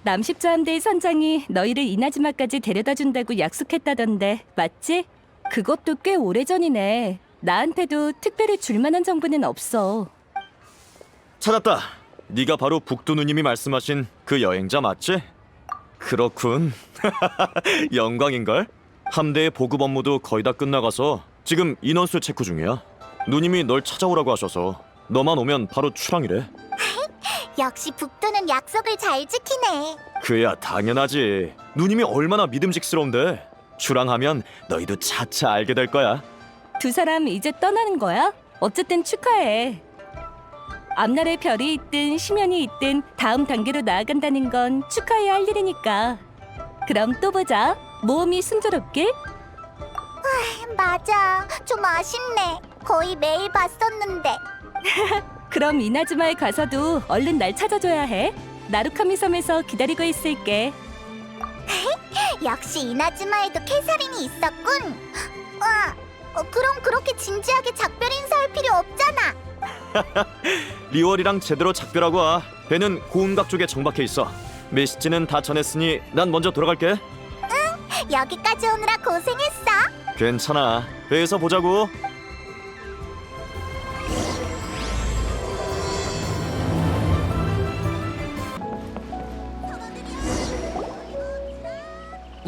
남십자함대의 선장이 너희를 이나즈마까지 데려다 준다고 약속했다던데 맞지? 그것도 꽤 오래전이네. 나한테도 특별히 줄 만한 정보는 없어. 찾았다. 네가 바로 북두 누님이 말씀하신 그 여행자 맞지? 그렇군. 영광인걸? 함대의 보급 업무도 거의 다 끝나가서 지금 인원수 체크 중이야. 누님이 널 찾아오라고 하셔서 너만 오면 바로 출항이래. 역시 북두는 약속을 잘 지키네. 그야 당연하지. 누님이 얼마나 믿음직스러운데. 출항하면 너희도 차차 알게 될 거야. 두 사람 이제 떠나는 거야? 어쨌든 축하해. 앞날에 별이 있든 심연이 있든 다음 단계로 나아간다는 건 축하해야 할 일이니까. 그럼 또 보자. 모험이 순조롭길. 맞아, 좀 아쉽네. 거의 매일 봤었는데. 그럼 이나즈마에 가서도 얼른 날 찾아줘야 해. 나루카미 섬에서 기다리고 있을게. 역시 이나즈마에도 캐서린이 있었군. 와, 그럼 그렇게 진지하게 작별 인사할 필요 없잖아. 리월이랑 제대로 작별하고 와. 배는 고운각 쪽에 정박해 있어. 메시지는 다 전했으니 난 먼저 돌아갈게. 여기까지 오느라 고생했어. 괜찮아. 배에서 보자고.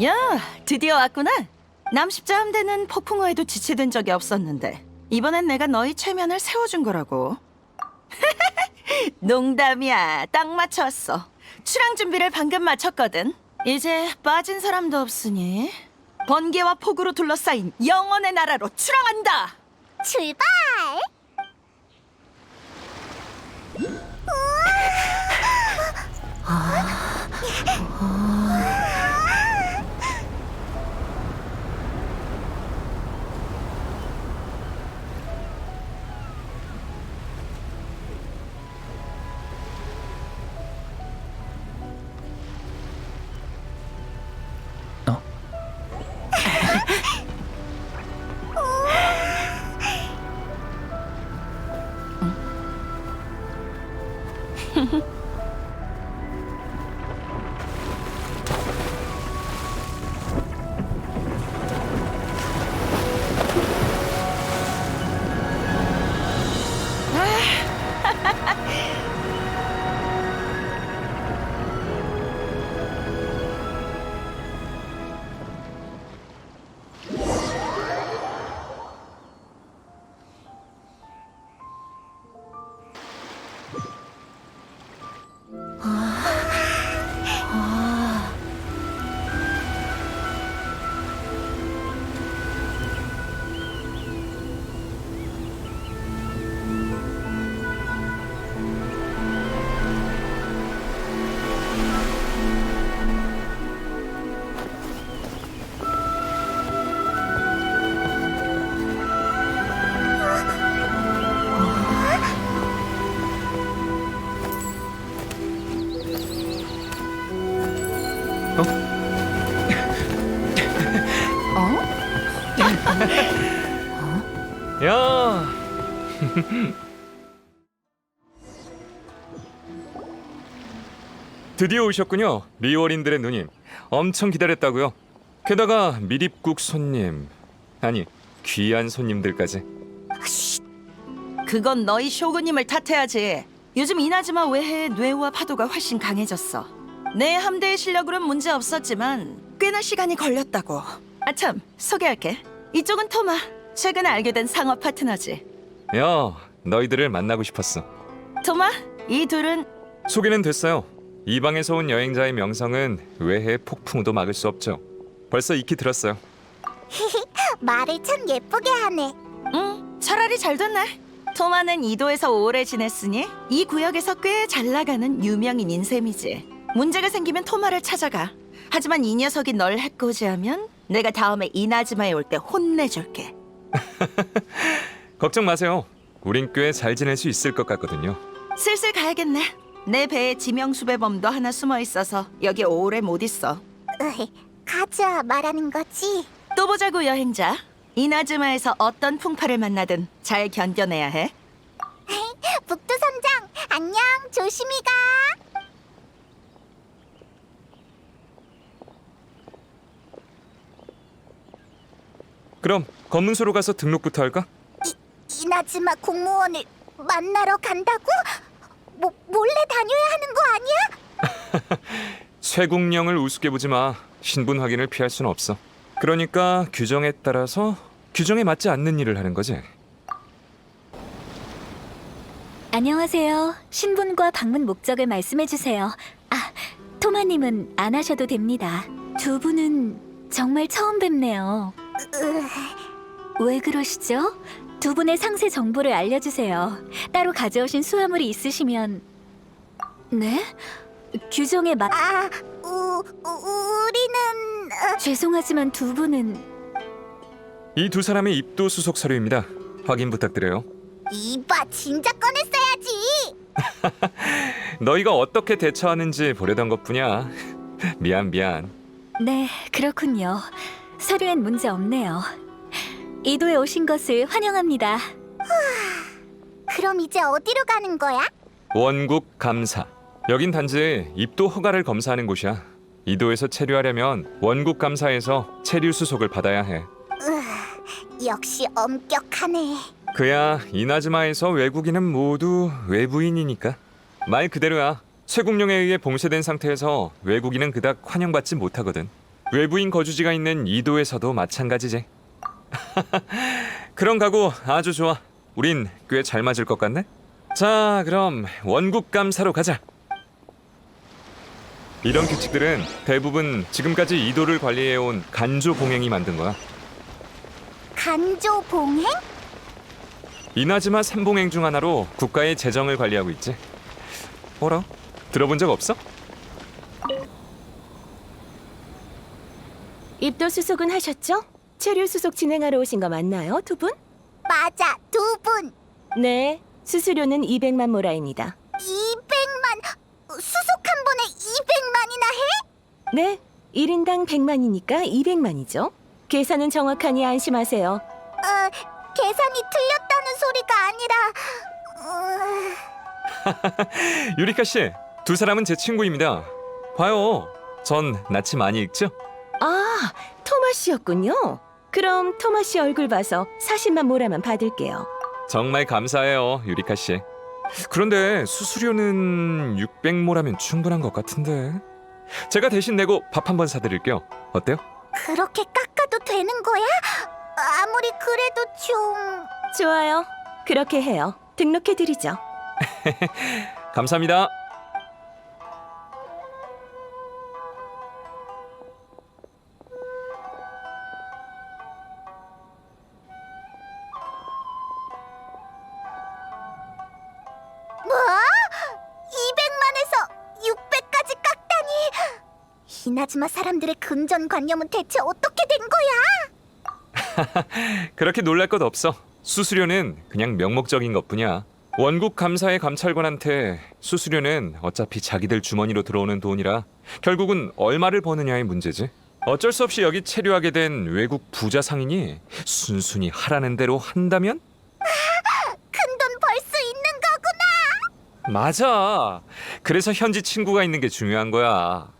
야, 드디어 왔구나. 남십자 함대는 폭풍우에도 지체된 적이 없었는데 이번엔 내가 너희 체면을 세워준 거라고. 농담이야. 딱 맞췄어. 출항 준비를 방금 마쳤거든. 이제 빠진 사람도 없으니 번개와 폭우로 둘러싸인 영원의 나라로 출항한다. 출발! 야. 드디어 오셨군요. 리월인들의 누님. 엄청 기다렸다고요. 게다가 미립국 손님. 아니, 귀한 손님들까지. 그건 너희 쇼구님을 탓해야지. 요즘 이나즈마 외해의 뇌우와 파도가 훨씬 강해졌어. 내 함대의 실력으론 문제 없었지만 꽤나 시간이 걸렸다고. 아참, 소개할게. 이쪽은 토마. 최근에 알게 된 상업 파트너지. 야, 너희들을 만나고 싶었어. 토마, 이 둘은 소개는 됐어요. 이방에서 온 여행자의 명성은 외해 폭풍우도 막을 수 없죠. 벌써 익히 들었어요. 말을 참 예쁘게 하네. 차라리 잘 됐네. 토마는 이도에서 오래 지냈으니 이 구역에서 꽤 잘 나가는 유명인인 셈이지. 문제가 생기면 토마를 찾아가. 하지만 이 녀석이 널 해코지하면 내가 다음에 이나즈마에 올 때 혼내줄게. 걱정 마세요. 우린 꽤 잘 지낼 수 있을 것 같거든요. 슬슬 가야겠네. 내 배에 지명수배범도 하나 숨어 있어서 여기 오래 못 있어. 가자 말하는 거지. 또 보자고 여행자. 이나즈마에서 어떤 풍파를 만나든 잘 견뎌내야 해. 북두 선장, 안녕. 조심히 가. 그럼 검문소로 가서 등록부터 할까? 이나즈마 공무원을 만나러 간다고? 몰래 다녀야 하는 거 아니야? 쇠국령을 우습게 보지 마. 신분 확인을 피할 수는 없어. 그러니까 규정에 따라서 규정에 맞지 않는 일을 하는 거지. 안녕하세요. 신분과 방문 목적을 말씀해 주세요. 토마님은 안 하셔도 됩니다. 두 분은 정말 처음 뵙네요. 왜 그러시죠? 두 분의 상세 정보를 알려주세요. 따로 가져오신 수화물이 있으시면... 네? 규정에 맞... 우리는... 죄송하지만 두 분은... 이 두 사람의 입도 수속 서류입니다. 확인 부탁드려요. 이봐, 진작 꺼냈어야지. 너희가 어떻게 대처하는지 보려던 것뿐이야. 미안. 네, 그렇군요. 서류엔 문제 없네요. 이도에 오신 것을 환영합니다. 그럼 이제 어디로 가는 거야? 원국 감사. 여긴 단지 입도 허가를 검사하는 곳이야. 이도에서 체류하려면 원국 감사에서 체류 수속을 받아야 해. 역시 엄격하네. 그야 이나즈마에서 외국인은 모두 외부인이니까. 말 그대로야. 쇠국령에 의해 봉쇄된 상태에서 외국인은 그닥 환영받지 못하거든. 외부인 거주지가 있는 이도에서도 마찬가지지. 그런 각오 아주 좋아. 우린 꽤 잘 맞을 것 같네. 자, 그럼 원국 감사로 가자. 이런 규칙들은 대부분 지금까지 이도를 관리해온 간조 봉행이 만든 거야. 간조 봉행? 이나즈마 3봉행 중 하나로 국가의 재정을 관리하고 있지. 어라? 들어본 적 없어? 입도 수속은 하셨죠? 체류 수속 진행하러 오신 거 맞나요, 두 분? 맞아, 두 분. 네, 수수료는 200만 모라입니다. 200만. 수속 한 번에 200만이나 해? 네, 1인당 100만이니까 200만이죠. 계산은 정확하니 안심하세요. 계산이 틀렸다는 소리가 아니라... 유리카 씨, 두 사람은 제 친구입니다. 봐요. 전 낯이 많이 익죠? 아, 토마 씨였군요. 그럼 토마 씨 얼굴 봐서 40만 모라만 받을게요. 정말 감사해요, 유리카 씨. 그런데 수수료는 600모라면 충분한 것 같은데. 제가 대신 내고 밥 한 번 사드릴게요. 어때요? 그렇게 깎아도 되는 거야? 아무리 그래도 좀... 좋아요. 그렇게 해요. 등록해드리죠. 감사합니다. 뭐? 200만에서 600까지 깎다니! 이나즈마 사람들의 금전관념은 대체 어떻게 된 거야? 그렇게 놀랄 것 없어. 수수료는 그냥 명목적인 것뿐이야. 원국 감사의 감찰관한테 수수료는 어차피 자기들 주머니로 들어오는 돈이라 결국은 얼마를 버느냐의 문제지. 어쩔 수 없이 여기 체류하게 된 외국 부자 상인이 순순히 하라는 대로 한다면? 큰 돈 벌 수 있는 거구나! 맞아. 그래서 현지 친구가 있는 게 중요한 거야.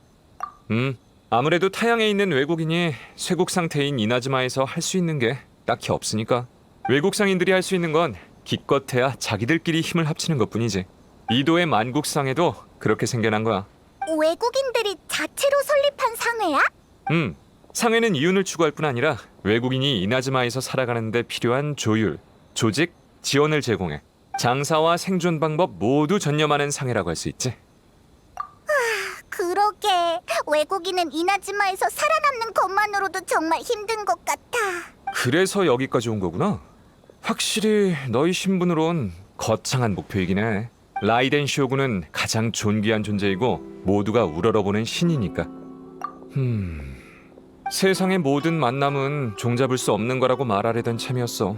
아무래도 타양에 있는 외국인이 쇠국 상태인 이나즈마에서 할 수 있는 게 딱히 없으니까. 외국 상인들이 할 수 있는 건 기껏해야 자기들끼리 힘을 합치는 것뿐이지. 이도의 만국상회도 그렇게 생겨난 거야. 외국인들이 자체로 설립한 상회야? 상회는 이윤을 추구할 뿐 아니라 외국인이 이나즈마에서 살아가는 데 필요한 조율, 조직, 지원을 제공해. 장사와 생존 방법 모두 전념하는 상회라고 할 수 있지. 그러게, 외국인은 이나즈마에서 살아남는 것만으로도 정말 힘든 것 같아. 그래서 여기까지 온 거구나. 확실히 너희 신분으론 거창한 목표이긴 해. 라이덴 쇼군은 가장 존귀한 존재이고 모두가 우러러보는 신이니까. 세상의 모든 만남은 종잡을 수 없는 거라고 말하려던 참이었어.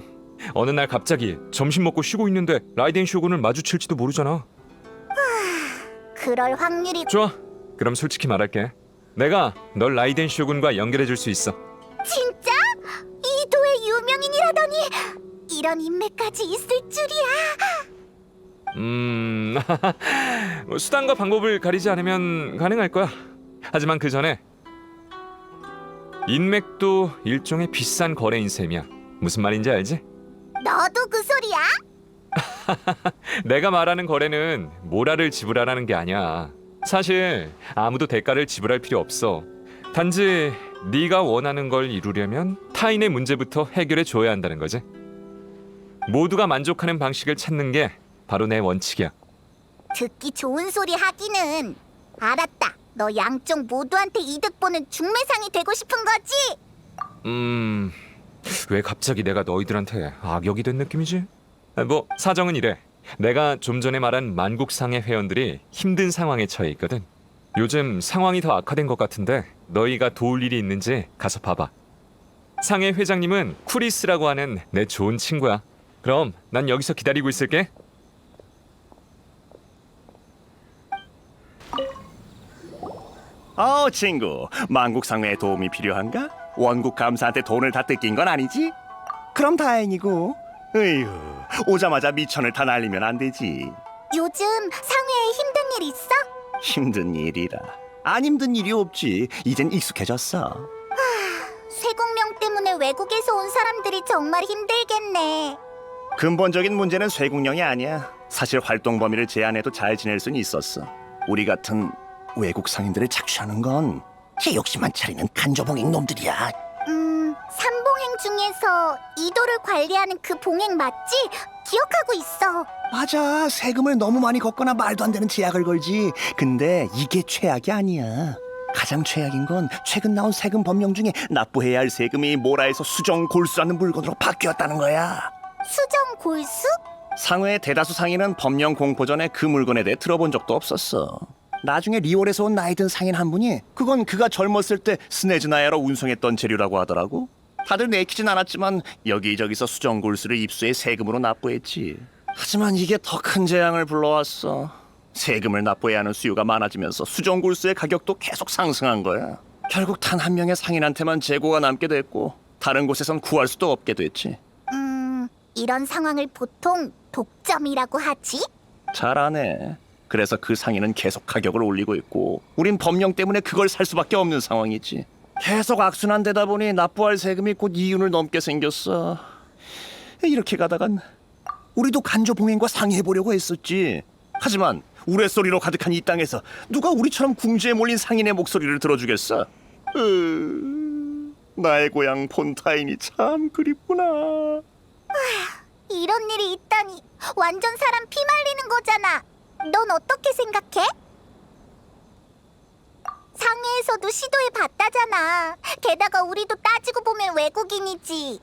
어느 날 갑자기 점심 먹고 쉬고 있는데 라이덴 쇼군을 마주칠지도 모르잖아. 그럴 확률이... 좋아. 그럼 솔직히 말할게. 내가 널 라이덴 쇼군과 연결해줄 수 있어. 진짜? 이도의 유명인이라더니 이런 인맥까지 있을 줄이야. 수단과 방법을 가리지 않으면 가능할 거야. 하지만 그 전에 인맥도 일종의 비싼 거래인 셈이야. 무슨 말인지 알지? 너도 그 소리야? 내가 말하는 거래는 모라를 지불하라는 게 아니야. 사실 아무도 대가를 지불할 필요 없어. 단지 네가 원하는 걸 이루려면 타인의 문제부터 해결해 줘야 한다는 거지. 모두가 만족하는 방식을 찾는 게 바로 내 원칙이야. 듣기 좋은 소리 하기는. 알았다. 너 양쪽 모두한테 이득 보는 중매상이 되고 싶은 거지? 왜 갑자기 내가 너희들한테 악역이 된 느낌이지? 뭐 사정은 이래. 내가 좀 전에 말한 만국상의 회원들이 힘든 상황에 처해 있거든. 요즘 상황이 더 악화된 것 같은데 너희가 도울 일이 있는지 가서 봐봐. 상의 회장님은 쿠리스라고 하는 내 좋은 친구야. 그럼 난 여기서 기다리고 있을게. 친구, 만국상회에 도움이 필요한가? 원국 감사한테 돈을 다 뜯긴 건 아니지? 그럼 다행이고. 에휴, 오자마자 미천을 다 날리면 안 되지. 요즘 상회에 힘든 일 있어? 힘든 일이라. 안 힘든 일이 없지. 이젠 익숙해졌어. 쇠국령 때문에 외국에서 온 사람들이 정말 힘들겠네. 근본적인 문제는 쇠국령이 아니야. 사실 활동 범위를 제한해도 잘 지낼 수는 있었어. 우리 같은 외국 상인들을 착취하는 건 제 욕심만 차리는 간조봉행 놈들이야. 삼봉행 중에서 이도를 관리하는 그 봉행 맞지? 기억하고 있어. 맞아. 세금을 너무 많이 걷거나 말도 안 되는 제약을 걸지. 근데 이게 최악이 아니야. 가장 최악인 건 최근 나온 세금 법령 중에 납부해야 할 세금이 모라에서 수정 골수라는 물건으로 바뀌었다는 거야. 수정 골수? 상회의 대다수 상인은 법령 공포 전에 그 물건에 대해 들어본 적도 없었어. 나중에 리올에서 온 나이 든 상인 한 분이 그건 그가 젊었을 때 스네즈나야로 운송했던 재료라고 하더라고. 다들 내키진 않았지만 여기저기서 수정 골수를 입수해 세금으로 납부했지. 하지만 이게 더 큰 재앙을 불러왔어. 세금을 납부해야 하는 수요가 많아지면서 수정 골수의 가격도 계속 상승한 거야. 결국 단 한 명의 상인한테만 재고가 남게 됐고 다른 곳에선 구할 수도 없게 됐지. 이런 상황을 보통 독점이라고 하지? 잘하네. 그래서 그 상인은 계속 가격을 올리고 있고 우린 법령 때문에 그걸 살 수밖에 없는 상황이지. 계속 악순환되다 보니 납부할 세금이 곧 이윤을 넘게 생겼어. 이렇게 가다간 우리도 간조봉행과 상의해보려고 했었지. 하지만 우레소리로 가득한 이 땅에서 누가 우리처럼 궁지에 몰린 상인의 목소리를 들어주겠어? 나의 고향 폰타인이 참 그립구나. 이런 일이 있다니 완전 사람 피 말리는 거잖아. 넌 어떻게 생각해? 상해에서도 시도해 봤다잖아. 게다가 우리도 따지고 보면 외국인이지.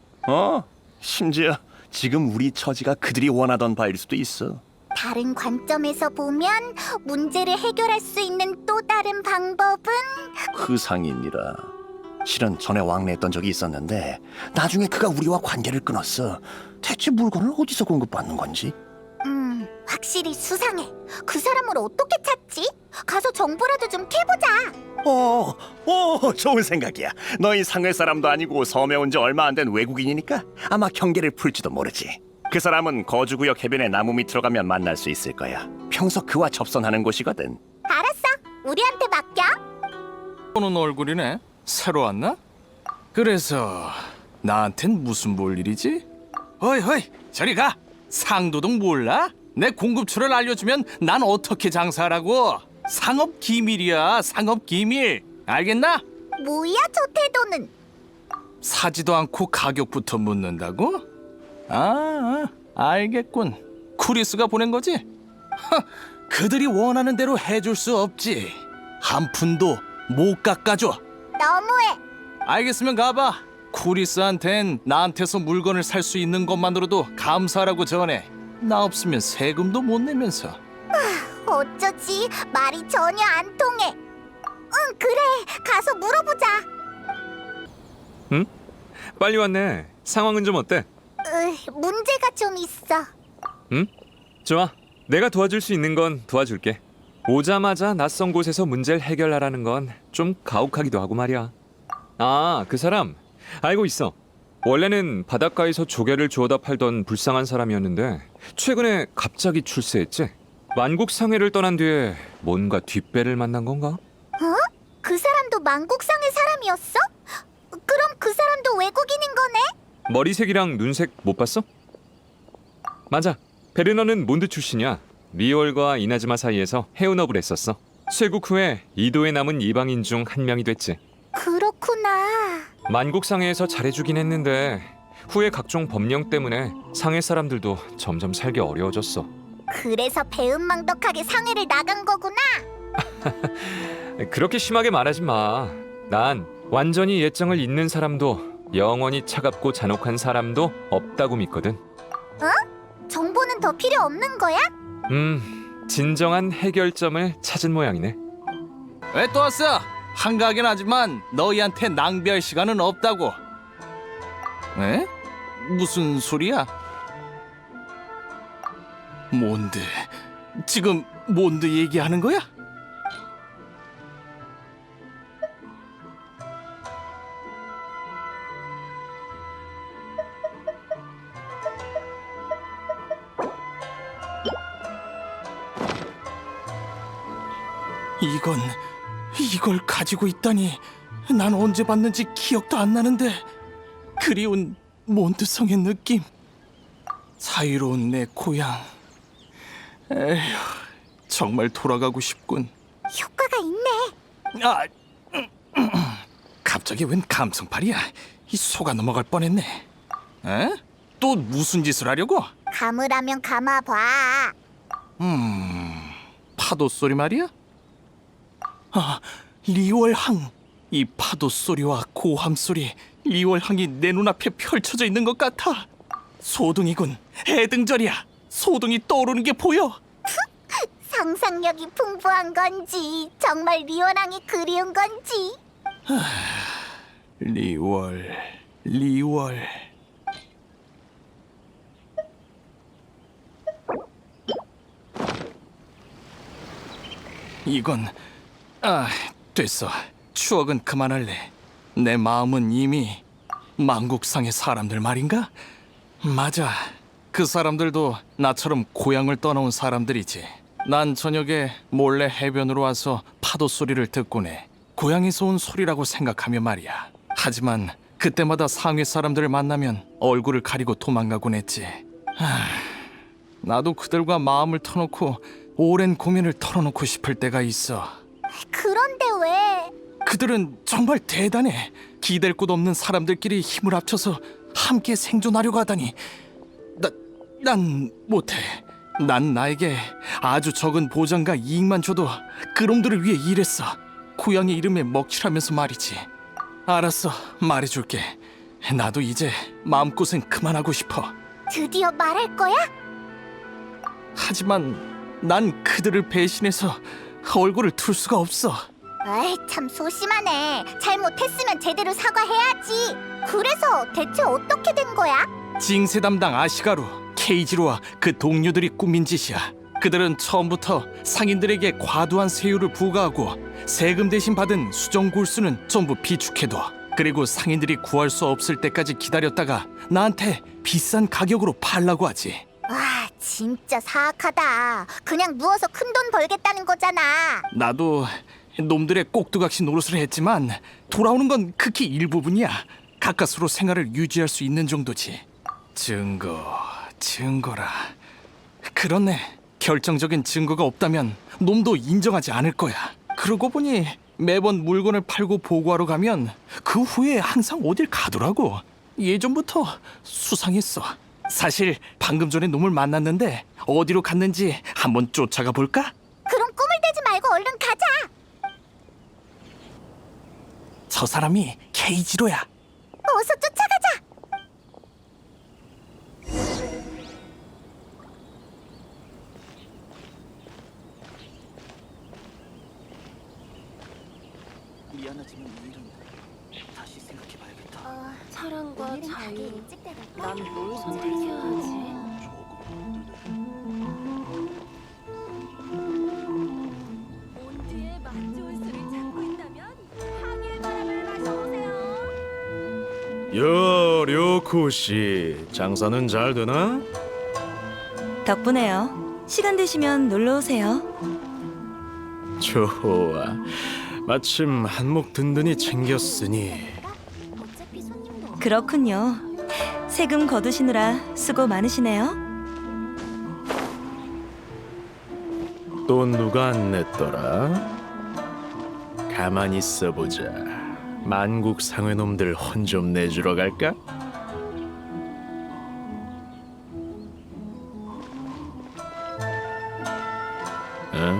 심지어 지금 우리 처지가 그들이 원하던 바일 수도 있어. 다른 관점에서 보면 문제를 해결할 수 있는 또 다른 방법은 그 상인이라. 실은 전에 왕래했던 적이 있었는데 나중에 그가 우리와 관계를 끊었어. 대체 물건을 어디서 공급받는 건지? 확실히 수상해. 그 사람을 어떻게 찾지? 가서 정보라도 좀 캐보자. 좋은 생각이야. 너희 상회 사람도 아니고 섬에 온 지 얼마 안 된 외국인이니까 아마 경계를 풀지도 모르지. 그 사람은 거주구역 해변의 나무 밑으로 가면 만날 수 있을 거야. 평소 그와 접선하는 곳이거든. 알았어. 우리한테 맡겨. 보는 얼굴이네. 새로 왔나? 그래서 나한텐 무슨 볼 일이지? 허이 저리 가. 상도동 몰라? 내 공급처를 알려주면 난 어떻게 장사하라고. 상업 기밀이야. 상업 기밀. 알겠나? 뭐야 저 태도는. 사지도 않고 가격부터 묻는다고? 알겠군. 쿠리스가 보낸 거지? 그들이 원하는 대로 해줄 수 없지. 한 푼도 못 깎아줘. 너무해. 알겠으면 가봐. 쿠리스한텐 나한테서 물건을 살 수 있는 것만으로도 감사하라고 전해. 나 없으면 세금도 못 내면서. 어쩌지? 말이 전혀 안 통해. 그래. 가서 물어보자. 응? 빨리 왔네. 상황은 좀 어때? 문제가 좀 있어. 응? 좋아. 내가 도와줄 수 있는 건 도와줄게. 오자마자 낯선 곳에서 문제를 해결하라는 건 좀 가혹하기도 하고 말이야. 그 사람 알고 있어. 원래는 바닷가에서 조개를 주워다 팔던 불쌍한 사람이었는데 최근에 갑자기 출세했지. 만국상회를 떠난 뒤에 뭔가 뒷배를 만난 건가? 그 사람도 만국상의 사람이었어? 그럼 그 사람도 외국인인 거네? 머리색이랑 눈색 못 봤어? 맞아. 베르너는 몬드 출신이야. 리월과 이나즈마 사이에서 해운업을 했었어. 쇄국 후에 이도에 남은 이방인 중 한 명이 됐지. 그렇구나. 만국상해에서 잘해주긴 했는데 후에 각종 법령 때문에 상해 사람들도 점점 살기 어려워졌어. 그래서 배은망덕하게 상해를 나간 거구나. 그렇게 심하게 말하지 마. 난 완전히 예정을 잇는 사람도 영원히 차갑고 잔혹한 사람도 없다고 믿거든. 정보는 더 필요 없는 거야? 진정한 해결점을 찾은 모양이네. 왜 또 왔어? 한가하긴 하지만 너희한테 낭비할 시간은 없다고. 에? 무슨 소리야? 몬드. 지금 몬드 얘기하는 거야? 이걸 가지고 있다니. 난 언제 봤는지 기억도 안 나는데. 그리운 몬드성의 느낌. 자유로운 내 고향. 에휴, 정말 돌아가고 싶군. 효과가 있네. 갑자기 웬 감성팔이야? 이 속아 넘어갈 뻔했네. 에? 또 무슨 짓을 하려고? 감으라면 감아봐. 파도 소리 말이야? 리월항. 이 파도 소리와 고함 소리, 리월항이 내 눈앞에 펼쳐져 있는 것 같아. 소둥이군, 해등절이야. 소둥이 떠오르는 게 보여. 상상력이 풍부한 건지 정말 리원왕이 그리운 건지. 리월. 이건 됐어. 추억은 그만할래. 내 마음은 이미 만국상의 사람들 말인가? 맞아. 그 사람들도 나처럼 고향을 떠나온 사람들이지. 난 저녁에 몰래 해변으로 와서 파도 소리를 듣곤 해. 고향에서 온 소리라고 생각하며 말이야. 하지만 그때마다 상해 사람들을 만나면 얼굴을 가리고 도망가곤 했지. 나도 그들과 마음을 터놓고 오랜 고민을 털어놓고 싶을 때가 있어. 그런데 왜? 그들은 정말 대단해. 기댈 곳 없는 사람들끼리 힘을 합쳐서 함께 생존하려고 하다니. 난 못해. 난 나에게 아주 적은 보장과 이익만 줘도 그놈들을 위해 일했어. 고향의 이름에 먹칠하면서 말이지. 알았어, 말해줄게. 나도 이제 마음고생 그만하고 싶어. 드디어 말할 거야? 하지만 난 그들을 배신해서 얼굴을 틀 수가 없어. 에이, 참 소심하네. 잘못했으면 제대로 사과해야지. 그래서 대체 어떻게 된 거야? 징세 담당 아시가루, 케이지로와 그 동료들이 꾸민 짓이야. 그들은 처음부터 상인들에게 과도한 세율을 부과하고 세금 대신 받은 수정 골수는 전부 비축해둬. 그리고 상인들이 구할 수 없을 때까지 기다렸다가 나한테 비싼 가격으로 팔라고 하지. 와, 진짜 사악하다. 그냥 누워서 큰 돈 벌겠다는 거잖아. 나도 놈들의 꼭두각시 노릇을 했지만 돌아오는 건 극히 일부분이야. 가까스로 생활을 유지할 수 있는 정도지. 증거라. 그렇네. 결정적인 증거가 없다면 놈도 인정하지 않을 거야. 그러고 보니 매번 물건을 팔고 보고하러 가면 그 후에 항상 어딜 가더라고. 예전부터 수상했어. 사실 방금 전에 놈을 만났는데 어디로 갔는지 한번 쫓아가 볼까? 그럼 꿈을 대지 말고 얼른 가자. 저 사람이 케이지로야. 어서 쫓아가자. 미안하지만 다시 생각해봐야겠다. 사랑과 자유. 일찍 돼갈까? 난 뭘 선택해야 하지? 몬드의 맛좋은 술을 찾고 있다면 항일 바람을 마셔보세요. 료쿠씨, 장사는 잘 되나? 덕분에요. 시간 되시면 놀러 오세요. 좋아. 마침 한몫 든든히 챙겼으니 그렇군요. 세금 거두시느라 수고 많으시네요. 또 누가 안 냈더라? 가만히 있어보자. 만국 상회놈들 혼 좀 내주러 갈까? 어?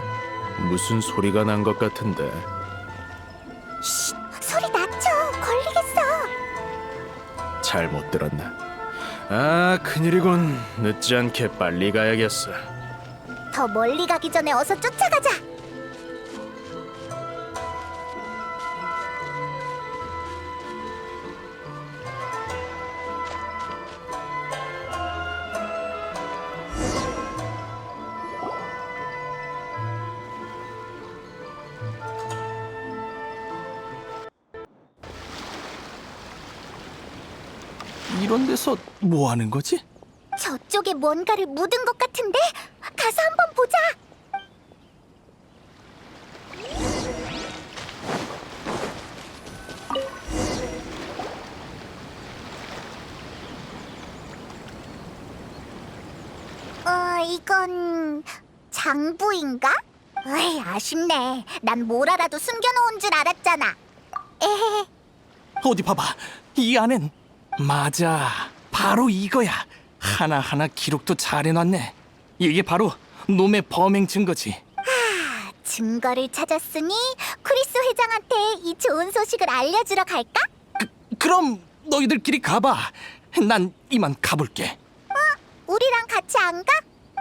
무슨 소리가 난 것 같은데. 소리 낮춰. 걸리겠어. 잘못 들었나? 아, 큰일이군. 늦지 않게 빨리 가야겠어. 더 멀리 가기 전에 어서 쫓아가자. 이런 데서 뭐 하는 거지? 저쪽에 뭔가를 묻은 것 같은데? 가서 한번 보자. 이건 장부인가? 에이, 아쉽네. 난 뭘 알아도 숨겨놓은 줄 알았잖아. 에헤헤. 어디 봐봐. 이 안엔 맞아. 바로 이거야. 하나하나 기록도 잘 해놨네. 이게 바로 놈의 범행 증거지. 증거를 찾았으니 크리스 회장한테 이 좋은 소식을 알려주러 갈까? 그럼 너희들끼리 가봐. 난 이만 가볼게. 우리랑 같이 안 가?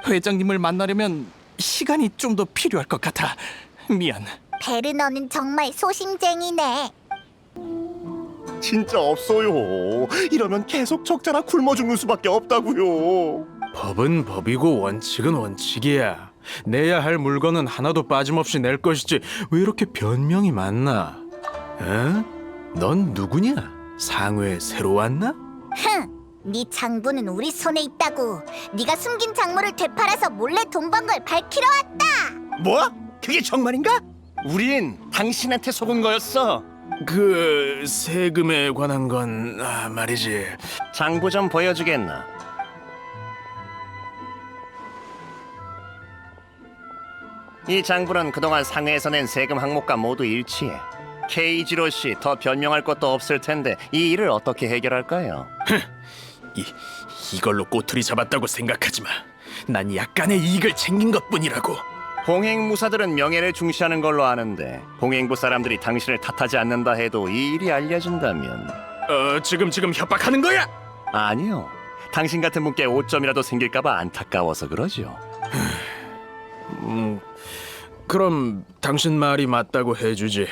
회장님을 만나려면 시간이 좀 더 필요할 것 같아. 미안. 베르너는 정말 소심쟁이네. 진짜 없어요. 이러면 계속 적자나 굶어 죽는 수밖에 없다고요. 법은 법이고 원칙은 원칙이야. 내야 할 물건은 하나도 빠짐없이 낼 것이지. 왜 이렇게 변명이 많나? 에? 넌 누구냐? 상회에 새로 왔나? 네 장부는 우리 손에 있다고. 네가 숨긴 작물을 되팔아서 몰래 돈 번 걸 밝히러 왔다. 뭐? 그게 정말인가? 우린 당신한테 속은 거였어. 그 세금에 관한 건 말이지. 장부 좀 보여주겠나? 이 장부는 그동안 상회에서 낸 세금 항목과 모두 일치해. 케이지로 씨, 더 변명할 것도 없을 텐데 이 일을 어떻게 해결할까요? 이걸로 꼬투리 잡았다고 생각하지 마. 난 약간의 이익을 챙긴 것뿐이라고. 봉행무사들은 명예를 중시하는 걸로 아는데 봉행부 사람들이 당신을 탓하지 않는다 해도 이 일이 알려진다면 지금 협박하는 거야? 아니요. 당신 같은 분께 오점이라도 생길까봐 안타까워서 그러죠. 그럼 당신 말이 맞다고 해주지.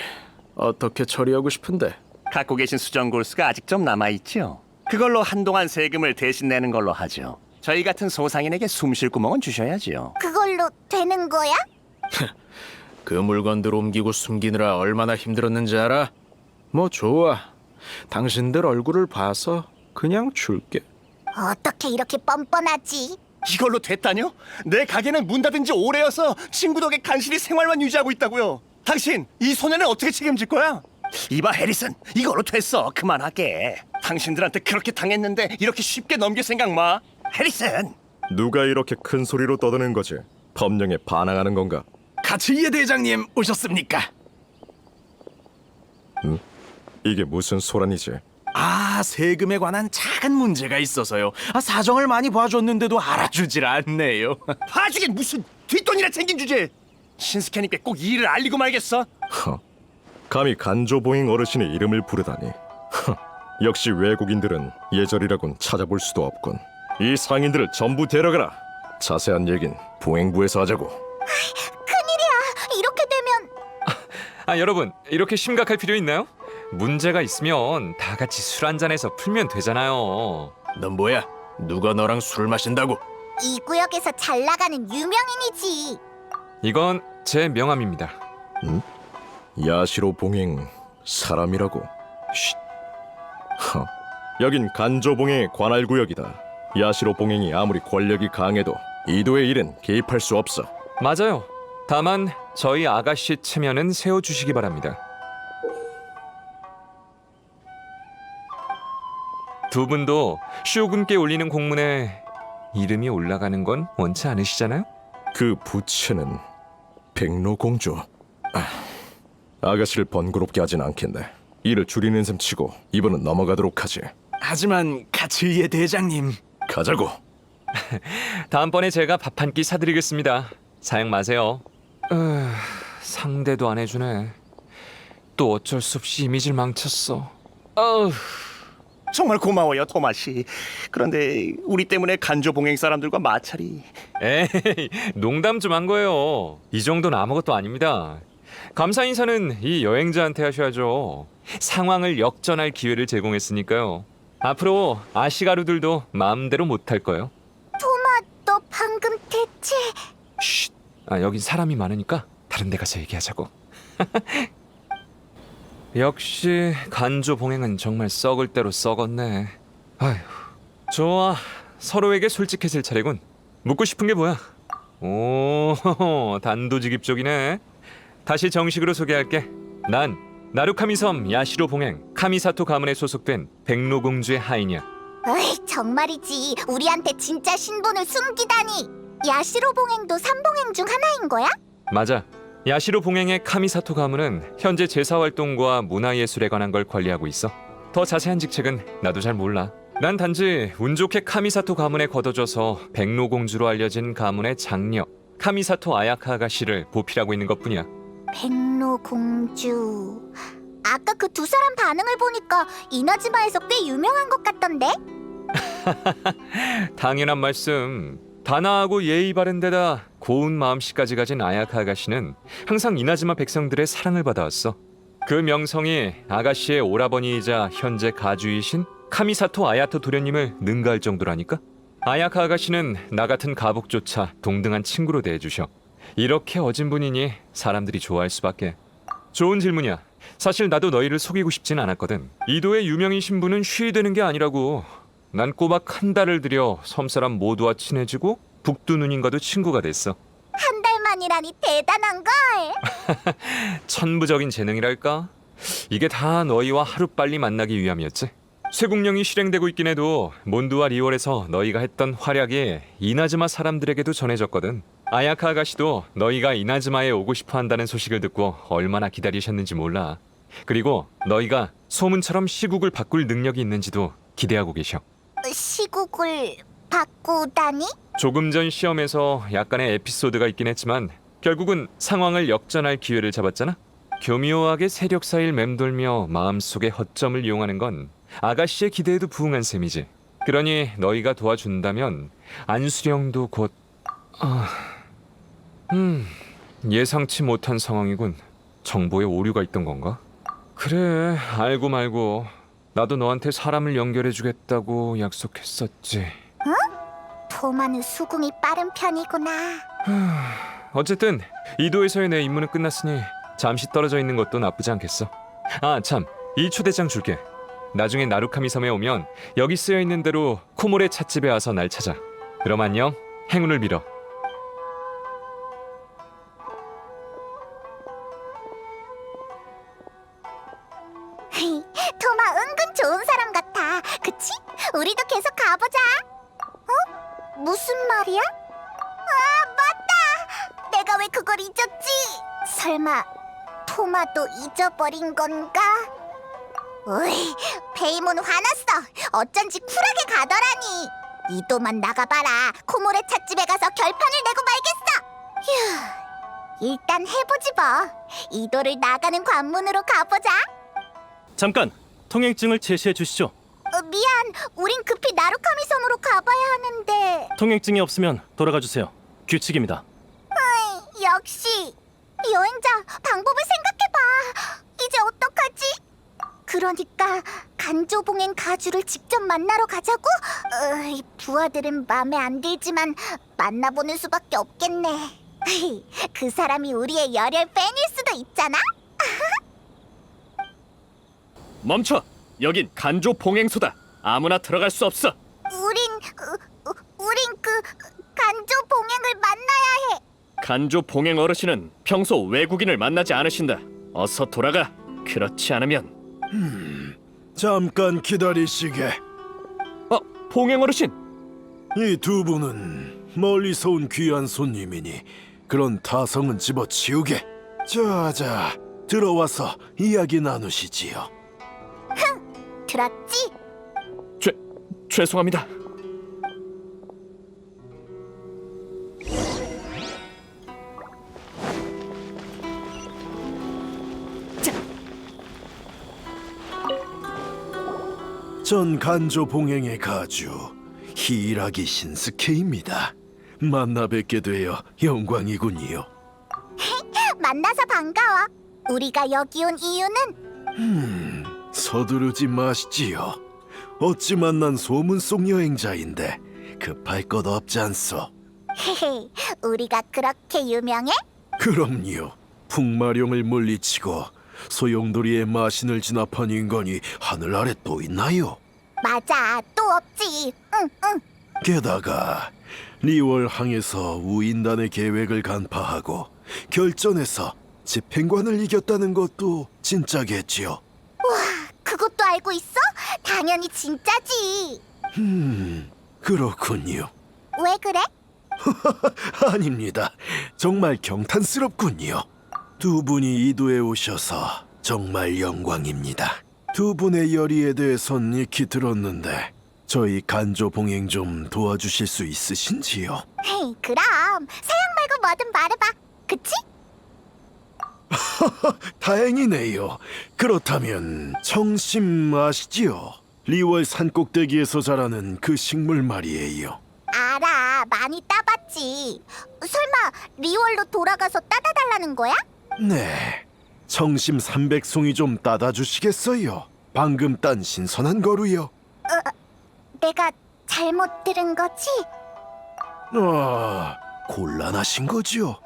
어떻게 처리하고 싶은데? 갖고 계신 수정골수가 아직 좀 남아있죠? 그걸로 한동안 세금을 대신 내는 걸로 하죠. 저희 같은 소상인에게 숨쉴 구멍은 주셔야죠. 그걸로 되는 거야? 그 물건들 옮기고 숨기느라 얼마나 힘들었는지 알아? 뭐 좋아. 당신들 얼굴을 봐서 그냥 줄게. 어떻게 이렇게 뻔뻔하지? 이걸로 됐다뇨? 내 가게는 문 닫은 지 오래여서 친구 덕에 간신히 생활만 유지하고 있다고요. 당신 이 손해는 어떻게 책임질 거야? 이봐 해리슨, 이걸로 됐어. 그만하게. 당신들한테 그렇게 당했는데 이렇게 쉽게 넘길 생각 마. 해리슨. 누가 이렇게 큰 소리로 떠드는 거지? 법령에 반항하는 건가? 가츠이에 대장님 오셨습니까? 이게 무슨 소란이지? 세금에 관한 작은 문제가 있어서요. 사정을 많이 봐줬는데도 알아주질 않네요. 봐주긴 무슨 뒷돈이나 챙긴 주제. 신스케님께 꼭 이 일을 알리고 말겠어. 감히 간조봉행 어르신의 이름을 부르다니. 역시 외국인들은 예절이라곤 찾아볼 수도 없군. 이 상인들을 전부 데려가라. 자세한 얘긴 봉행부에서 하자고. 큰일이야. 이렇게 되면 여러분, 이렇게 심각할 필요 있나요? 문제가 있으면 다 같이 술 한잔해서 풀면 되잖아요. 넌 뭐야? 누가 너랑 술 마신다고? 이 구역에서 잘 나가는 유명인이지. 이건 제 명함입니다. 야시로 봉행 사람이라고. 쉿. 여긴 간조봉행의 관할 구역이다. 야시로 봉행이 아무리 권력이 강해도 이도의 일은 개입할 수 없어. 맞아요. 다만 저희 아가씨 체면은 세워주시기 바랍니다. 두 분도 쇼군께 올리는 공문에 이름이 올라가는 건 원치 않으시잖아요? 그 부채는 백로공주. 아가씨를 번거롭게 하진 않겠네. 일을 줄이는 셈 치고 이번은 넘어가도록 하지. 하지만 가츠이의 대장님. 가자고. 다음번에 제가 밥 한 끼 사드리겠습니다. 사양 마세요. 상대도 안 해주네. 또 어쩔 수 없이 이미지를 망쳤어. 정말 고마워요, 토마씨. 그런데 우리 때문에 간조 봉행 사람들과 마찰이. 에이, 농담 좀 한 거예요. 이 정도는 아무것도 아닙니다. 감사 인사는 이 여행자한테 하셔야죠. 상황을 역전할 기회를 제공했으니까요. 앞으로 아시가루들도 마음대로 못할 거예요. 토마, 너 방금 대체... 쉿. 여긴 사람이 많으니까 다른 데 가서 얘기하자고. 역시 간조 봉행은 정말 썩을 대로 썩었네. 아휴, 좋아. 서로에게 솔직해질 차례군. 묻고 싶은 게 뭐야? 오, 단도직입적이네. 다시 정식으로 소개할게. 난 나루카미 섬 야시로 봉행 카미사토 가문에 소속된 백로공주의 하인이야. 어이, 정말이지. 우리한테 진짜 신분을 숨기다니. 야시로 봉행도 삼봉행 중 하나인 거야? 맞아. 야시로 봉행의 카미사토 가문은 현재 제사활동과 문화예술에 관한 걸 관리하고 있어. 더 자세한 직책은 나도 잘 몰라. 난 단지 운 좋게 카미사토 가문에 거둬져서 백로공주로 알려진 가문의 장녀 카미사토 아야카 아가씨를 보필하고 있는 것뿐이야. 백로공주... 아까 그 두 사람 반응을 보니까 이나즈마에서 꽤 유명한 것 같던데? 당연한 말씀. 단아하고 예의 바른 데다 고운 마음씨까지 가진 아야카 아가씨는 항상 이나즈마 백성들의 사랑을 받아왔어. 그 명성이 아가씨의 오라버니이자 현재 가주이신 카미사토 아야토 도련님을 능가할 정도라니까? 아야카 아가씨는 나 같은 가복조차 동등한 친구로 대해주셔. 이렇게 어진 분이니 사람들이 좋아할 수밖에. 좋은 질문이야. 사실 나도 너희를 속이고 싶진 않았거든. 이도의 유명인 신부는 쉬되는 게 아니라고. 난 꼬박 한 달을 들여 섬사람 모두와 친해지고 북두 누님과도 친구가 됐어. 한 달 만이라니 대단한 걸. 천부적인 재능이랄까? 이게 다 너희와 하루빨리 만나기 위함이었지. 쇠국령이 실행되고 있긴 해도 몬드와 리월에서 너희가 했던 활약이 이나즈마 사람들에게도 전해졌거든. 아야카 아가씨도 너희가 이나즈마에 오고 싶어 한다는 소식을 듣고 얼마나 기다리셨는지 몰라. 그리고 너희가 소문처럼 시국을 바꿀 능력이 있는지도 기대하고 계셔. 시국을 바꾸다니? 조금 전 시험에서 약간의 에피소드가 있긴 했지만 결국은 상황을 역전할 기회를 잡았잖아. 교묘하게 세력 사이를 맴돌며 마음속의 허점을 이용하는 건 아가씨의 기대에도 부응한 셈이지. 그러니 너희가 도와준다면 안수령도 곧... 예상치 못한 상황이군. 정보에 오류가 있던 건가? 그래, 알고 말고 나도 너한테 사람을 연결해주겠다고 약속했었지. 토마는 수긍이 빠른 편이구나. 어쨌든 이도에서의 내 임무는 끝났으니 잠시 떨어져 있는 것도 나쁘지 않겠어. 참, 이 초대장 줄게. 나중에 나루카미 섬에 오면 여기 쓰여 있는 대로 코모레 찻집에 와서 날 찾아. 그럼 안녕. 행운을 빌어. 토마 은근 좋은 사람 같아. 그치? 우리도 계속 가보자. 무슨 말이야? 맞다. 내가 왜 그걸 잊었지? 설마 토마도 잊어버린 건가? 으이, 페이몬 화났어. 어쩐지 쿨하게 가더라니. 이도만 나가봐라. 코모레 찻집에 가서 결판을 내고 말겠어. 휴, 일단 해보지 뭐. 이도를 나가는 관문으로 가보자. 잠깐! 통행증을 제시해 주시죠. 미안, 우린 급히 나루카미 섬으로 가봐야 하는데. 통행증이 없으면 돌아가 주세요. 규칙입니다. 역시 여행자, 방법을 생각해봐. 이제 어떡하지? 그러니까 간조봉행 가주를 직접 만나러 가자고? 부하들은 마음에 안 들지만 만나보는 수밖에 없겠네. 그 사람이 우리의 열혈 팬일 수도 있잖아? 멈춰! 여긴 간조 봉행소다. 아무나 들어갈 수 없어. 우린 그 간조봉행을 만나야 해. 간조 봉행 어르신은 평소 외국인을 만나지 않으신다. 어서 돌아가. 그렇지 않으면... 잠깐 기다리시게. 봉행 어르신. 이 두 분은 멀리서 온 귀한 손님이니 그런 타성은 집어치우게. 자자, 들어와서 이야기 나누시지요. 들었지? 죄송합니다. 전 간조 봉행의 가주 히라기 신스케입니다. 만나 뵙게 되어 영광이군요. 만나서 반가워. 우리가 여기 온 이유는 서두르지 마시지요. 어찌 만난 소문 속 여행자인데 급할 것 없지 않소? 헤헤, 우리가 그렇게 유명해? 그럼요. 풍마룡을 물리치고 소용돌이의 마신을 진압한 인간이 하늘 아래 또 있나요? 맞아, 또 없지. 응. 게다가 리월항에서 우인단의 계획을 간파하고 결전에서 집행관을 이겼다는 것도 진짜겠지요. 그것도 알고 있어? 당연히 진짜지. 그렇군요. 왜 그래? 아닙니다. 정말 경탄스럽군요. 두 분이 이도에 오셔서 정말 영광입니다. 두 분의 열의에 대해선 익히 들었는데 저희 간조 봉행 좀 도와주실 수 있으신지요? 헤이, 그럼 사양 말고 뭐든 말해봐. 그치? 다행이네요. 그렇다면 청심 아시지요? 리월 산꼭대기에서 자라는 그 식물 말이에요. 알아, 많이 따봤지. 설마 리월로 돌아가서 따다 달라는 거야? 네, 청심 300송이 좀 따다 주시겠어요? 방금 딴 신선한 거루요. 내가 잘못 들은 거지? 아, 곤란하신 거죠?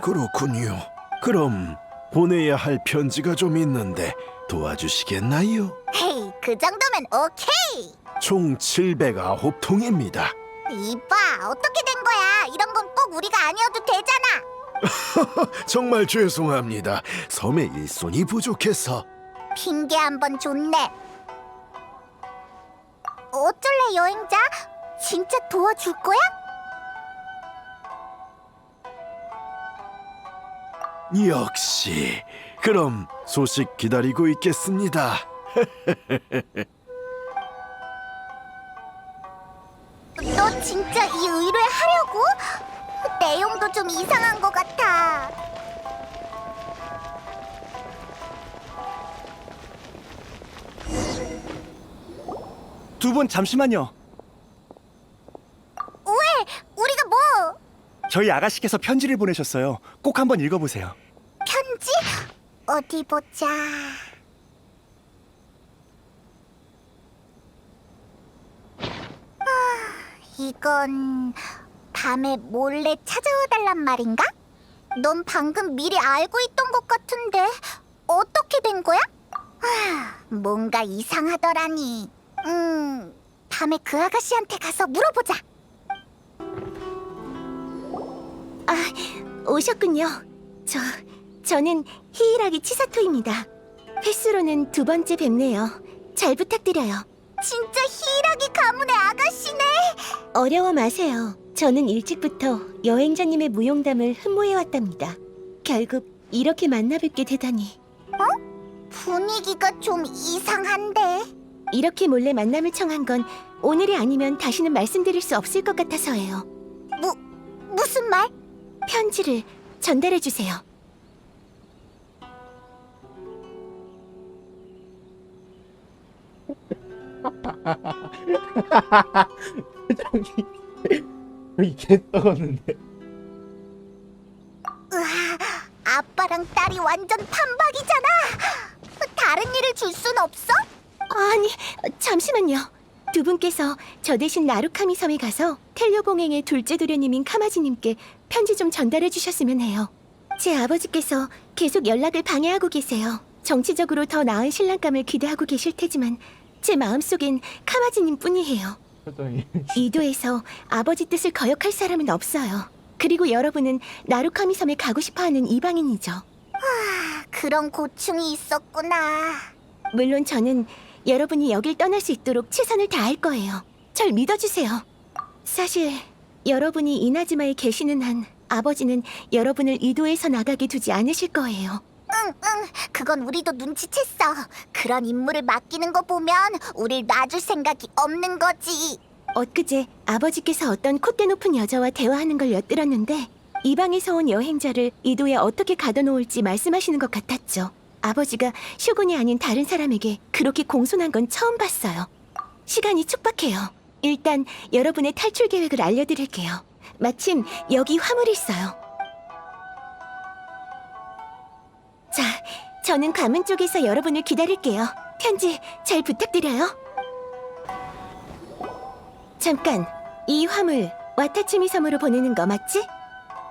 그렇군요. 그럼 보내야 할 편지가 좀 있는데 도와주시겠나요? 헤이, 그 정도면 오케이. 총 709통입니다. 이봐, 어떻게 된 거야? 이런 건 꼭 우리가 아니어도 되잖아. 정말 죄송합니다. 섬에 일손이 부족해서. 핑계 한번 줬네. 어쩔래, 여행자? 진짜 도와줄 거야? 역시. 그럼 소식 기다리고 있겠습니다. 너 진짜 이 의뢰 하려고? 내용도 좀 이상한 것 같아. 두 분 잠시만요. 왜? 우리가 뭐? 저희 아가씨께서 편지를 보내셨어요. 꼭 한번 읽어보세요. 편지? 어디 보자. 이건 밤에 몰래 찾아와 달란 말인가? 넌 방금 미리 알고 있던 것 같은데 어떻게 된 거야? 뭔가 이상하더라니. 밤에 그 아가씨한테 가서 물어보자. 오셨군요. 저는 히이라기 치사토입니다. 횟수로는 2번째 뵙네요. 잘 부탁드려요. 진짜 히이라기 가문의 아가씨네. 어려워 마세요. 저는 일찍부터 여행자님의 무용담을 흠모해왔답니다. 결국 이렇게 만나 뵙게 되다니. 분위기가 좀 이상한데. 이렇게 몰래 만남을 청한 건 오늘이 아니면 다시는 말씀드릴 수 없을 것 같아서예요. 무슨 말? 편지를 전달해 주세요. 이게 떠갔는데. 아빠랑 딸이 완전 판박이잖아. 다른 일을 줄 순 없어? 아니, 잠시만요. 두 분께서 저 대신 나루카미 섬에 가서 텔료 봉행의 둘째 도련님인 카마지님께 편지 좀 전달해 주셨으면 해요. 제 아버지께서 계속 연락을 방해하고 계세요. 정치적으로 더 나은 신랑감을 기대하고 계실 테지만 제 마음속엔 카마지님 뿐이에요. 이도에서 아버지 뜻을 거역할 사람은 없어요. 그리고 여러분은 나루카미 섬에 가고 싶어하는 이방인이죠. 그런 고충이 있었구나. 물론 저는 여러분이 여길 떠날 수 있도록 최선을 다할 거예요. 절 믿어주세요. 사실 여러분이 이나즈마에 계시는 한 아버지는 여러분을 이도에서 나가게 두지 않으실 거예요. 응, 그건 우리도 눈치챘어. 그런 임무를 맡기는 거 보면 우릴 놔줄 생각이 없는 거지. 엊그제 아버지께서 어떤 콧대 높은 여자와 대화하는 걸 엿들었는데 이방에서 온 여행자를 이도에 어떻게 가둬놓을지 말씀하시는 것 같았죠. 아버지가 슈군이 아닌 다른 사람에게 그렇게 공손한 건 처음 봤어요. 시간이 촉박해요. 일단 여러분의 탈출 계획을 알려드릴게요. 마침 여기 화물이 있어요. 자, 저는 가문 쪽에서 여러분을 기다릴게요. 편지 잘 부탁드려요. 잠깐, 이 화물 와타치미 섬으로 보내는 거 맞지?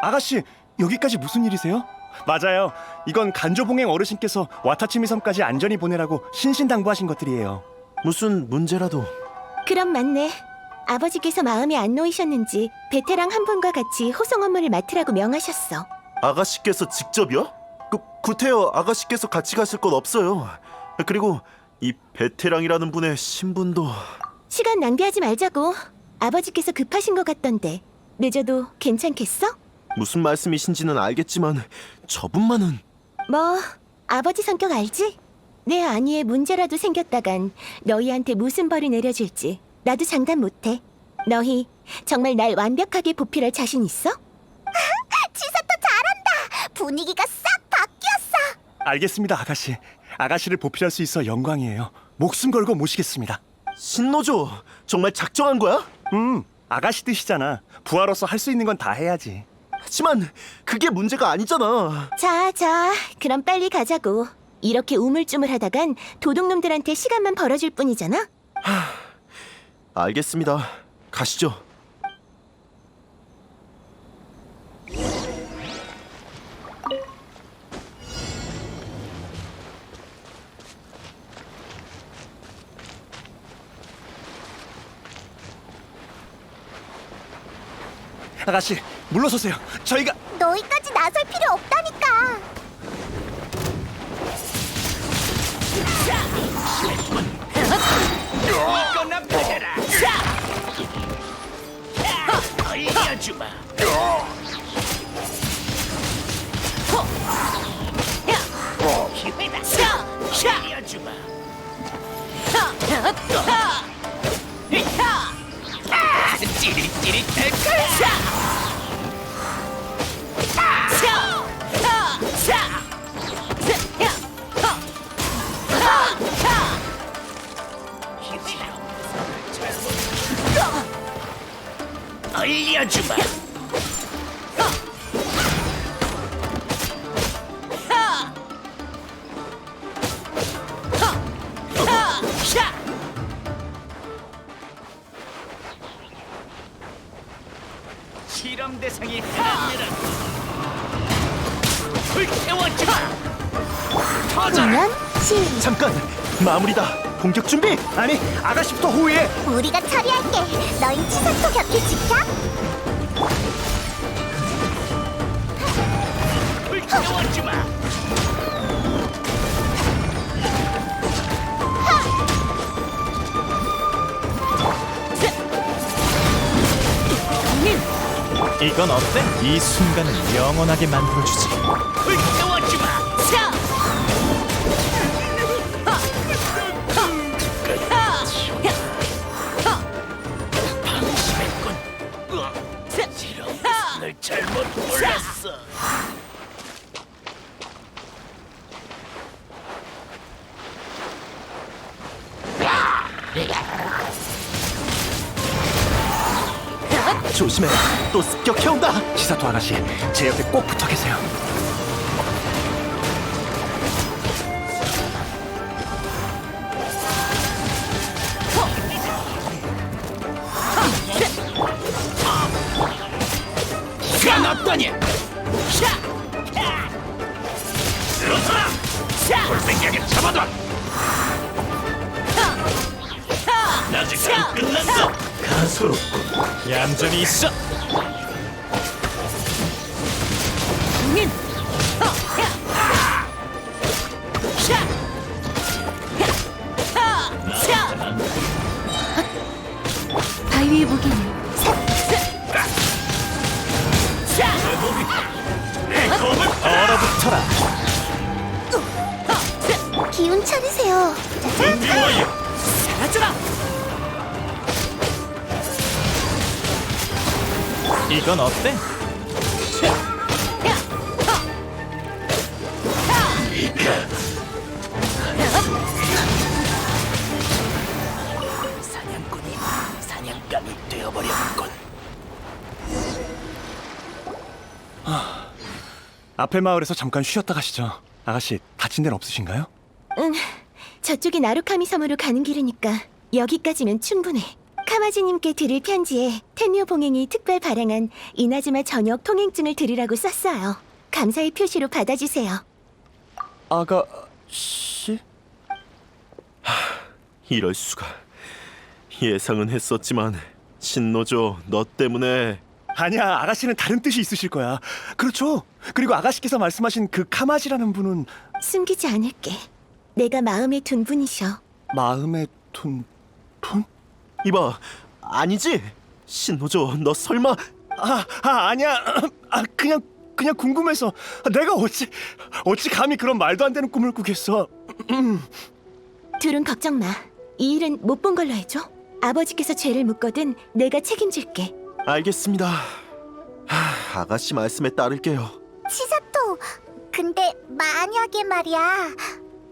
아가씨, 여기까지 무슨 일이세요? 맞아요. 이건 간조봉행 어르신께서 와타치미 섬까지 안전히 보내라고 신신당부하신 것들이에요. 무슨 문제라도. 그럼 맞네. 아버지께서 마음에 안 놓이셨는지 베테랑 한 분과 같이 호송 업무를 맡으라고 명하셨어. 아가씨께서 직접이요? 구태여 아가씨께서 같이 가실 건 없어요. 그리고 이 베테랑이라는 분의 신분도... 시간 낭비하지 말자고. 아버지께서 급하신 것 같던데 늦어도 괜찮겠어? 무슨 말씀이신지는 알겠지만 저분만은... 뭐 아버지 성격 알지? 내 안위에 문제라도 생겼다간 너희한테 무슨 벌을 내려줄지 나도 장담 못해. 너희 정말 날 완벽하게 보필할 자신 있어? 치사토 잘한다. 분위기가 싹 바뀌었어. 알겠습니다, 아가씨. 아가씨를 보필할 수 있어 영광이에요. 목숨 걸고 모시겠습니다. 신노조, 정말 작정한 거야? 아가씨 뜻이잖아. 부하로서 할 수 있는 건 다 해야지. 하지만 그게 문제가 아니잖아. 자, 그럼 빨리 가자고. 이렇게 우물쭈물하다간 도둑놈들한테 시간만 벌어줄 뿐이잖아. 알겠습니다. 가시죠. 아가씨, 물러서세요. 저희가... 너희까지 나설 필요 없다니까. 알려주마. 실험 대상이 하늘을 불태워주마. 공연 시. 잠깐! 마무리다! 공격 준비! 아니, 아가씨부터 호위해! 우리가 처리할게. 너희 치사토 곁을 지켜. 불태워주마. 이건 어때? 이 순간을 영원하게 만들어주지. 불태워주마. 방심했군. 실험 대상을 잘못 몰랐어. 조심해! 또 습격해온다! 치사토 아가씨, 제 옆에 꼭 붙어 계세요. 시간 없다니. 돌생각에 잡아둬. 아직 안 끝났어. 가소롭고 얌전히 있어. 멈춰라. 기운 차리세요. 준비 완료. 사라져라. 이건 어때? 사냥꾼이 사냥감이 되어버렸군. 앞에 마을에서 잠깐 쉬었다 가시죠. 아가씨 다친 데는 없으신가요? 응, 저쪽이 나루카미 섬으로 가는 길이니까 여기까지면 충분해. 카마지님께 드릴 편지에 텐뇨 봉행이 특별 발행한 이나즈마 전역 통행증을 드리라고 썼어요. 감사의 표시로 받아주세요. 아가씨? 이럴 수가. 예상은 했었지만 신노조 너 때문에. 아니야, 아가씨는 다른 뜻이 있으실 거야. 그렇죠. 그리고 아가씨께서 말씀하신 그 카마지라는 분은 숨기지 않을게. 내가 마음에 둔 분이셔. 마음에 둔 분? 이봐, 아니지? 신노조 너 설마? 아니야. 그냥 궁금해서. 내가 어찌 감히 그런 말도 안 되는 꿈을 꾸겠어. 둘은 걱정 마. 이 일은 못 본 걸로 해줘. 아버지께서 죄를 묻거든 내가 책임질게. 알겠습니다. 아가씨 말씀에 따를게요. 치사토, 근데 만약에 말이야,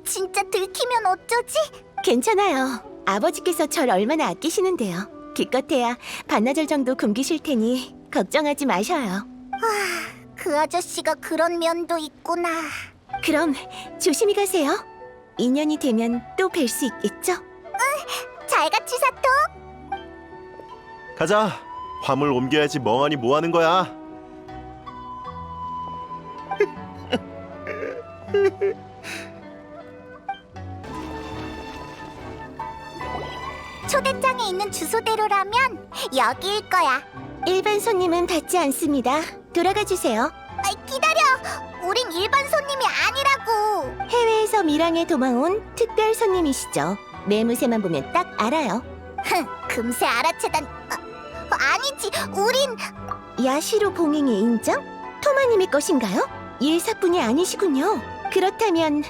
진짜 들키면 어쩌지? 괜찮아요. 아버지께서 절 얼마나 아끼시는데요. 기껏해야 반나절 정도 굶기실 테니 걱정하지 마셔요. 그 아저씨가 그런 면도 있구나. 그럼 조심히 가세요. 인연이 되면 또 뵐 수 있겠죠? 잘 가, 치사토. 가자. 화물 옮겨야지. 멍하니 뭐 하는 거야? 초대장에 있는 주소대로라면 여기일 거야. 일반 손님은 받지 않습니다. 돌아가 주세요. 기다려. 우린 일반 손님이 아니라고. 해외에서 밀항에 도망온 특별 손님이시죠. 매무새만 보면 딱 알아요. 금세 알아채단. 아니지. 우린 야시로 봉행의 인정? 토마님의 것인가요? 일사뿐이 아니시군요. 그렇다면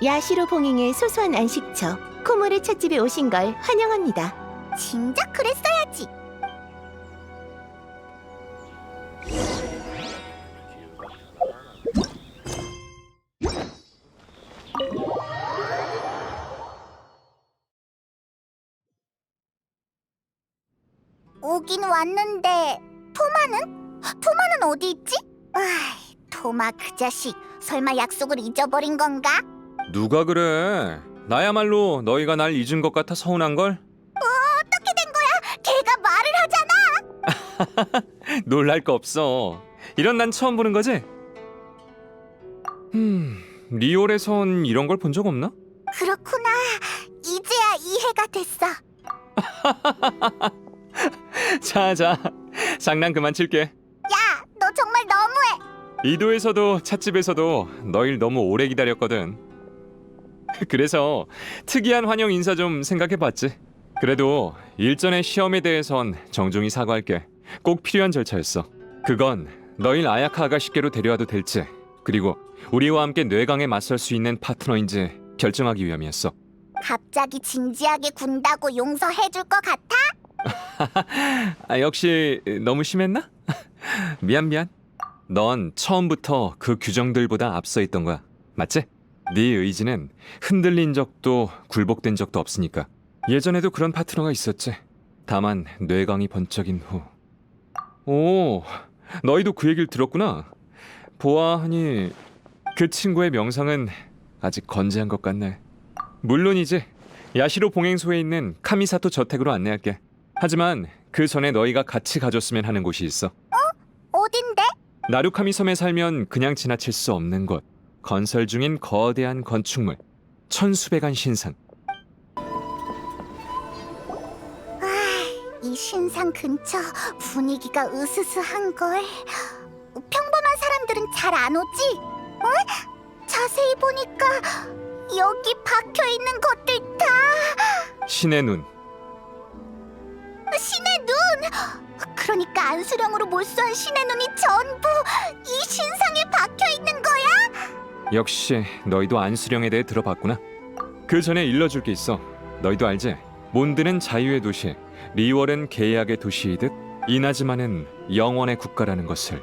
야시로 봉행의 소소한 안식처 코모레 찻집에 오신 걸 환영합니다. 진작 그랬어야지. 오긴 왔는데 토마는 어디 있지? 토마 그 자식 설마 약속을 잊어버린 건가? 누가 그래? 나야말로 너희가 날 잊은 것 같아 서운한걸? 어떻게 된 거야? 걔가 말을 하잖아. 놀랄 거 없어. 이런 난 처음 보는 거지? 리올에선 이런 걸 본 적 없나? 그렇구나. 이제야 이해가 됐어. 자, 장난 그만 칠게. 야, 너 정말 너무해. 이도에서도 찻집에서도 너희를 너무 오래 기다렸거든. 그래서 특이한 환영 인사 좀 생각해봤지. 그래도 일전의 시험에 대해선 정중히 사과할게. 꼭 필요한 절차였어. 그건 너희 아야카 아가씨께로 데려와도 될지, 그리고 우리와 함께 뇌강에 맞설 수 있는 파트너인지 결정하기 위함이었어. 갑자기 진지하게 군다고 용서해줄 것 같아? 역시 너무 심했나? 미안. 넌 처음부터 그 규정들보다 앞서 있던 거야. 맞지? 네 의지는 흔들린 적도 굴복된 적도 없으니까. 예전에도 그런 파트너가 있었지. 다만 뇌강이 번쩍인 후. 오, 너희도 그 얘기를 들었구나. 보아하니 그 친구의 명상은 아직 건재한 것 같네. 물론이지. 야시로 봉행소에 있는 카미사토 저택으로 안내할게. 하지만 그 전에 너희가 같이 가줬으면 하는 곳이 있어. 어딘데? 나루카미 섬에 살면 그냥 지나칠 수 없는 곳. 건설 중인 거대한 건축물. 천수백안 신상. 이 신상 근처 분위기가 으스스한걸. 평범한 사람들은 잘 안 오지? 자세히 보니까 여기 박혀있는 것들 다 신의 눈. 신의 눈! 그러니까 안수령으로 몰수한 신의 눈이 전부 이 신상에 박혀있는 거야? 역시 너희도 안수령에 대해 들어봤구나. 그 전에 일러줄 게 있어. 너희도 알지? 몬드는 자유의 도시, 리월은 계약의 도시이듯 이나즈마는 영원의 국가라는 것을.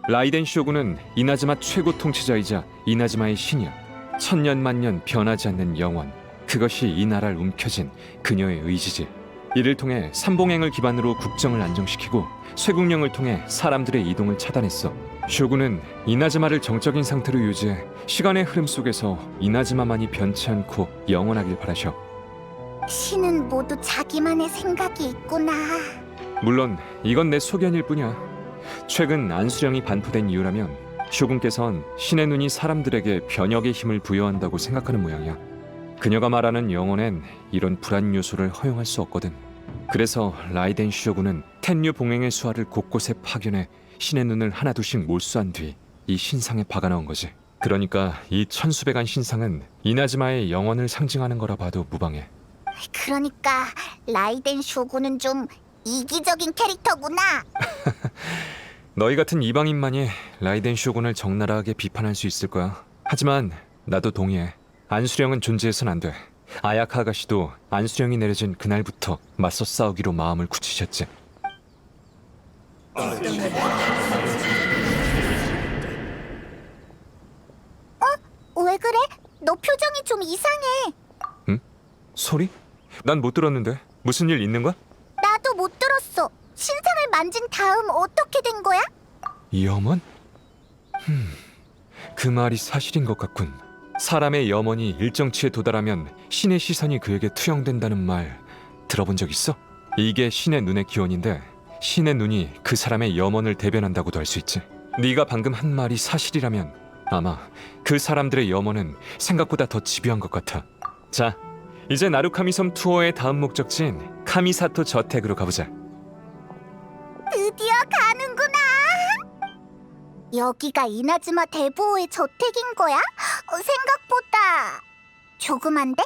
라이덴 쇼군은 이나즈마 최고 통치자이자 이나즈마의 신이야. 천년만년 변하지 않는 영원. 그것이 이 나라를 움켜쥔 그녀의 의지지. 이를 통해 삼봉행을 기반으로 국정을 안정시키고 쇄국령을 통해 사람들의 이동을 차단했어. 쇼군은 이나즈마를 정적인 상태로 유지해 시간의 흐름 속에서 이나즈마만이 변치 않고 영원하길 바라셔. 신은 모두 자기만의 생각이 있구나. 물론 이건 내 소견일 뿐이야. 최근 안수령이 반포된 이유라면 쇼군께선 신의 눈이 사람들에게 변혁의 힘을 부여한다고 생각하는 모양이야. 그녀가 말하는 영혼엔 이런 불안 요소를 허용할 수 없거든. 그래서 라이덴 쇼군은 텐류 봉행의 수하를 곳곳에 파견해 신의 눈을 하나둘씩 몰수한 뒤 이 신상에 박아넣은 거지. 그러니까 이 천수백안 신상은 이나즈마의 영혼을 상징하는 거라 봐도 무방해. 그러니까 라이덴 쇼군은 좀 이기적인 캐릭터구나. 너희 같은 이방인만이 라이덴 쇼군을 적나라하게 비판할 수 있을 거야. 하지만 나도 동의해. 안수령은 존재해선 안 돼. 아야카 아가씨도 안수령이 내려진 그날부터 맞서 싸우기로 마음을 굳히셨지. 왜 그래? 너 표정이 좀 이상해. 소리? 난 못 들었는데. 무슨 일 있는 거야? 나도 못 들었어. 신상을 만진 다음 어떻게 된 거야? 염원? 그 말이 사실인 것 같군. 사람의 염원이 일정치에 도달하면 신의 시선이 그에게 투영된다는 말 들어본 적 있어? 이게 신의 눈의 기원인데 신의 눈이 그 사람의 염원을 대변한다고도 할 수 있지. 네가 방금 한 말이 사실이라면 아마 그 사람들의 염원은 생각보다 더 집요한 것 같아. 자, 이제 나루카미 섬 투어의 다음 목적지인 카미사토 저택으로 가보자. 드디어 가는구나. 여기가 이나즈마 대보호의 저택인 거야? 생각보다 조그만데?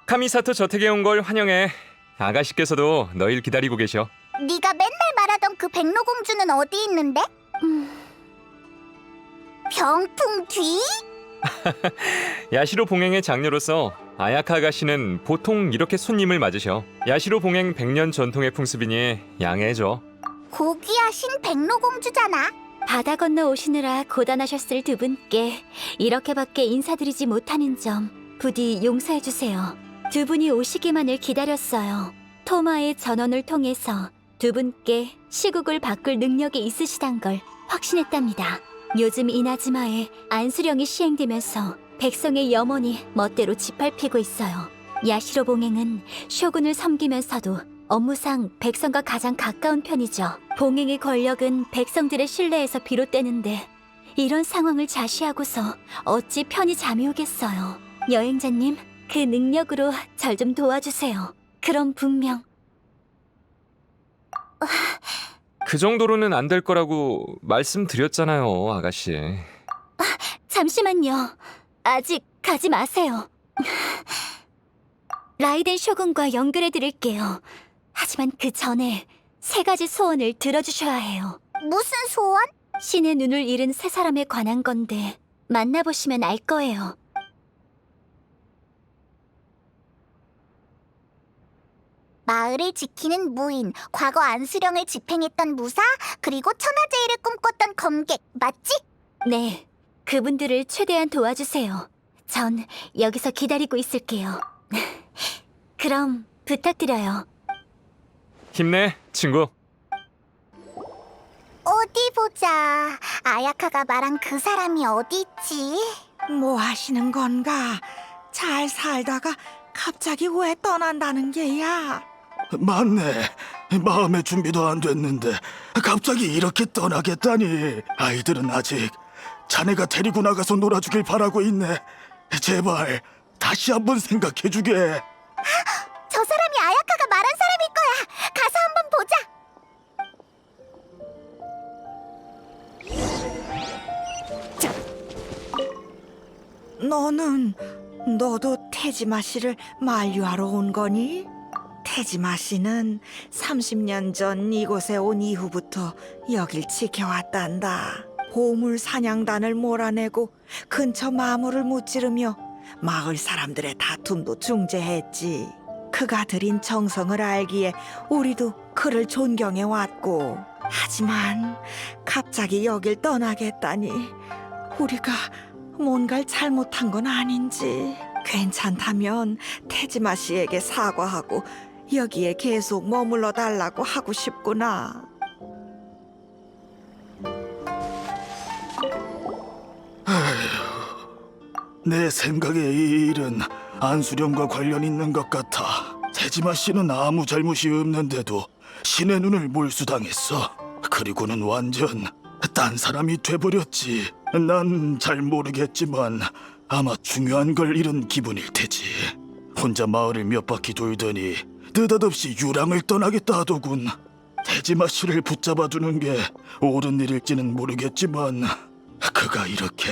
카미사토 저택에 온 걸 환영해. 아가씨께서도 너희를 기다리고 계셔. 네가 맨날 말하던 그 백로공주는 어디 있는데? 병풍 뒤? 야시로 봉행의 장녀로서 아야카 아가씨는 보통 이렇게 손님을 맞으셔. 야시로 봉행 100년 전통의 풍습이니 양해해줘. 고귀하신 백로공주잖아. 바다 건너 오시느라 고단하셨을 두 분께 이렇게밖에 인사드리지 못하는 점 부디 용서해 주세요. 두 분이 오시기만을 기다렸어요. 토마의 전원을 통해서 두 분께 시국을 바꿀 능력이 있으시단 걸 확신했답니다. 요즘 이나즈마에 안수령이 시행되면서 백성의 염원이 멋대로 짓밟히고 있어요. 야시로 봉행은 쇼군을 섬기면서도 업무상 백성과 가장 가까운 편이죠. 봉행의 권력은 백성들의 신뢰에서 비롯되는데 이런 상황을 자시하고서 어찌 편히 잠이 오겠어요. 여행자님, 그 능력으로 절 좀 도와주세요. 그럼 분명 그 정도로는 안 될 거라고 말씀드렸잖아요, 아가씨. 잠시만요. 아직 가지 마세요. 라이덴 쇼군과 연결해 드릴게요. 하지만 그 전에 3가지 소원을 들어주셔야 해요. 무슨 소원? 신의 눈을 잃은 3사람에 관한 건데 만나보시면 알 거예요. 마을을 지키는 무인, 과거 안수령을 집행했던 무사, 그리고 천하제일을 꿈꿨던 검객, 맞지? 네, 그분들을 최대한 도와주세요. 전 여기서 기다리고 있을게요. 그럼 부탁드려요. 힘내, 친구. 어디 보자. 아야카가 말한 그 사람이 어디 있지? 뭐 하시는 건가? 잘 살다가 갑자기 왜 떠난다는 게야? 맞네. 마음의 준비도 안 됐는데 갑자기 이렇게 떠나겠다니. 아이들은 아직 자네가 데리고 나가서 놀아주길 바라고 있네. 제발 다시 한번 생각해주게. 저 사람이 아야카가 말한 사람일 거야. 가서 한번 보자. 너도 테지마 씨를 만류하러 온 거니? 테지마 씨는 30년 전 이곳에 온 이후부터 여길 지켜왔단다. 보물 사냥단을 몰아내고 근처 마물을 무찌르며 마을 사람들의 다툼도 중재했지. 그가 들인 정성을 알기에 우리도 그를 존경해 왔고, 하지만 갑자기 여길 떠나겠다니 우리가 뭔가를 잘못한 건 아닌지. 괜찮다면 태지마 씨에게 사과하고 여기에 계속 머물러 달라고 하고 싶구나. 내 생각에 이 일은 안수령과 관련 있는 것 같아. 태지마 씨는 아무 잘못이 없는데도 신의 눈을 몰수당했어. 그리고는 완전 딴 사람이 돼버렸지. 난 잘 모르겠지만 아마 중요한 걸 잃은 기분일 테지. 혼자 마을을 몇 바퀴 돌더니 느닷없이 유랑을 떠나겠다 하더군. 태지마 씨를 붙잡아두는 게 옳은 일일지는 모르겠지만 그가 이렇게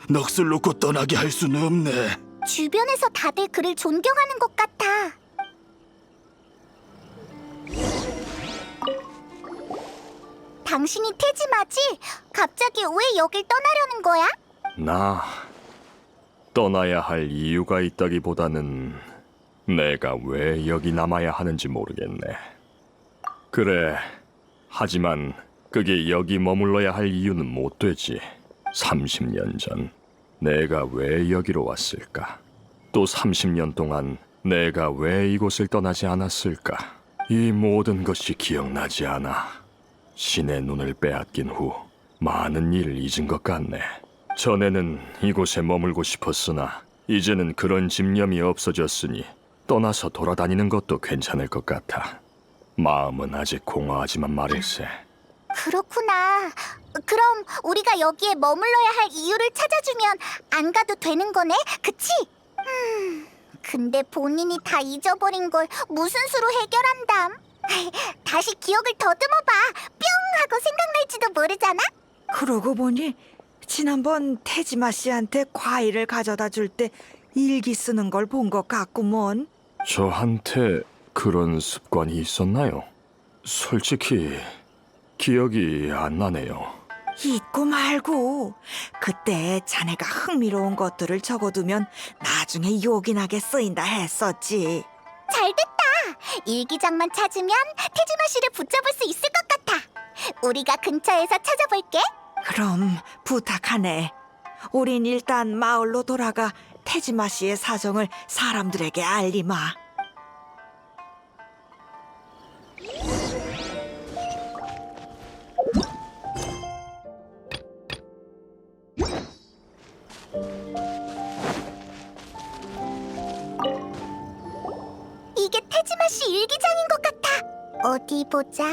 넋을 놓고 떠나게 할 수는 없네. 주변에서 다들 그를 존경하는 것 같아. 당신이 태지마지? 갑자기 왜 여길 떠나려는 거야? 나 떠나야 할 이유가 있다기보다는 내가 왜 여기 남아야 하는지 모르겠네. 그래, 하지만 그게 여기 머물러야 할 이유는 못 되지. 30년 전 내가 왜 여기로 왔을까? 또 30년 동안 내가 왜 이곳을 떠나지 않았을까? 이 모든 것이 기억나지 않아. 신의 눈을 빼앗긴 후 많은 일을 잊은 것 같네. 전에는 이곳에 머물고 싶었으나 이제는 그런 집념이 없어졌으니 떠나서 돌아다니는 것도 괜찮을 것 같아. 마음은 아직 공허하지만 말일세. 그렇구나. 그럼 우리가 여기에 머물러야 할 이유를 찾아주면 안 가도 되는 거네? 그치? 근데 본인이 다 잊어버린 걸 무슨 수로 해결한담? 다시 기억을 더듬어봐. 뿅 하고 생각날지도 모르잖아? 그러고 보니 지난번 태지마 씨한테 과일을 가져다 줄 때 일기 쓰는 걸 본 것 같구먼. 저한테 그런 습관이 있었나요? 솔직히 기억이 안 나네요. 잊고 말고 그때 자네가 흥미로운 것들을 적어두면 나중에 요긴하게 쓰인다 했었지. 잘됐다. 일기장만 찾으면 태지마 씨를 붙잡을 수 있을 것 같아. 우리가 근처에서 찾아볼게. 그럼 부탁하네. 우린 일단 마을로 돌아가 태지마 씨의 사정을 사람들에게 알리마. 이게 태지마 씨 일기장인 것 같아. 어디 보자.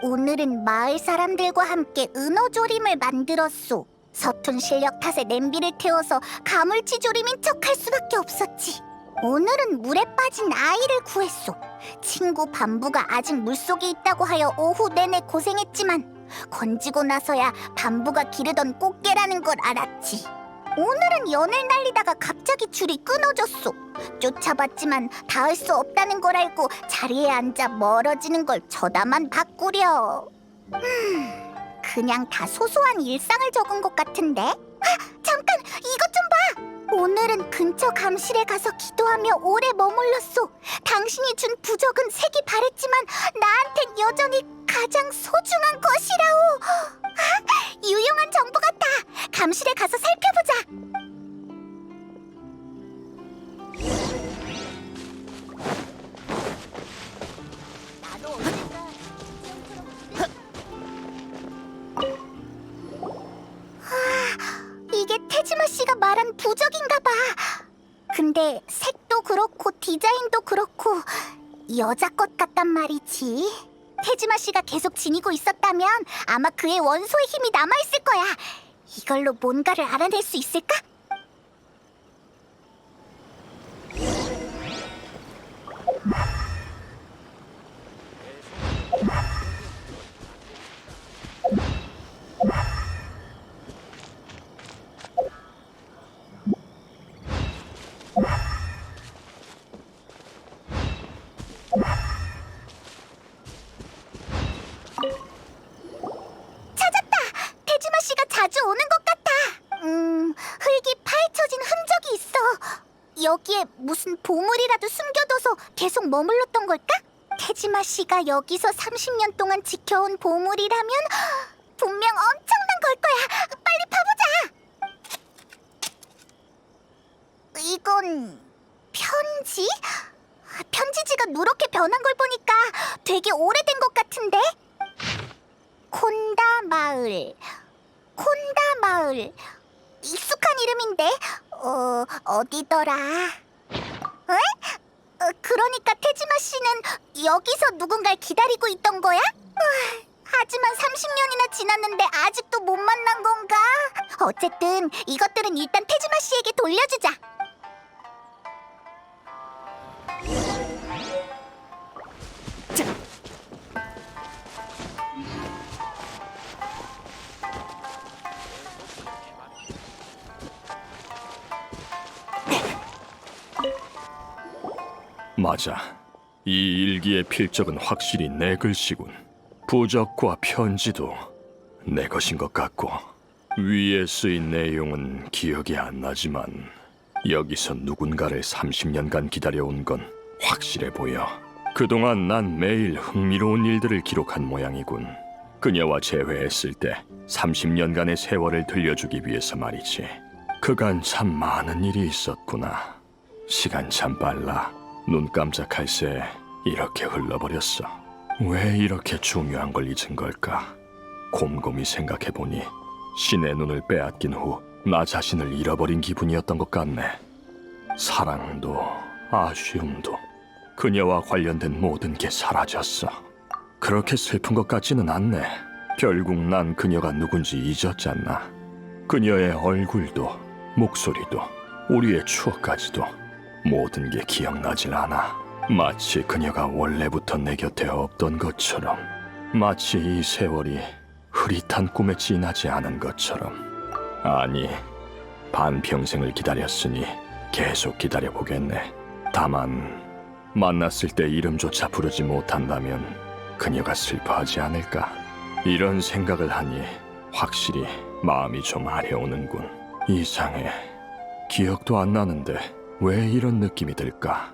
오늘은 마을 사람들과 함께 은어조림을 만들었소. 서툰 실력 탓에 냄비를 태워서 가물치 조림인 척할 수밖에 없었지. 오늘은 물에 빠진 아이를 구했소. 친구 반부가 아직 물속에 있다고 하여 오후 내내 고생했지만 건지고 나서야 반부가 기르던 꽃게라는 걸 알았지. 오늘은 연을 날리다가 갑자기 줄이 끊어졌소. 쫓아봤지만 닿을 수 없다는 걸 알고 자리에 앉아 멀어지는 걸 쳐다만 봤구려. 그냥 다 소소한 일상을 적은 것 같은데? 잠깐! 이것 좀 봐! 오늘은 근처 감실에 가서 기도하며 오래 머물렀소. 당신이 준 부적은 색이 바랬지만 나한텐 여전히 가장 소중한 것이라오. 유용한 정보 같아. 감실에 가서 살펴보자. 이게 태지마 씨가 말한 부적인가 봐. 근데 색도 그렇고 디자인도 그렇고 여자 것 같단 말이지. 태지마 씨가 계속 지니고 있었다면 아마 그의 원소의 힘이 남아있을 거야. 이걸로 뭔가를 알아낼 수 있을까? 찾았다! 태지마 씨가 자주 여기에 무슨 보물이라도 숨겨둬서 계속 머물렀던 걸까? 테지마 씨가 여기서 30년 동안 지켜온 보물이라면 분명 엄청난 걸 거야. 빨리 파보자. 이건 편지? 편지지가 누렇게 변한 걸 보니까 되게 오래된 것 같은데? 콘다 마을. 익숙한 이름인데 어디더라? 에? 그러니까 테지마 씨는 여기서 누군가를 기다리고 있던 거야? 하지만 30년이나 지났는데 아직도 못 만난 건가? 어쨌든 이것들은 일단 테지마 씨에게 돌려주자. 맞아. 이 일기의 필적은 확실히 내 글씨군. 부적과 편지도 내 것인 것 같고 위에 쓰인 내용은 기억이 안 나지만 여기서 누군가를 30년간 기다려온 건 확실해 보여. 그동안 난 매일 흥미로운 일들을 기록한 모양이군. 그녀와 재회했을 때 30년간의 세월을 들려주기 위해서 말이지. 그간 참 많은 일이 있었구나. 시간 참 빨라. 눈 깜짝할 새 이렇게 흘러버렸어. 왜 이렇게 중요한 걸 잊은 걸까? 곰곰이 생각해보니 신의 눈을 빼앗긴 후 나 자신을 잃어버린 기분이었던 것 같네. 사랑도 아쉬움도 그녀와 관련된 모든 게 사라졌어. 그렇게 슬픈 것 같지는 않네. 결국 난 그녀가 누군지 잊었잖아. 그녀의 얼굴도 목소리도 우리의 추억까지도 모든 게 기억나질 않아. 마치 그녀가 원래부터 내 곁에 없던 것처럼, 마치 이 세월이 흐릿한 꿈에 지나지 않은 것처럼. 아니, 반평생을 기다렸으니 계속 기다려보겠네. 다만 만났을 때 이름조차 부르지 못한다면 그녀가 슬퍼하지 않을까? 이런 생각을 하니 확실히 마음이 좀 아려오는군. 이상해. 기억도 안 나는데 왜 이런 느낌이 들까?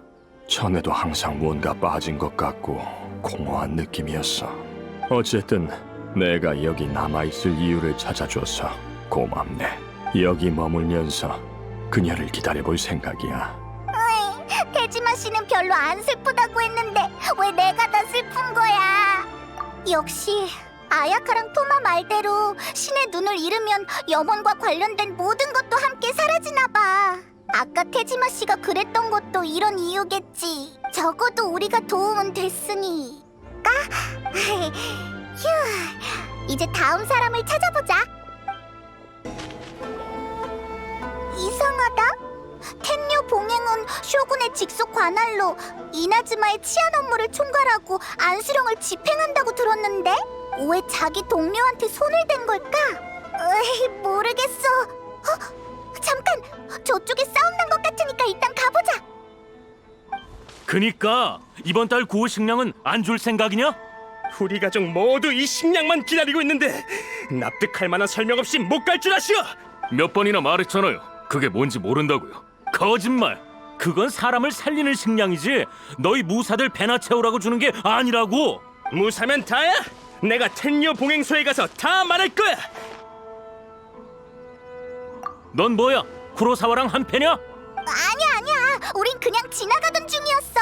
전에도 항상 뭔가 빠진 것 같고 공허한 느낌이었어. 어쨌든 내가 여기 남아있을 이유를 찾아줘서 고맙네. 여기 머물면서 그녀를 기다려볼 생각이야. 테지마 씨는 별로 안 슬프다고 했는데 왜 내가 더 슬픈 거야? 역시 아야카랑 토마 말대로 신의 눈을 잃으면 영혼과 관련된 모든 것도 함께 사라지나 봐. 아까 테지마 씨가 그랬던 것도 이런 이유겠지. 적어도 우리가 도움은 됐으니까. 휴, 이제 다음 사람을 찾아보자. 이상하다. 텐뇨 봉행은 쇼군의 직속 관할로 이나즈마의 치안 업무를 총괄하고 안수령을 집행한다고 들었는데 왜 자기 동료한테 손을 댄 걸까? 모르겠어. 잠깐! 저쪽에 싸움 난 것 같으니까 일단 가보자. 그니까 이번 달 구호 식량은 안 줄 생각이냐? 우리 가족 모두 이 식량만 기다리고 있는데 납득할 만한 설명 없이 못 갈 줄 아시오? 몇 번이나 말했잖아요. 그게 뭔지 모른다고요. 거짓말. 그건 사람을 살리는 식량이지 너희 무사들 배나 채우라고 주는 게 아니라고. 무사면 다야? 내가 텐뇨 봉행소에 가서 다 말할 거야. 넌 뭐야? 쿠로사와랑 한패냐? 아니야. 우린 그냥 지나가던 중이었어.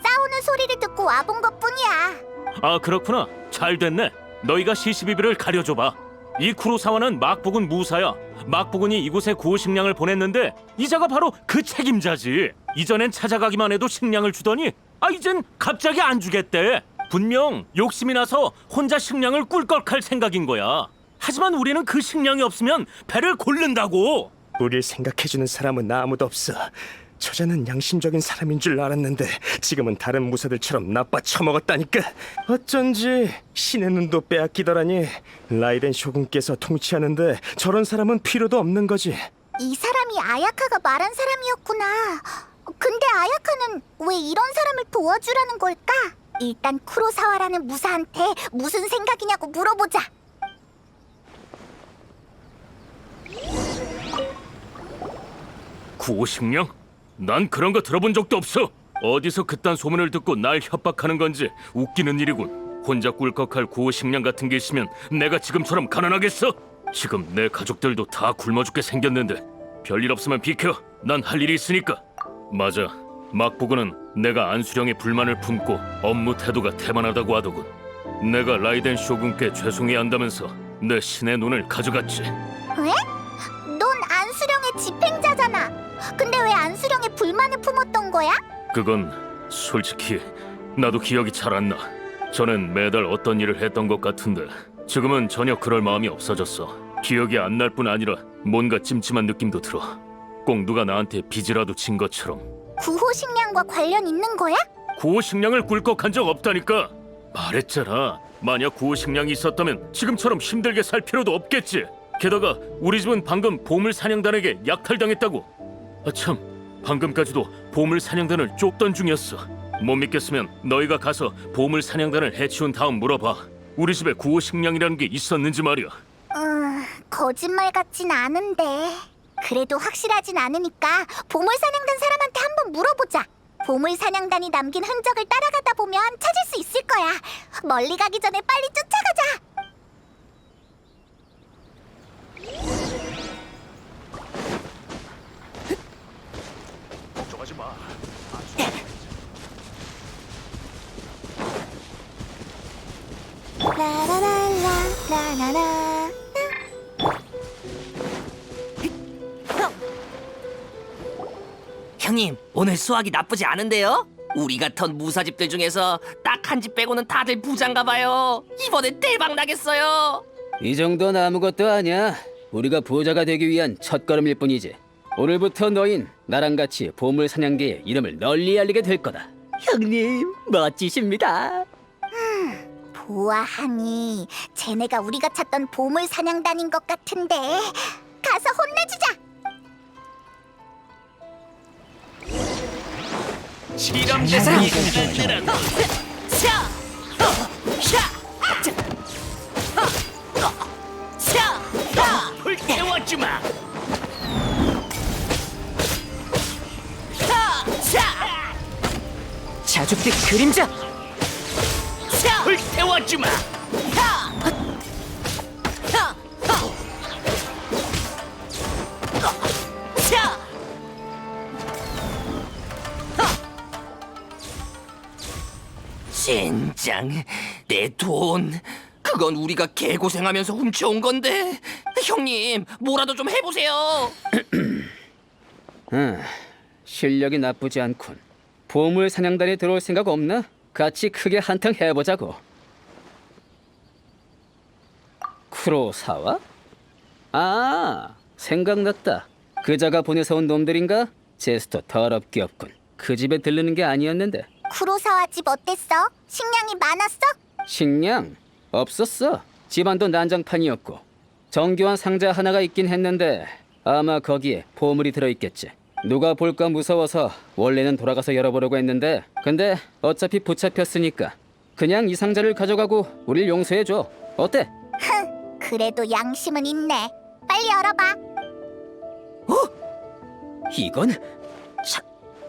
싸우는 소리를 듣고 와본 것뿐이야. 아, 그렇구나. 잘 됐네. 너희가 시시비비를 가려줘봐. 이 쿠로사와는 막부군 무사야. 막부군이 이곳에 구호 식량을 보냈는데 이자가 바로 그 책임자지. 이전엔 찾아가기만 해도 식량을 주더니 이젠 갑자기 안 주겠대. 분명 욕심이 나서 혼자 식량을 꿀꺽할 생각인 거야. 하지만 우리는 그 식량이 없으면 배를 고른다고. 우릴 생각해주는 사람은 아무도 없어. 처자는 양심적인 사람인 줄 알았는데 지금은 다른 무사들처럼 나빠 처먹었다니까. 어쩐지 신의 눈도 빼앗기더라니. 라이덴 쇼군께서 통치하는데 저런 사람은 필요도 없는 거지. 이 사람이 아야카가 말한 사람이었구나. 근데 아야카는 왜 이런 사람을 도와주라는 걸까? 일단 쿠로사와라는 무사한테 무슨 생각이냐고 물어보자. 구호 식량? 난 그런 거 들어본 적도 없어. 어디서 그딴 소문을 듣고 날 협박하는 건지 웃기는 일이군. 혼자 꿀꺽할 구호식량 같은 게 있으면 내가 지금처럼 가난하겠어? 지금 내 가족들도 다 굶어 죽게 생겼는데 별일 없으면 비켜. 난 할 일이 있으니까. 맞아. 막부군은 내가 안수령의 불만을 품고 업무 태도가 태만하다고 하더군. 내가 라이덴 쇼군께 죄송해야 한다면서 내 신의 눈을 가져갔지. 왜? 넌 안수령의 집행자잖아. 근데 왜 안수령의 불만을 품었던 거야? 그건 솔직히 나도 기억이 잘 안 나. 전엔 매달 어떤 일을 했던 것 같은데 지금은 전혀 그럴 마음이 없어졌어. 기억이 안 날 뿐 아니라 뭔가 찜찜한 느낌도 들어. 꼭 누가 나한테 빚이라도 진 것처럼. 구호식량과 관련 있는 거야? 구호식량을 꿀꺽한 적 없다니까. 말했잖아. 만약 구호식량이 있었다면 지금처럼 힘들게 살 필요도 없겠지. 게다가 우리 집은 방금 보물 사냥단에게 약탈당했다고. 아참, 방금까지도 보물 사냥단을 쫓던 중이었어. 못 믿겠으면 너희가 가서 보물 사냥단을 해치운 다음 물어봐. 우리 집에 구호식량이라는 게 있었는지 말이야. 거짓말 같진 않은데. 그래도 확실하진 않으니까 보물 사냥단 사람한테 한번 물어보자. 보물 사냥단이 남긴 흔적을 따라가다 보면 찾을 수 있을 거야. 멀리 가기 전에 빨리 쫓아가자. 걱정하지 마. 라라라라. 형님, 오늘 수학이 나쁘지 않은데요? 우리 같은 무사집들 중에서 딱 한 집 빼고는 다들 부자인가 봐요. 이번엔 대박 나겠어요. 이 정도는 아무것도 아니야. 우리가 부자가 되기 위한 첫걸음일 뿐이지. 오늘부터 너흰 나랑 같이 보물 사냥개의 이름을 널리 알리게 될 거다. 형님, 멋지십니다. 보아하니 쟤네가 우리가 찾던 보물 사냥단인 것 같은데 가서 혼내주자. 실험 대상이 불태워주마. 자주빛 그림자 불태워주마. 젠장, 내 돈. 그건 우리가 개고생하면서 훔쳐온 건데. 형님, 뭐라도 좀 해보세요. 실력이 나쁘지 않군. 보물 사냥단에 들어올 생각 없나? 같이 크게 한탕 해보자고. 쿠로사와? 아, 생각났다. 그자가 보내서 온 놈들인가? 제스터 더럽게 없군. 그 집에 들르는 게 아니었는데. 쿠로사와 집 어땠어? 식량이 많았어? 식량? 없었어. 집안도 난장판이었고 정교한 상자 하나가 있긴 했는데 아마 거기에 보물이 들어있겠지. 누가 볼까 무서워서 원래는 돌아가서 열어보려고 했는데 근데 어차피 붙잡혔으니까 그냥 이 상자를 가져가고 우릴 용서해줘. 어때? 그래도 양심은 있네. 빨리 열어봐. 이건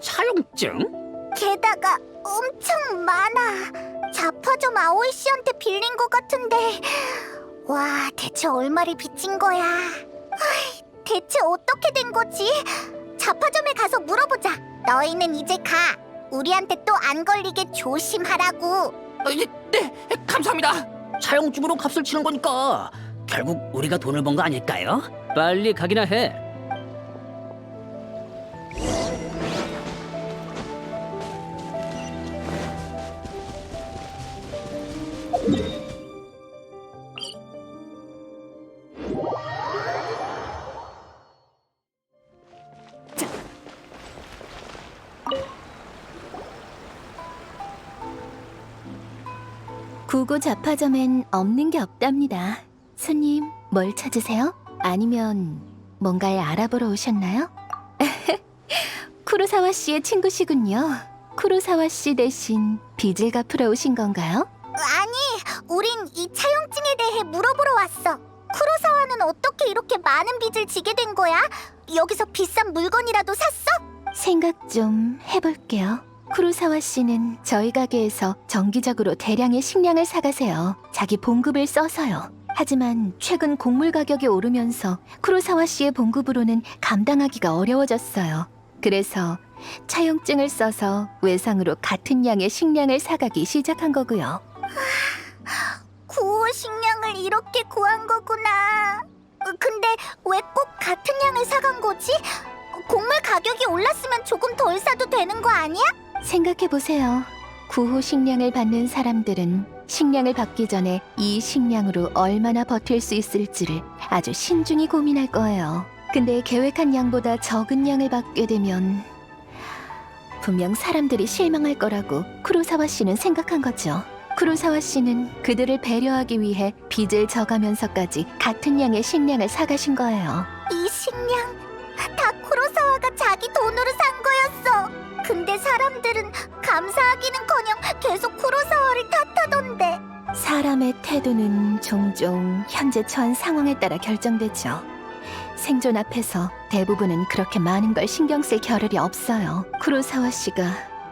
차용증? 게다가 엄청 많아. 자파점 아오이 씨한테 빌린 것 같은데. 와, 대체 얼마를 빚진 거야? 대체 어떻게 된 거지? 자파점에 가서 물어보자. 너희는 이제 가. 우리한테 또 안 걸리게 조심하라고. 네, 감사합니다. 차용증으로 값을 치는 거니까 결국 우리가 돈을 번 거 아닐까요? 빨리 가기나 해. 구고 자파점엔 없는 게 없답니다. 손님, 뭘 찾으세요? 아니면 뭔가를 알아보러 오셨나요? 쿠로사와 씨의 친구시군요. 쿠로사와 씨 대신 빚을 갚으러 오신 건가요? 아니, 우린 이 차용증에 대해 물어보러 왔어. 쿠로사와는 어떻게 이렇게 많은 빚을 지게 된 거야? 여기서 비싼 물건이라도 샀어? 생각 좀 해볼게요. 쿠로사와 씨는 저희 가게에서 정기적으로 대량의 식량을 사가세요. 자기 봉급을 써서요. 하지만 최근 곡물 가격이 오르면서 쿠로사와 씨의 봉급으로는 감당하기가 어려워졌어요. 그래서 차용증을 써서 외상으로 같은 양의 식량을 사가기 시작한 거고요. 구호 식량을 이렇게 구한 거구나. 근데 왜 꼭 같은 양을 사간 거지? 곡물 가격이 올랐으면 조금 덜 사도 되는 거 아니야? 생각해보세요. 구호 식량을 받는 사람들은 식량을 받기 전에 이 식량으로 얼마나 버틸 수 있을지를 아주 신중히 고민할 거예요. 근데 계획한 양보다 적은 양을 받게 되면 분명 사람들이 실망할 거라고 쿠로사와 씨는 생각한 거죠. 쿠로사와 씨는 그들을 배려하기 위해 빚을 져가면서까지 같은 양의 식량을 사가신 거예요. 이 식량 다 쿠로사와가 자기 돈으로 산 거였어. 근데 사람들은 감사하기는커녕 계속 쿠로사와를 탓하던데. 사람의 태도는 종종 현재 처한 상황에 따라 결정되죠. 생존 앞에서 대부분은 그렇게 많은 걸 신경 쓸 겨를이 없어요. 쿠로사와 씨가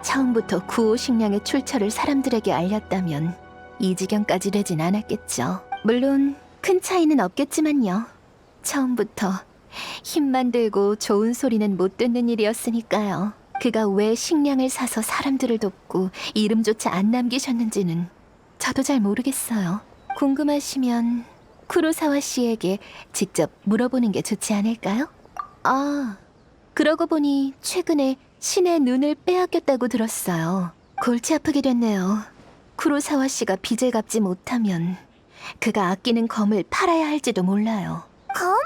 처음부터 구호 식량의 출처를 사람들에게 알렸다면 이 지경까지 되진 않았겠죠. 물론 큰 차이는 없겠지만요. 처음부터 힘만 들고 좋은 소리는 못 듣는 일이었으니까요. 그가 왜 식량을 사서 사람들을 돕고 이름조차 안 남기셨는지는 저도 잘 모르겠어요. 궁금하시면 쿠로사와 씨에게 직접 물어보는 게 좋지 않을까요? 아, 그러고 보니 최근에 신의 눈을 빼앗겼다고 들었어요. 골치 아프게 됐네요. 쿠로사와 씨가 빚을 갚지 못하면 그가 아끼는 검을 팔아야 할지도 몰라요. 검?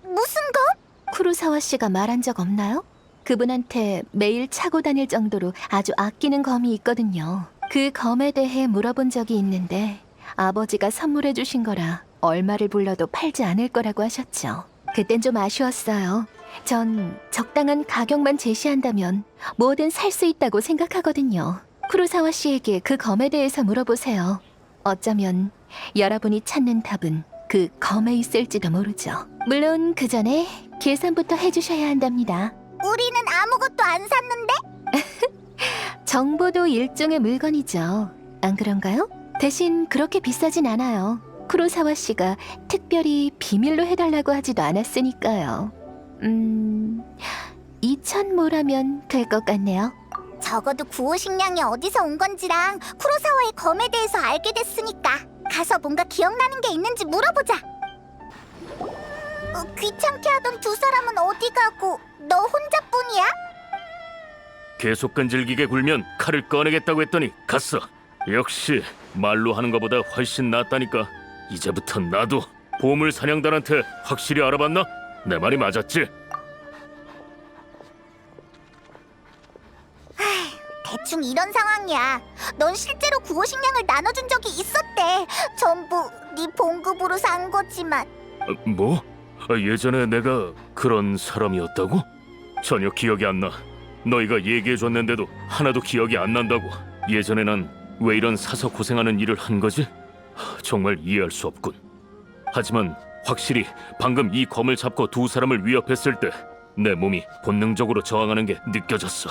무슨 검? 쿠로사와 씨가 말한 적 없나요? 그분한테 매일 차고 다닐 정도로 아주 아끼는 검이 있거든요. 그 검에 대해 물어본 적이 있는데 아버지가 선물해 주신 거라 얼마를 불러도 팔지 않을 거라고 하셨죠. 그땐 좀 아쉬웠어요. 전 적당한 가격만 제시한다면 뭐든 살 수 있다고 생각하거든요. 쿠로사와 씨에게 그 검에 대해서 물어보세요. 어쩌면 여러분이 찾는 답은 그 검에 있을지도 모르죠. 물론 그 전에 계산부터 해주셔야 한답니다. 우리는 아무것도 안 샀는데? 정보도 일종의 물건이죠. 안 그런가요? 대신 그렇게 비싸진 않아요. 쿠로사와 씨가 특별히 비밀로 해달라고 하지도 않았으니까요. 2,000모라면 될 것 같네요. 적어도 구호 식량이 어디서 온 건지랑 쿠로사와의 검에 대해서 알게 됐으니까 가서 뭔가 기억나는 게 있는지 물어보자. 귀찮게 하던 두 사람은 어디 가고 너 혼자뿐이야? 계속 끈질기게 굴면 칼을 꺼내겠다고 했더니 갔어. 역시 말로 하는 것보다 훨씬 낫다니까. 이제부터 나도 보물 사냥단한테 확실히 알아봤나? 내 말이 맞았지? 대충 이런 상황이야. 넌 실제로 구호 식량을 나눠준 적이 있었대. 전부 네 봉급으로 산 거지만. 뭐? 예전에 내가 그런 사람이었다고? 전혀 기억이 안 나. 너희가 얘기해줬는데도 하나도 기억이 안 난다고. 예전에 난 왜 이런 사서 고생하는 일을 한 거지? 정말 이해할 수 없군. 하지만 확실히 방금 이 검을 잡고 두 사람을 위협했을 때 내 몸이 본능적으로 저항하는 게 느껴졌어.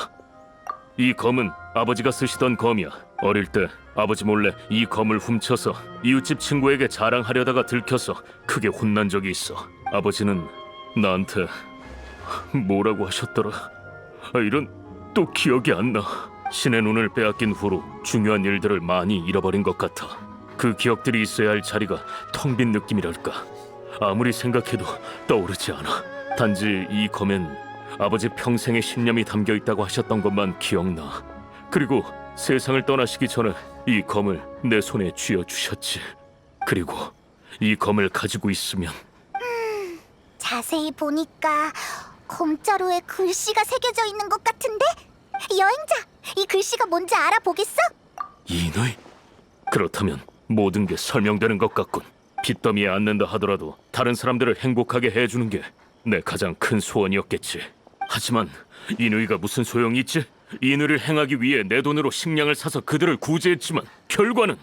이 검은 아버지가 쓰시던 검이야. 어릴 때 아버지 몰래 이 검을 훔쳐서 이웃집 친구에게 자랑하려다가 들켜서 크게 혼난 적이 있어. 아버지는 나한테 뭐라고 하셨더라? 이런 또 기억이 안 나. 신의 눈을 빼앗긴 후로 중요한 일들을 많이 잃어버린 것 같아. 그 기억들이 있어야 할 자리가 텅 빈 느낌이랄까. 아무리 생각해도 떠오르지 않아. 단지 이 검엔 아버지 평생의 신념이 담겨 있다고 하셨던 것만 기억나. 그리고 세상을 떠나시기 전에 이 검을 내 손에 쥐어주셨지. 그리고 이 검을 가지고 있으면 자세히 보니까 검자루에 글씨가 새겨져 있는 것 같은데? 여행자, 이 글씨가 뭔지 알아보겠어? 이누이? 그렇다면 모든 게 설명되는 것 같군. 빚더미에 앉는다 하더라도 다른 사람들을 행복하게 해주는 게 내 가장 큰 소원이었겠지. 하지만 이누이가 무슨 소용이 있지? 이누이를 행하기 위해 내 돈으로 식량을 사서 그들을 구제했지만 결과는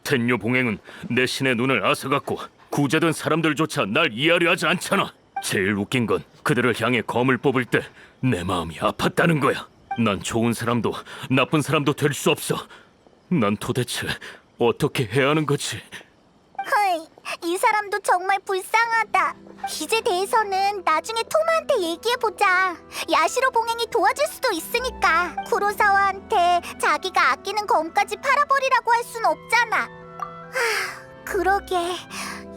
텐뇨 봉행은 내 신의 눈을 앗아갔고 구제된 사람들조차 날 이해하려 하지 않잖아. 제일 웃긴 건 그들을 향해 검을 뽑을 때 내 마음이 아팠다는 거야. 난 좋은 사람도 나쁜 사람도 될 수 없어. 난 도대체 어떻게 해야 하는 거지? 헐, 이 사람도 정말 불쌍하다. 빚에 대해서는 나중에 토마한테 얘기해보자. 야시로 봉행이 도와줄 수도 있으니까. 쿠로사와한테 자기가 아끼는 검까지 팔아버리라고 할 순 없잖아. 그러게,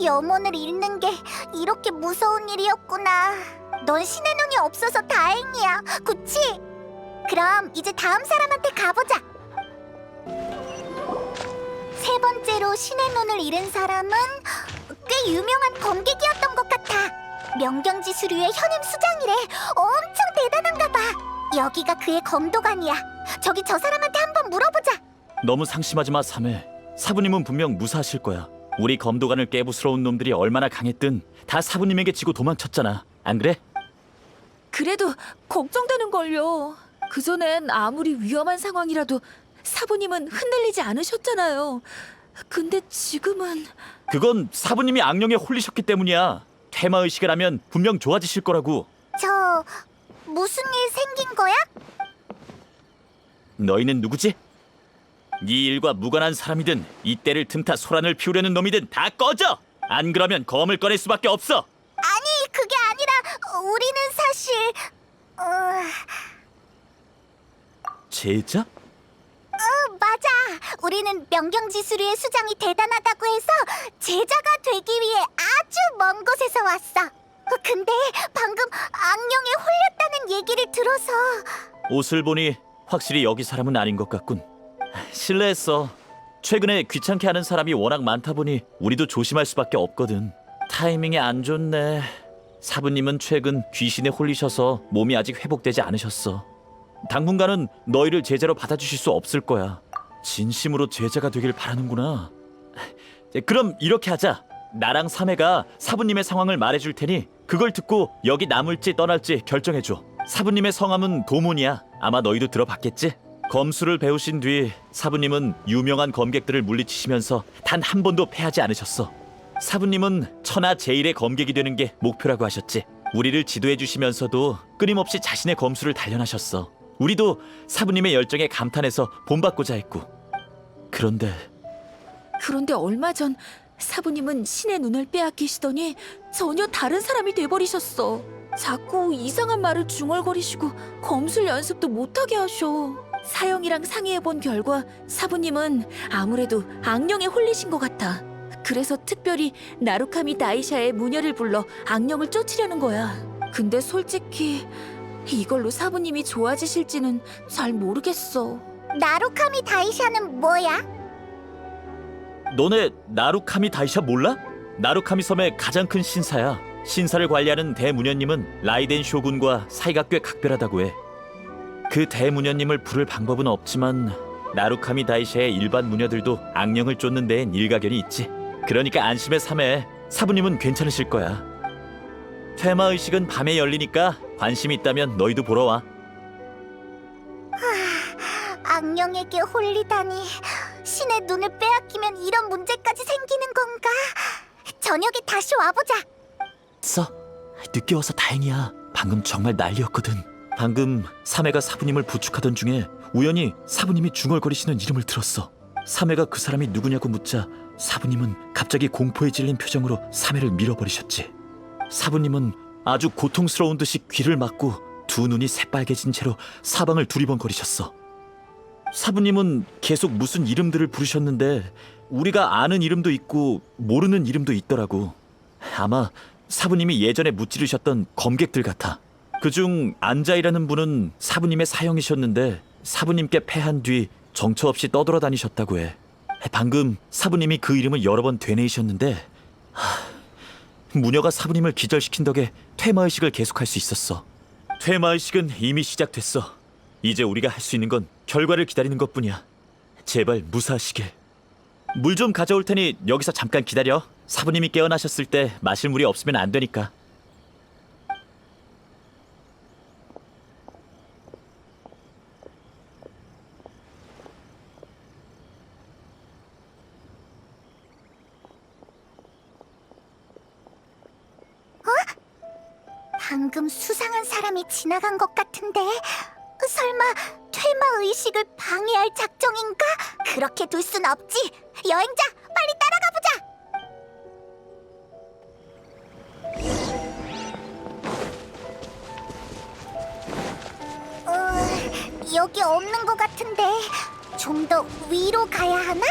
염원을 잃는 게 이렇게 무서운 일이었구나. 넌 신의 눈이 없어서 다행이야, 그치? 그럼 이제 다음 사람한테 가보자. 세 번째로 신의 눈을 잃은 사람은 꽤 유명한 검객이었던 것 같아. 명경지 수류의 현임 수장이래. 엄청 대단한가 봐. 여기가 그의 검도관이야. 저기 저 사람한테 한번 물어보자. 너무 상심하지 마, 사메. 사부님은 분명 무사하실 거야. 우리 검도관을 깨부스러운 놈들이 얼마나 강했든 다 사부님에게 지고 도망쳤잖아. 안 그래? 그래도 걱정되는걸요. 그전엔 아무리 위험한 상황이라도 사부님은 흔들리지 않으셨잖아요. 근데 지금은... 그건 사부님이 악령에 홀리셨기 때문이야. 퇴마의식을 하면 분명 좋아지실 거라고. 저... 무슨 일 생긴 거야? 너희는 누구지? 네 일과 무관한 사람이든 이때를 틈타 소란을 피우려는 놈이든 다 꺼져! 안 그러면 검을 꺼낼 수밖에 없어! 아니, 그게 아니라 우리는 사실... 제자? 맞아. 우리는 명경지수류의 수장이 대단하다고 해서 제자가 되기 위해 아주 먼 곳에서 왔어. 근데 방금 악령에 홀렸다는 얘기를 들어서... 옷을 보니 확실히 여기 사람은 아닌 것 같군. 실례했어. 최근에 귀찮게 하는 사람이 워낙 많다 보니 우리도 조심할 수밖에 없거든. 타이밍이 안 좋네. 사부님은 최근 귀신에 홀리셔서 몸이 아직 회복되지 않으셨어. 당분간은 너희를 제자로 받아주실 수 없을 거야. 진심으로 제자가 되길 바라는구나. 그럼 이렇게 하자. 나랑 사매가 사부님의 상황을 말해줄 테니 그걸 듣고 여기 남을지 떠날지 결정해줘. 사부님의 성함은 도문이야. 아마 너희도 들어봤겠지? 검수를 배우신 뒤 사부님은 유명한 검객들을 물리치시면서 단 한 번도 패하지 않으셨어. 사부님은 천하 제일의 검객이 되는 게 목표라고 하셨지. 우리를 지도해 주시면서도 끊임없이 자신의 검수를 단련하셨어. 우리도 사부님의 열정에 감탄해서 본받고자 했고. 그런데 얼마 전 사부님은 신의 눈을 빼앗기시더니 전혀 다른 사람이 돼버리셨어. 자꾸 이상한 말을 중얼거리시고 검술 연습도 못하게 하셔. 사형이랑 상의해본 결과 사부님은 아무래도 악령에 홀리신 것 같아. 그래서 특별히 나루카미 다이샤의 무녀를 불러 악령을 쫓으려는 거야. 근데 솔직히 이걸로 사부님이 좋아지실지는 잘 모르겠어. 나루카미 다이샤는 뭐야? 너네 나루카미 다이샤 몰라? 나루카미 섬의 가장 큰 신사야. 신사를 관리하는 대무녀님은 라이덴 쇼군과 사이가 꽤 각별하다고 해. 그 대무녀님을 부를 방법은 없지만 나루카미 다이샤의 일반 무녀들도 악령을 쫓는 데엔 일가견이 있지. 그러니까 안심해 사매. 사부님은 괜찮으실 거야. 퇴마의식은 밤에 열리니까 관심 있다면 너희도 보러 와. 악령에게 홀리다니. 신의 눈을 빼앗기면 이런 문제까지 생기는 건가? 저녁에 다시 와보자. 늦게 와서 다행이야. 방금 정말 난리였거든. 방금 사매가 사부님을 부축하던 중에 우연히 사부님이 중얼거리시는 이름을 들었어. 사매가 그 사람이 누구냐고 묻자 사부님은 갑자기 공포에 질린 표정으로 사매를 밀어버리셨지. 사부님은 아주 고통스러운 듯이 귀를 막고 두 눈이 새빨개진 채로 사방을 두리번거리셨어. 사부님은 계속 무슨 이름들을 부르셨는데 우리가 아는 이름도 있고 모르는 이름도 있더라고. 아마 사부님이 예전에 무찌르셨던 검객들 같아. 그중 안자이라는 분은 사부님의 사형이셨는데 사부님께 패한 뒤 정처 없이 떠돌아다니셨다고 해. 방금 사부님이 그 이름을 여러 번 되뇌이셨는데 무녀가 사부님을 기절시킨 덕에 퇴마의식을 계속할 수 있었어. 퇴마의식은 이미 시작됐어. 이제 우리가 할 수 있는 건 결과를 기다리는 것뿐이야. 제발 무사하시길. 물 좀 가져올 테니 여기서 잠깐 기다려. 사부님이 깨어나셨을 때 마실 물이 없으면 안 되니까. 방금 수상한 사람이 지나간 것 같은데 설마 퇴마 의식을 방해할 작정인가? 그렇게 둘 순 없지. 여행자, 빨리 따라가 보자. 여기 없는 것 같은데 좀 더 위로 가야 하나?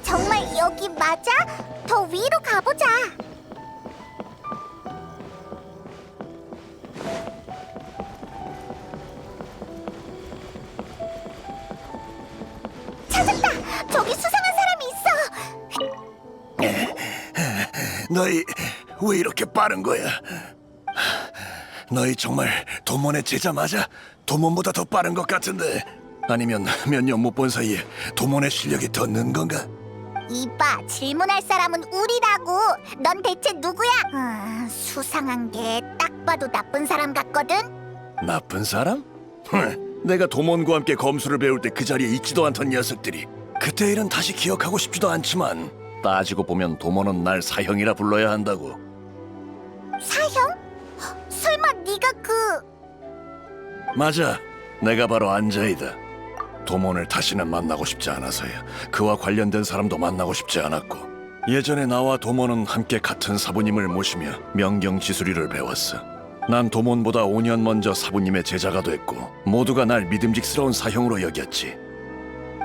정말 여기 맞아? 더 위로 가보자. 찾았다! 저기 수상한 사람이 있어! 너희 왜 이렇게 빠른 거야? 너희 정말 도몬의 제자 맞아? 도몬보다 더 빠른 것 같은데. 아니면 몇 년 못 본 사이에 도몬의 실력이 더 는 건가? 이봐, 질문할 사람은 우리라고. 넌 대체 누구야? 수상한 게 딱 봐도 나쁜 사람 같거든? 나쁜 사람? 내가 도몬과 함께 검수를 배울 때 그 자리에 있지도 않던 녀석들이. 그때 일은 다시 기억하고 싶지도 않지만 따지고 보면 도몬은 날 사형이라 불러야 한다고. 사형? 설마 네가 맞아, 내가 바로 안자이다. 도몬을 다시는 만나고 싶지 않아서야. 그와 관련된 사람도 만나고 싶지 않았고, 예전에 나와 도몬은 함께 같은 사부님을 모시며 명경지수리를 배웠어. 난 도몬보다 5년 먼저 사부님의 제자가 됐고 모두가 날 믿음직스러운 사형으로 여겼지.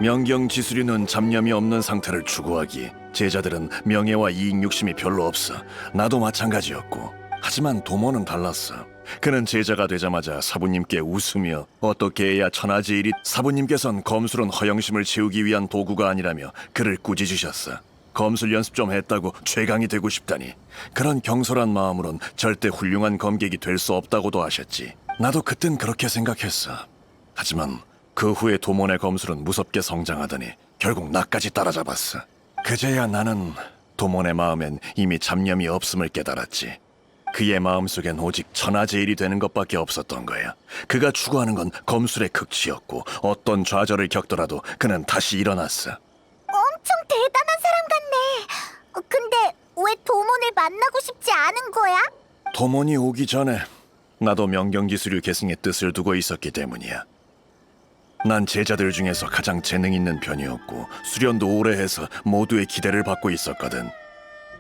명경지수리는 잡념이 없는 상태를 추구하기, 제자들은 명예와 이익 욕심이 별로 없어. 나도 마찬가지였고. 하지만 도몬은 달랐어. 그는 제자가 되자마자 사부님께 웃으며 어떻게 해야 천하제일이, 사부님께선 검술은 허영심을 채우기 위한 도구가 아니라며 그를 꾸짖으셨어. 검술 연습 좀 했다고 최강이 되고 싶다니. 그런 경솔한 마음으론 절대 훌륭한 검객이 될 수 없다고도 하셨지. 나도 그땐 그렇게 생각했어. 하지만 그 후에 도몬의 검술은 무섭게 성장하더니 결국 나까지 따라잡았어. 그제야 나는 도몬의 마음엔 이미 잡념이 없음을 깨달았지. 그의 마음속엔 오직 천하제일이 되는 것밖에 없었던 거야. 그가 추구하는 건 검술의 극치였고 어떤 좌절을 겪더라도 그는 다시 일어났어. 엄청 대단한 사람 같네. 근데 왜 도몬을 만나고 싶지 않은 거야? 도몬이 오기 전에 나도 명경지수류 계승의 뜻을 두고 있었기 때문이야. 난 제자들 중에서 가장 재능 있는 편이었고 수련도 오래 해서 모두의 기대를 받고 있었거든.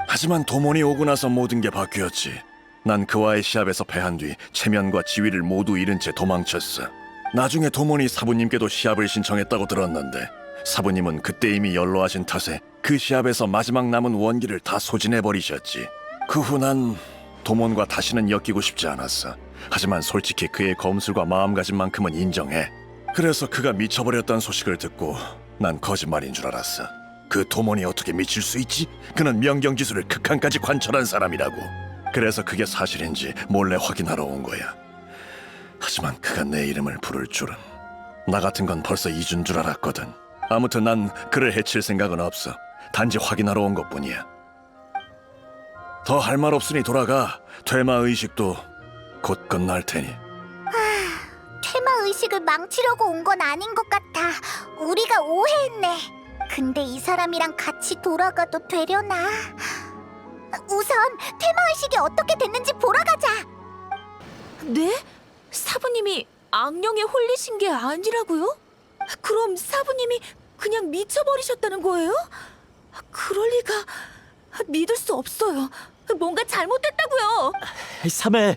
하지만 도몬이 오고 나서 모든 게 바뀌었지. 난 그와의 시합에서 패한 뒤 체면과 지위를 모두 잃은 채 도망쳤어. 나중에 도몬이 사부님께도 시합을 신청했다고 들었는데 사부님은 그때 이미 연로하신 탓에 그 시합에서 마지막 남은 원기를 다 소진해버리셨지. 그 후 난 도몬과 다시는 엮이고 싶지 않았어. 하지만 솔직히 그의 검술과 마음가짐만큼은 인정해. 그래서 그가 미쳐버렸다는 소식을 듣고 난 거짓말인 줄 알았어. 그 도몬이 어떻게 미칠 수 있지? 그는 명경지수를 극한까지 관철한 사람이라고. 그래서 그게 사실인지 몰래 확인하러 온 거야. 하지만 그가 내 이름을 부를 줄은. 나 같은 건 벌써 잊은 줄 알았거든. 아무튼 난 그를 해칠 생각은 없어. 단지 확인하러 온 것뿐이야. 더 할 말 없으니 돌아가. 퇴마 의식도 곧 끝날 테니. 퇴마 의식을 망치려고 온 건 아닌 것 같아. 우리가 오해했네. 근데 이 사람이랑 같이 돌아가도 되려나? 우선 퇴마 의식이 어떻게 됐는지 보러 가자. 네? 사부님이 악령에 홀리신 게 아니라고요? 그럼 사부님이 그냥 미쳐버리셨다는 거예요? 그럴 리가... 믿을 수 없어요. 뭔가 잘못됐다고요. 삼해,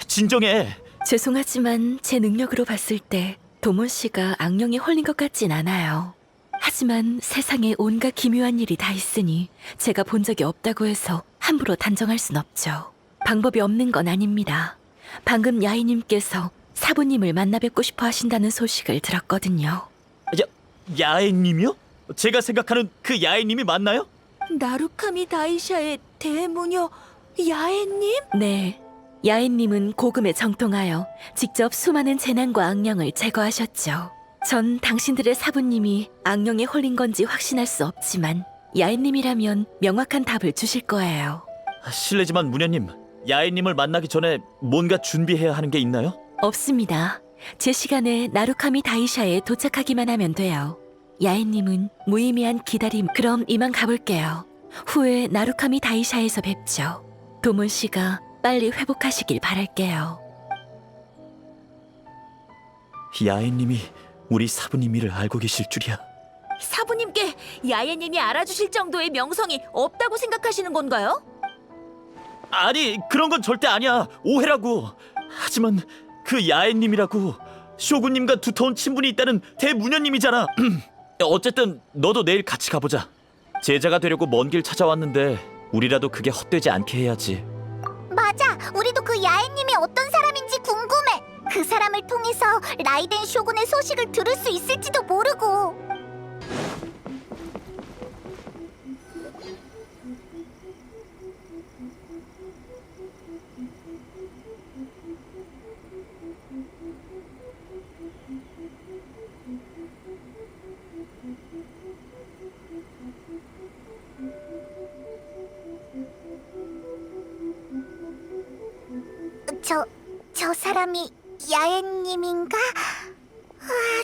진정해. 죄송하지만 제 능력으로 봤을 때 도몬 씨가 악령에 홀린 것 같진 않아요. 하지만 세상에 온갖 기묘한 일이 다 있으니 제가 본 적이 없다고 해서 함부로 단정할 순 없죠. 방법이 없는 건 아닙니다. 방금 야이님께서 사부님을 만나 뵙고 싶어 하신다는 소식을 들었거든요. 야애님이요? 제가 생각하는 그 야애님이 맞나요? 나루카미 다이샤의 대무녀 야애님? 네, 야애님은 고금에 정통하여 직접 수많은 재난과 악령을 제거하셨죠. 전 당신들의 사부님이 악령에 홀린 건지 확신할 수 없지만 야애님이라면 명확한 답을 주실 거예요. 실례지만 무녀님, 야애님을 만나기 전에 뭔가 준비해야 하는 게 있나요? 없습니다. 제 시간에 나루카미 다이샤에 도착하기만 하면 돼요. 야인님은 무의미한 기다림. 그럼 이만 가볼게요. 후에 나루카미 다이샤에서 뵙죠. 도몬 씨가 빨리 회복하시길 바랄게요. 야애님이 우리 사부님 일을 알고 계실 줄이야. 사부님께 야예님이 알아주실 정도의 명성이 없다고 생각하시는 건가요? 아니, 그런 건 절대 아니야. 오해라고. 하지만 그 야애님이라고 쇼군님과 두터운 친분이 있다는 대무녀님이잖아. 어쨌든 너도 내일 같이 가보자. 제자가 되려고 먼 길 찾아왔는데 우리라도 그게 헛되지 않게 해야지. 맞아, 우리도 그 야애님이 어떤 사람인지 궁금해. 그 사람을 통해서 라이덴 쇼군의 소식을 들을 수 있을지도 모르고. 저 사람이 야애님인가?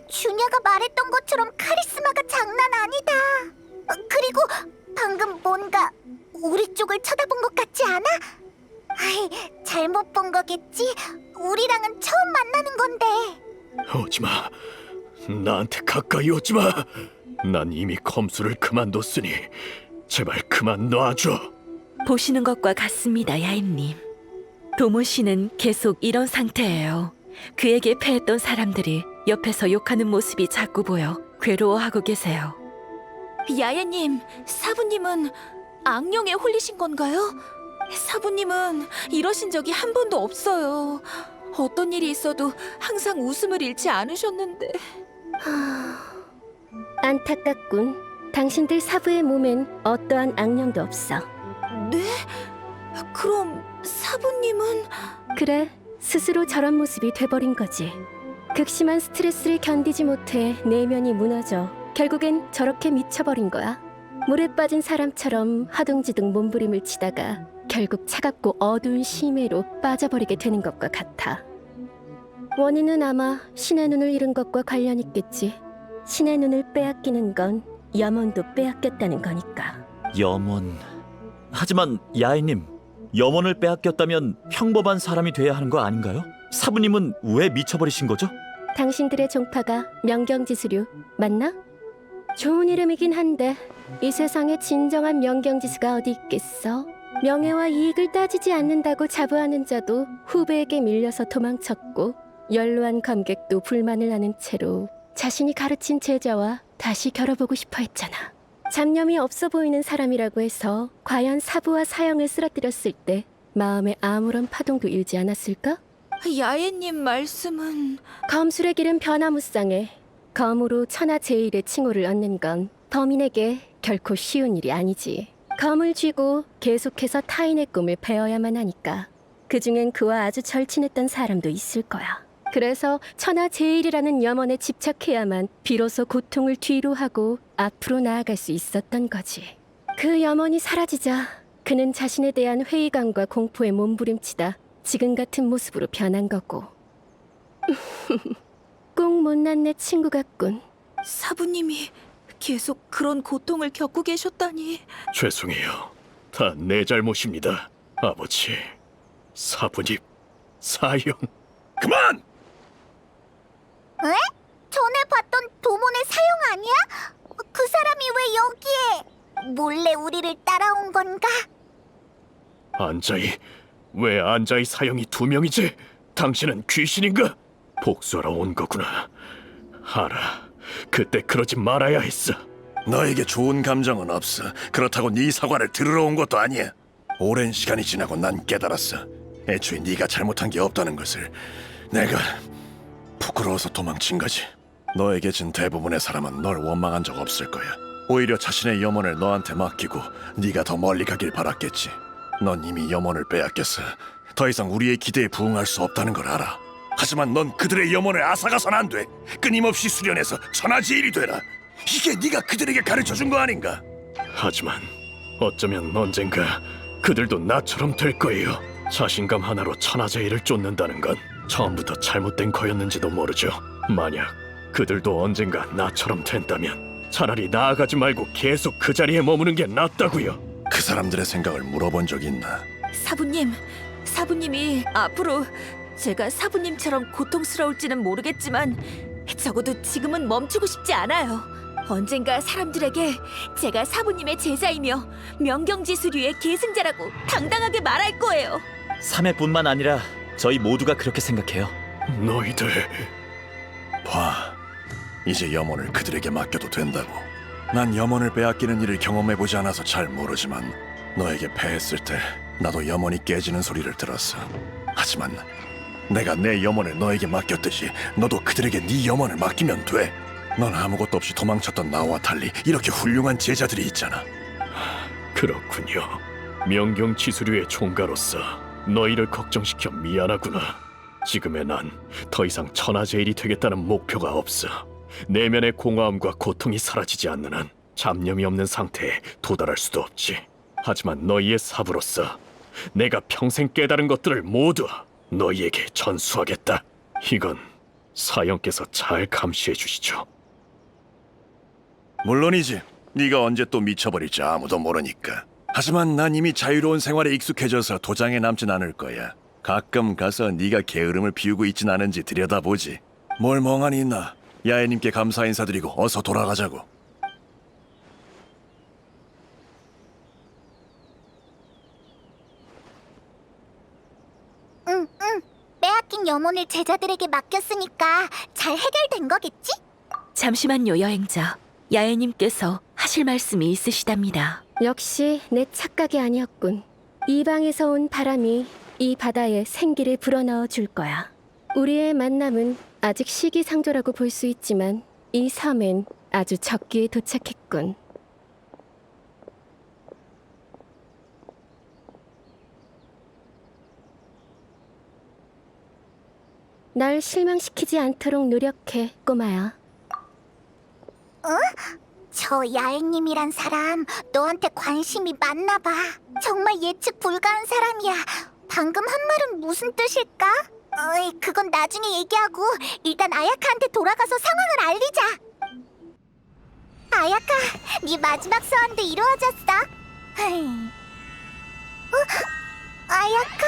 준야가 말했던 것처럼 카리스마가 장난 아니다. 그리고 방금 뭔가 우리 쪽을 쳐다본 것 같지 않아? 잘못 본 거겠지? 우리랑은 처음 만나는 건데. 오지마. 나한테 가까이 오지마. 난 이미 검수를 그만뒀으니 제발 그만 놔줘. 보시는 것과 같습니다, 야임님. 도몬 씨는 계속 이런 상태예요. 그에게 패했던 사람들이 옆에서 욕하는 모습이 자꾸 보여 괴로워하고 계세요. 야야님, 사부님은 악령에 홀리신 건가요? 사부님은 이러신 적이 한 번도 없어요. 어떤 일이 있어도 항상 웃음을 잃지 않으셨는데. 안타깝군. 당신들 사부의 몸엔 어떠한 악령도 없어. 네? 그럼 사부님은... 그래, 스스로 저런 모습이 돼버린 거지. 극심한 스트레스를 견디지 못해 내면이 무너져 결국엔 저렇게 미쳐버린 거야. 물에 빠진 사람처럼 하둥지둥 몸부림을 치다가 결국 차갑고 어두운 심해로 빠져버리게 되는 것과 같아. 원인은 아마 신의 눈을 잃은 것과 관련 있겠지. 신의 눈을 빼앗기는 건 염원도 빼앗겼다는 거니까. 염원. 하지만 야애님, 염원을 빼앗겼다면 평범한 사람이 돼야 하는 거 아닌가요? 사부님은 왜 미쳐버리신 거죠? 당신들의 종파가 명경지수류 맞나? 좋은 이름이긴 한데 이 세상에 진정한 명경지수가 어디 있겠어? 명예와 이익을 따지지 않는다고 자부하는 자도 후배에게 밀려서 도망쳤고, 연로한 감객도 불만을 하는 채로 자신이 가르친 제자와 다시 겨뤄보고 싶어 했잖아. 잡념이 없어 보이는 사람이라고 해서 과연 사부와 사형을 쓰러뜨렸을 때 마음에 아무런 파동도 일지 않았을까? 야예님 말씀은... 검술의 길은 변화무쌍해. 검으로 천하제일의 칭호를 얻는 건 범인에게 결코 쉬운 일이 아니지. 검을 쥐고 계속해서 타인의 꿈을 베어야만 하니까. 그중엔 그와 아주 절친했던 사람도 있을 거야. 그래서 천하제일이라는 염원에 집착해야만 비로소 고통을 뒤로 하고 앞으로 나아갈 수 있었던 거지. 그 염원이 사라지자 그는 자신에 대한 회의감과 공포에 몸부림치다 지금 같은 모습으로 변한 거고. 꼭 못난 내 친구 같군. 사부님이 계속 그런 고통을 겪고 계셨다니. 죄송해요. 다 내 잘못입니다. 아버지, 사부님, 사형. 그만! 에? 전에 봤던 도몬의 사형 아니야? 그 사람이 왜 여기에? 몰래 우리를 따라온 건가? 안자이, 왜 안자이 사형이 2명이지? 당신은 귀신인가? 복수하러 온 거구나. 알아. 그때 그러지 말아야 했어. 너에게 좋은 감정은 없어. 그렇다고 네 사과를 들으러 온 것도 아니야. 오랜 시간이 지나고 난 깨달았어. 애초에 네가 잘못한 게 없다는 것을. 내가 부끄러워서 도망친 거지. 너에게 진 대부분의 사람은 널 원망한 적 없을 거야. 오히려 자신의 염원을 너한테 맡기고 네가 더 멀리 가길 바랐겠지. 넌 이미 염원을 빼앗겼어. 더 이상 우리의 기대에 부응할 수 없다는 걸 알아. 하지만 넌 그들의 염원을 앗아가선 안 돼. 끊임없이 수련해서 천하제일이 되라. 이게 네가 그들에게 가르쳐준 거 아닌가? 하지만 어쩌면 언젠가 그들도 나처럼 될 거예요. 자신감 하나로 천하제일을 쫓는다는 건 처음부터 잘못된 거였는지도 모르죠. 만약 그들도 언젠가 나처럼 된다면 차라리 나아가지 말고 계속 그 자리에 머무는 게 낫다고요. 그 사람들의 생각을 물어본 적 있나? 사부님이 앞으로 제가 사부님처럼 고통스러울지는 모르겠지만 적어도 지금은 멈추고 싶지 않아요. 언젠가 사람들에게 제가 사부님의 제자이며 명경지수류의 계승자라고 당당하게 말할 거예요. 3회뿐만 아니라 저희 모두가 그렇게 생각해요. 너희들 봐, 이제 염원을 그들에게 맡겨도 된다고. 난 염원을 빼앗기는 일을 경험해보지 않아서 잘 모르지만 너에게 패했을 때 나도 염원이 깨지는 소리를 들었어. 하지만 내가 내 염원을 너에게 맡겼듯이 너도 그들에게 네 염원을 맡기면 돼. 넌 아무것도 없이 도망쳤던 나와 달리 이렇게 훌륭한 제자들이 있잖아. 그렇군요. 명경지수류의 총가로서 너희를 걱정시켜 미안하구나. 지금의 난 더 이상 천하제일이 되겠다는 목표가 없어. 내면의 공허함과 고통이 사라지지 않는 한 잡념이 없는 상태에 도달할 수도 없지. 하지만 너희의 사부로서 내가 평생 깨달은 것들을 모두 너희에게 전수하겠다. 이건 사형께서 잘 감시해 주시죠. 물론이지. 네가 언제 또 미쳐버릴지 아무도 모르니까. 하지만 난 이미 자유로운 생활에 익숙해져서 도장에 남진 않을 거야. 가끔 가서 네가 게으름을 피우고 있진 않은지 들여다보지. 뭘 멍하니 있나. 야애님께 감사 인사드리고 어서 돌아가자고. 응. 빼앗긴 염원을 제자들에게 맡겼으니까 잘 해결된 거겠지? 잠시만요, 여행자. 야애님께서 하실 말씀이 있으시답니다. 역시 내 착각이 아니었군. 이 방에서 온 바람이 이 바다에 생기를 불어넣어 줄 거야. 우리의 만남은 아직 시기상조라고 볼 수 있지만 이 섬엔 아주 적기에 도착했군. 날 실망시키지 않도록 노력해, 꼬마야. 어? 저 야행님이란 사람 너한테 관심이 많나 봐. 정말 예측 불가한 사람이야. 방금 한 말은 무슨 뜻일까? 그건 나중에 얘기하고 일단 아야카한테 돌아가서 상황을 알리자. 아야카, 네 마지막 소원도 이루어졌어. 아야카?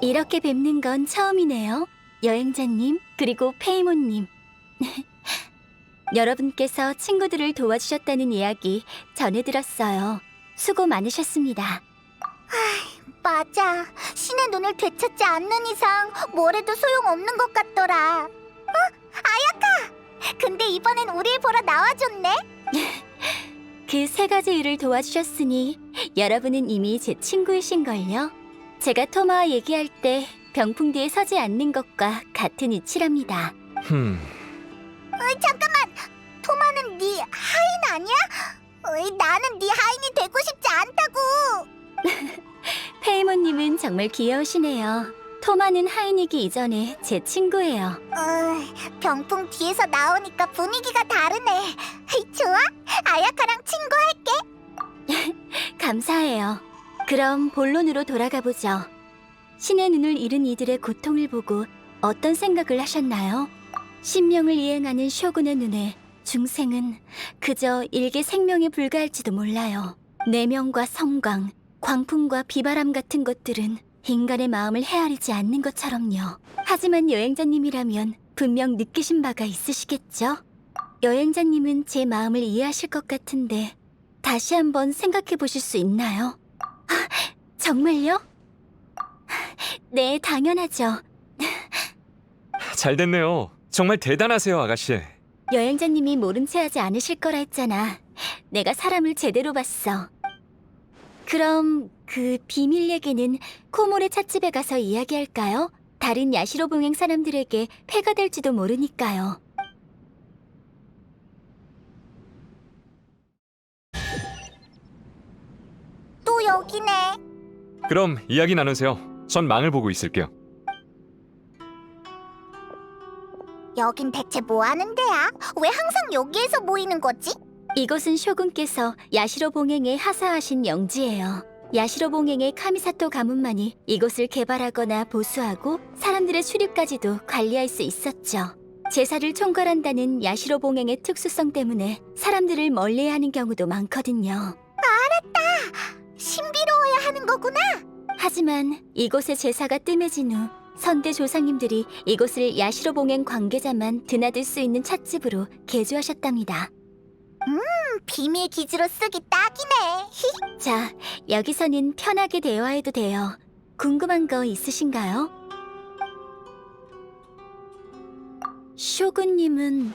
이렇게 뵙는 건 처음이네요. 여행자님, 그리고 페이몬님. 여러분께서 친구들을 도와주셨다는 이야기 전해 들었어요. 수고 많으셨습니다. 맞아. 신의 눈을 되찾지 않는 이상 뭘 해도 소용없는 것 같더라. 아야카! 근데 이번엔 우릴 보러 나와줬네? 그 세 가지 일을 도와주셨으니 여러분은 이미 제 친구이신걸요? 제가 토마와 얘기할 때 병풍 뒤에 서지 않는 것과 같은 이치랍니다. 잠깐만! 토마는 네 하인 아니야? 나는 네 하인이 되고 싶지 않다고! 페이몬님은 정말 귀여우시네요. 토마는 하인이기 이전에 제 친구예요. 병풍 뒤에서 나오니까 분위기가 다르네. 좋아? 아야카랑 친구할게. 감사해요. 그럼 본론으로 돌아가 보죠. 신의 눈을 잃은 이들의 고통을 보고 어떤 생각을 하셨나요? 신명을 이행하는 쇼군의 눈에 중생은 그저 일개 생명에 불과할지도 몰라요. 내명과 성광, 광풍과 비바람 같은 것들은 인간의 마음을 헤아리지 않는 것처럼요. 하지만 여행자님이라면 분명 느끼신 바가 있으시겠죠? 여행자님은 제 마음을 이해하실 것 같은데 다시 한번 생각해 보실 수 있나요? 정말요? 네, 당연하죠. 잘 됐네요. 정말 대단하세요, 아가씨. 여행자님이 모른 체 하지 않으실 거라 했잖아. 내가 사람을 제대로 봤어. 그럼 그 비밀 얘기는 코모레 찻집에 가서 이야기할까요? 다른 야시로 봉행 사람들에게 폐가 될지도 모르니까요. 또 여기네. 그럼 이야기 나누세요. 전 망을 보고 있을게요. 여긴 대체 뭐 하는 데야? 왜 항상 여기에서 모이는 거지? 이곳은 쇼군께서 야시로 봉행에 하사하신 영지예요. 야시로 봉행의 카미사토 가문만이 이곳을 개발하거나 보수하고 사람들의 출입까지도 관리할 수 있었죠. 제사를 총괄한다는 야시로 봉행의 특수성 때문에 사람들을 멀리하는 경우도 많거든요. 알았다. 신비로워야 하는 거구나. 하지만 이곳의 제사가 뜸해진 후 선대 조상님들이 이곳을 야시로 봉행 관계자만 드나들 수 있는 찻집으로 개조하셨답니다. 비밀 기지로 쓰기 딱이네. 자, 여기서는 편하게 대화해도 돼요. 궁금한 거 있으신가요? 쇼군님은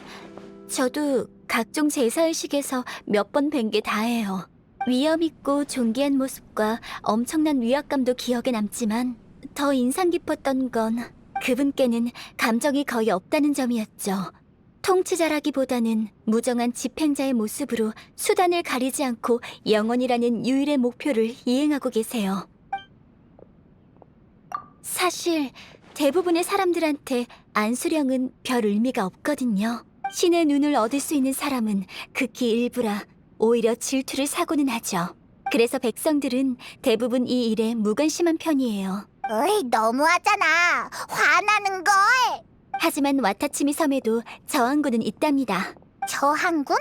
저도 각종 제사의식에서 몇 번 뵌 게 다예요. 위엄있고 존귀한 모습과 엄청난 위압감도 기억에 남지만 더 인상 깊었던 건 그분께는 감정이 거의 없다는 점이었죠. 통치자라기보다는 무정한 집행자의 모습으로 수단을 가리지 않고 영원이라는 유일의 목표를 이행하고 계세요. 사실 대부분의 사람들한테 안수령은 별 의미가 없거든요. 신의 눈을 얻을 수 있는 사람은 극히 일부라 오히려 질투를 사고는 하죠. 그래서 백성들은 대부분 이 일에 무관심한 편이에요. 어이, 너무하잖아. 화나는 걸. 하지만 와타치미 섬에도 저항군은 있답니다. 저항군?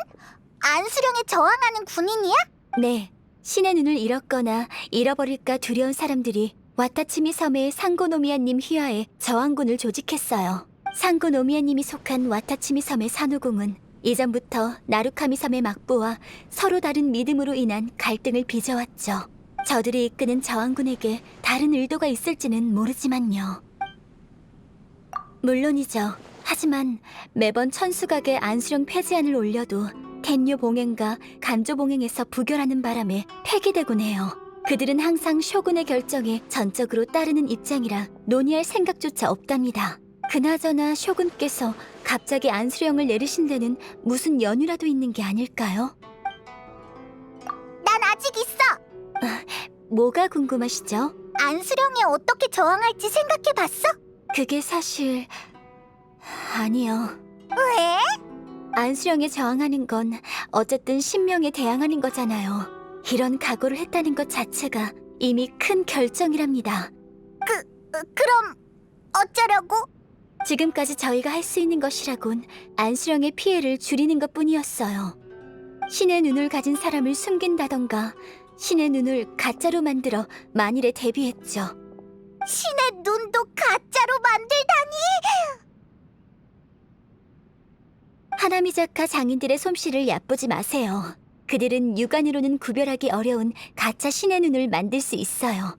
안수령에 저항하는 군인이야? 네, 신의 눈을 잃었거나 잃어버릴까 두려운 사람들이 와타치미 섬의 상고노미아님 휘하에 저항군을 조직했어요. 상고노미아님이 속한 와타치미 섬의 산후궁은 이전부터 나루카미 섬의 막부와 서로 다른 믿음으로 인한 갈등을 빚어왔죠. 저들이 이끄는 저항군에게 다른 의도가 있을지는 모르지만요. 물론이죠. 하지만 매번 천수각의 안수령 폐지안을 올려도 텐요 봉행과 간조 봉행에서 부결하는 바람에 폐기되곤 해요. 그들은 항상 쇼군의 결정에 전적으로 따르는 입장이라 논의할 생각조차 없답니다. 그나저나 쇼군께서 갑자기 안수령을 내리신 데는 무슨 연유라도 있는 게 아닐까요? 난 아직 있어. 뭐가 궁금하시죠? 안수령에 어떻게 저항할지 생각해봤어? 그게 사실... 아니요. 왜? 안수령에 저항하는 건 어쨌든 신명에 대항하는 거잖아요. 이런 각오를 했다는 것 자체가 이미 큰 결정이랍니다. 그럼 어쩌려고? 지금까지 저희가 할 수 있는 것이라곤 안수령의 피해를 줄이는 것뿐이었어요. 신의 눈을 가진 사람을 숨긴다던가 신의 눈을 가짜로 만들어 만일에 대비했죠. 신의 눈도 가짜로 만들다니! 하나미자카 장인들의 솜씨를 얕보지 마세요. 그들은 육안으로는 구별하기 어려운 가짜 신의 눈을 만들 수 있어요.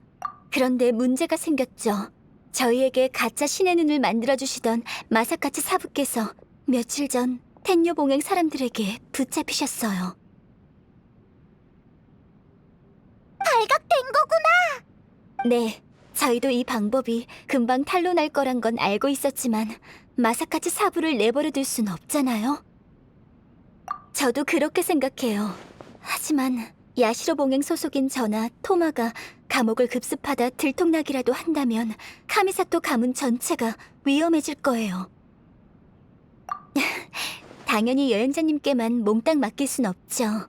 그런데 문제가 생겼죠. 저희에게 가짜 신의 눈을 만들어주시던 마사카츠 사부께서 며칠 전 텐요 봉행 사람들에게 붙잡히셨어요. 발각된 거구나! 네, 저희도 이 방법이 금방 탄로날 거란 건 알고 있었지만 마사카츠 사부를 내버려둘 순 없잖아요. 저도 그렇게 생각해요. 하지만 야시로 봉행 소속인 저나 토마가 감옥을 급습하다 들통나기라도 한다면 카미사토 가문 전체가 위험해질 거예요. 당연히 여행자님께만 몽땅 맡길 순 없죠.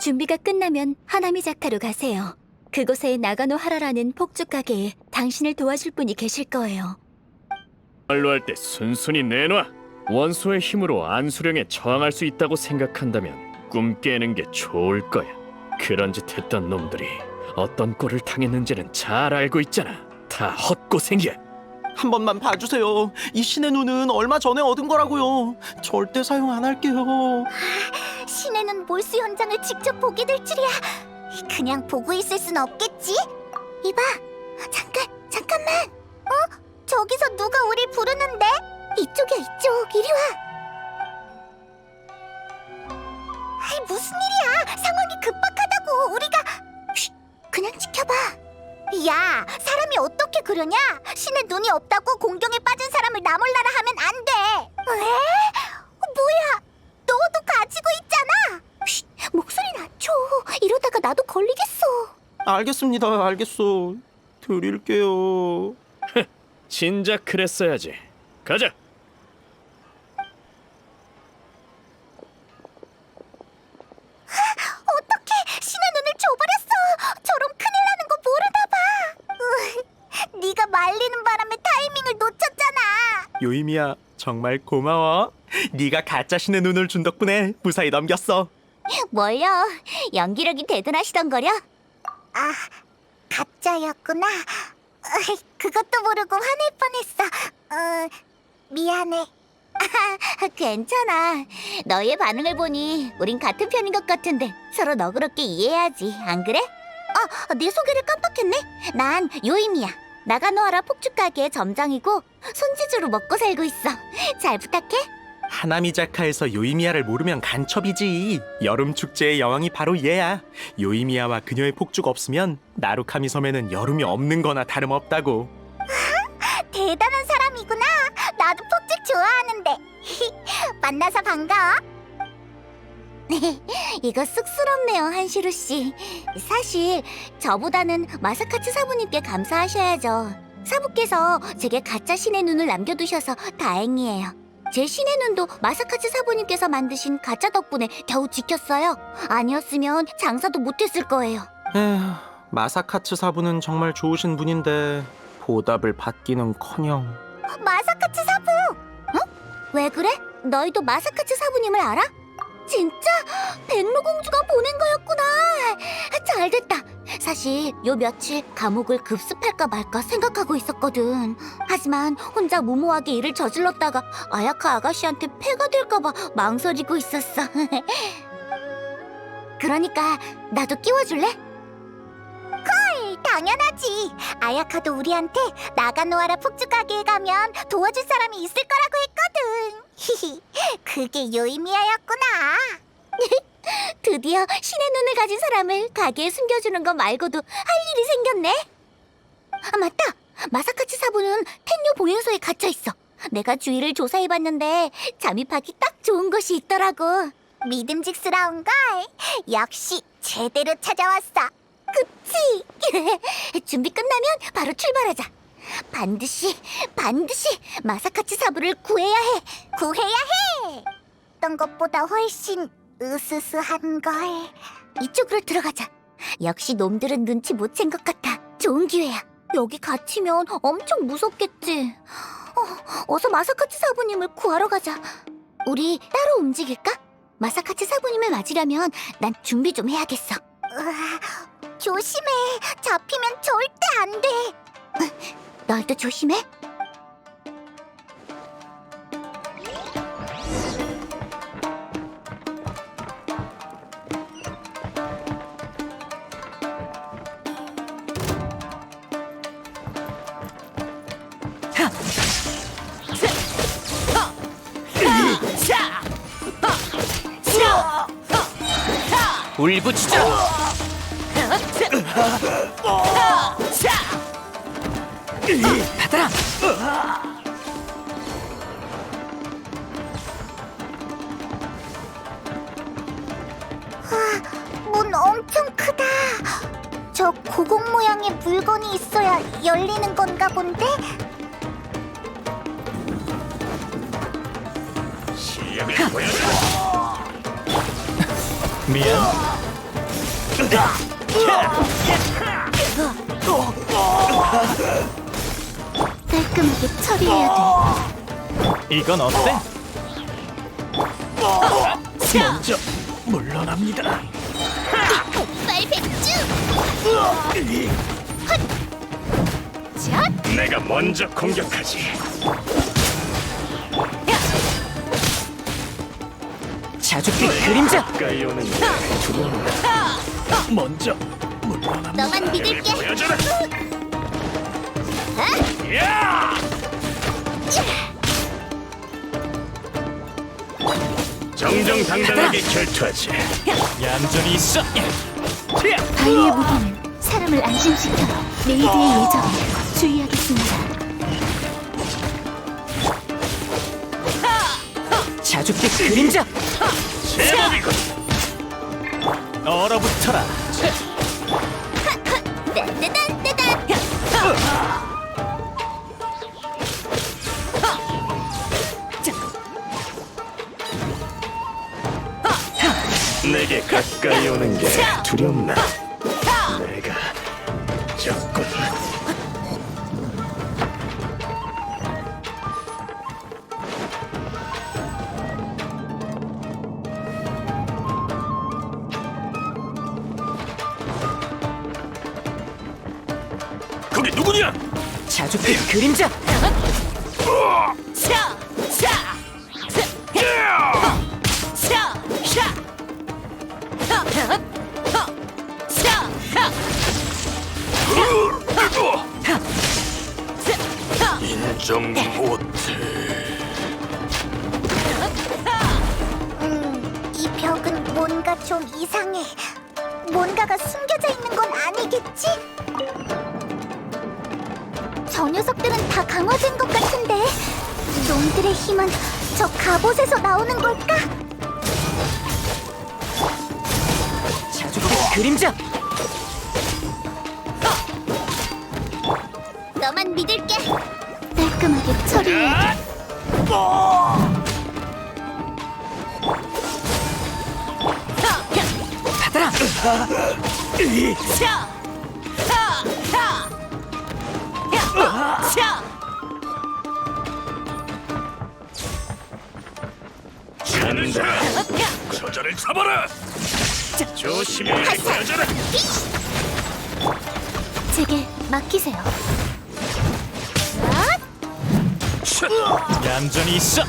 준비가 끝나면 하나미자카로 가세요. 그곳에 나가노 하라라는 폭죽 가게에 당신을 도와줄 분이 계실 거예요. 말로 할 때 순순히 내놔. 원소의 힘으로 안수령에 저항할 수 있다고 생각한다면 꿈 깨는 게 좋을 거야. 그런 짓 했던 놈들이 어떤 꼴을 당했는지는 잘 알고 있잖아. 다 헛고생이야. 한 번만 봐주세요. 이 신의 눈은 얼마 전에 얻은 거라고요. 절대 사용 안 할게요. 신의 눈 몰수 현장을 직접 보게 될 줄이야. 그냥 보고 있을 순 없겠지? 이봐, 잠깐만. 저기서 누가 우리 부르는데? 이쪽이야, 이쪽. 이리 와. 아이, 무슨 일이야? 상황이 급박하다고. 우리가... 쉿, 그냥 지켜봐. 야, 사람이 어떻게 그러냐? 신의 눈이 없다고 공경에 빠진 사람을 나 몰라라 하면 안 돼. 왜? 뭐야? 너도 가지고 있잖아. 쉿, 목소리 낮춰. 이러다가 나도 걸리겠어. 알겠습니다. 알겠어. 드릴게요. 진작 그랬어야지. 가자. 어떡해, 신의 눈을 줘버렸어. 저럼 큰일 나는 거 모르나 봐. 네가 말리는 바람에 타이밍을 놓쳤잖아. 요이미야, 정말 고마워. 네가 가짜 신의 눈을 준 덕분에 무사히 넘겼어. 뭘요? 연기력이 대단하시던 거려? 아, 가짜였구나. 그것도 모르고 화낼 뻔했어. 미안해. 괜찮아. 너의 반응을 보니 우린 같은 편인 것 같은데 서로 너그럽게 이해해야지, 안 그래? 네 소개를 깜빡했네. 난 요임이야. 나가노하라 폭죽가게의 점장이고 손재주로 먹고 살고 있어. 잘 부탁해. 하나미자카에서 요이미야를 모르면 간첩이지. 여름 축제의 여왕이 바로 얘야. 요이미야와 그녀의 폭죽 없으면 나루카미 섬에는 여름이 없는 거나 다름없다고. 대단한 사람이구나. 나도 폭죽 좋아하는데. 만나서 반가워. 이거 쑥스럽네요, 한시루 씨. 사실 저보다는 마사카츠 사부님께 감사하셔야죠. 사부께서 제게 가짜 신의 눈을 남겨두셔서 다행이에요. 제 신의 눈도 마사카츠 사부님께서 만드신 가짜 덕분에 겨우 지켰어요. 아니었으면 장사도 못했을 거예요. 에휴, 마사카츠 사부는 정말 좋으신 분인데 보답을 받기는커녕. 마사카츠 사부! 왜 그래? 너희도 마사카츠 사부님을 알아? 진짜? 백로공주가 보낸 거였구나. 잘됐다. 사실 요 며칠 감옥을 급습할까 말까 생각하고 있었거든. 하지만 혼자 무모하게 일을 저질렀다가 아야카 아가씨한테 폐가 될까 봐 망설이고 있었어. 그러니까 나도 끼워줄래? 콜! 당연하지. 아야카도 우리한테 나가노하라 폭죽 가게에 가면 도와줄 사람이 있을 거라고 했거든. 히히, 그게 요이미야였구나. 드디어 신의 눈을 가진 사람을 가게에 숨겨주는 거 말고도 할 일이 생겼네. 맞다. 마사카츠 사부는 텐뇨 봉행소에 갇혀있어. 내가 주위를 조사해봤는데 잠입하기 딱 좋은 곳이 있더라고. 믿음직스러운걸. 역시 제대로 찾아왔어. 그치? 준비 끝나면 바로 출발하자. 반드시 마사카츠 사부를 구해야 해. 어떤 것보다 훨씬 으스스한걸. 이쪽으로 들어가자. 역시 놈들은 눈치 못 챈 것 같아. 좋은 기회야. 여기 갇히면 엄청 무섭겠지. 어서 마사카츠 사부님을 구하러 가자. 우리 따로 움직일까? 마사카츠 사부님을 맞으려면 난 준비 좀 해야겠어. 조심해. 잡히면 절대 안 돼. 너희도 조심해. 울부짖어. 받아라. 문 엄청 크다. 저 고공 모양의 물건이 있어야 열리는 건가 본데? 실력을 보여줘. 미안. 깔끔하게 처리해야 돼. 이건 어때? 먼저 물러납니다. 빨리 백주! 내가 먼저 공격하지. 자주빛 그림자. 가까이 오는데 두려운다. 먼저 물러납니다. 너만 믿을게. 보여줘라. 야! 정정당당하게 결투하지. 얌전히 있어. 바위의 무기는 사람을 안심시켜 메이드의 예정에 주의하겠습니다. 자주빛 그림자. 제법이군. 얼어붙어라. 내게 가까이 오는 게 두렵나? 내가 적군. 거기 누구냐? 자주빛 그림자. 인정 못해. 이 벽은 뭔가 좀 이상해. 뭔가가 숨겨져 있는 건 아니겠지? 저 녀석들은 다 강화된 것 같은데 놈들의 힘은 저 갑옷에서 나오는 걸까? 자주빛 그림자. 너만 믿을게. 깔끔하게 처리해. 받아라. 저자를 잡아라. 조심해 보여줘라. 제게 맡기세요. 얌전히 있어.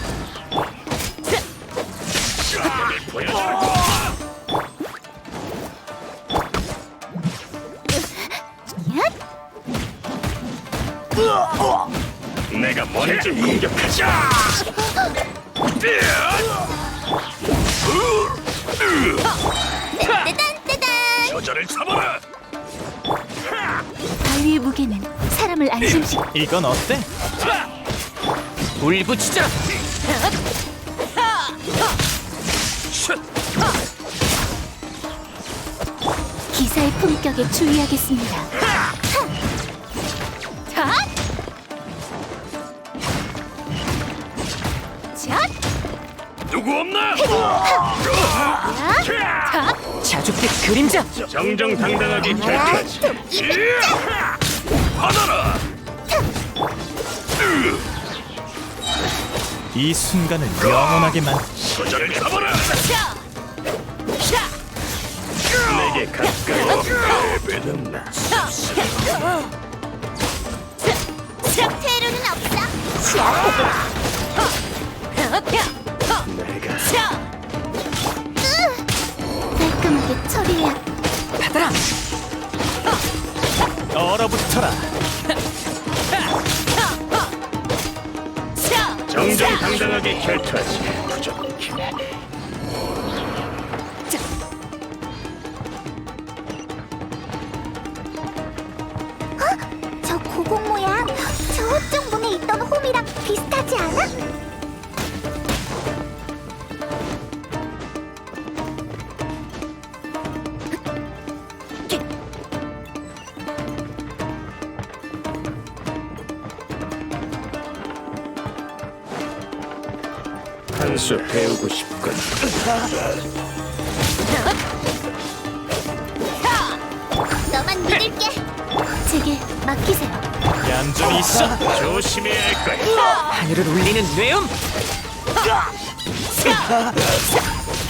내가 먼저 공격하자. 저자를 잡아라. 바위의 무게는 사람을 안심시키. 이건 어때? 울부짖어라. 기사의 품격에 주의하겠습니다. 누구 없나? 자주빛 그림자. 정정당당하게 결투하지. 받아라. 이 순간을 영원하게만. 저자를 잡아라. 내게 가까이 배는나. 테러는 없어. 내가 깔끔하게 처리해야. 받아라. 얼어붙어라. 정정당당하게 결투하지. 부족해. 저 고공 모양 저쪽 문에 있던 홈이랑 비슷하지 않아? 한 수 배우고 싶군. 너만 믿을게. 제게 맡기세요. 얌전히 있어. 조심해야 할 거야. 하늘을 울리는 뇌음.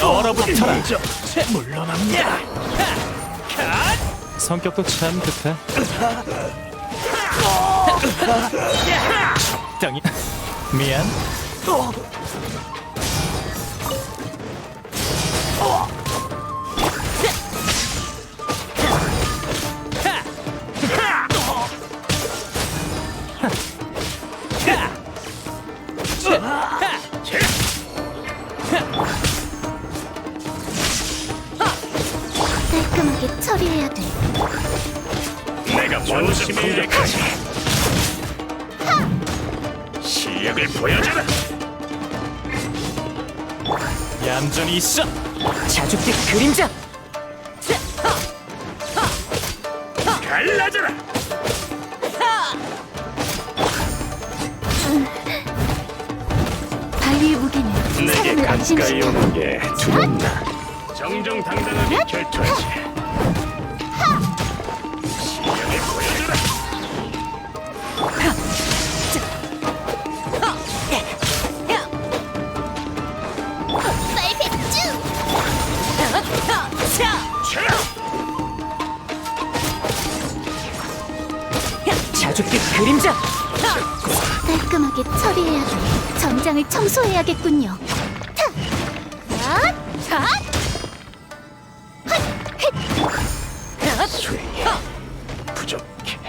얼어붙어라. 물러납니다. 성격도 참 급해. 적당히. 미안. 깔끔하게 처리해야 돼. 내가 먼저 공격하지. 시약을 보여줘라. 얌전히 있어. 자주빛 그림자. 갈라져라. 우리의 무게는 내게 사람을 가까이 안심시켜. 오는 게 두렵나? 정정당당하게 결투하지. 실력을 보여주라. 자주빛 그림자. 깔끔하게 처리해야겠네. 전장을 청소해야겠군요. 수행이 부족해.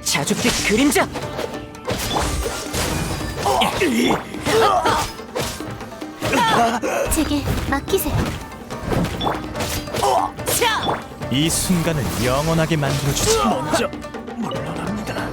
자주빛 그림자. 제게 맡기세요. 이 순간을 영원하게 만들어주지. 먼저 물러납니다.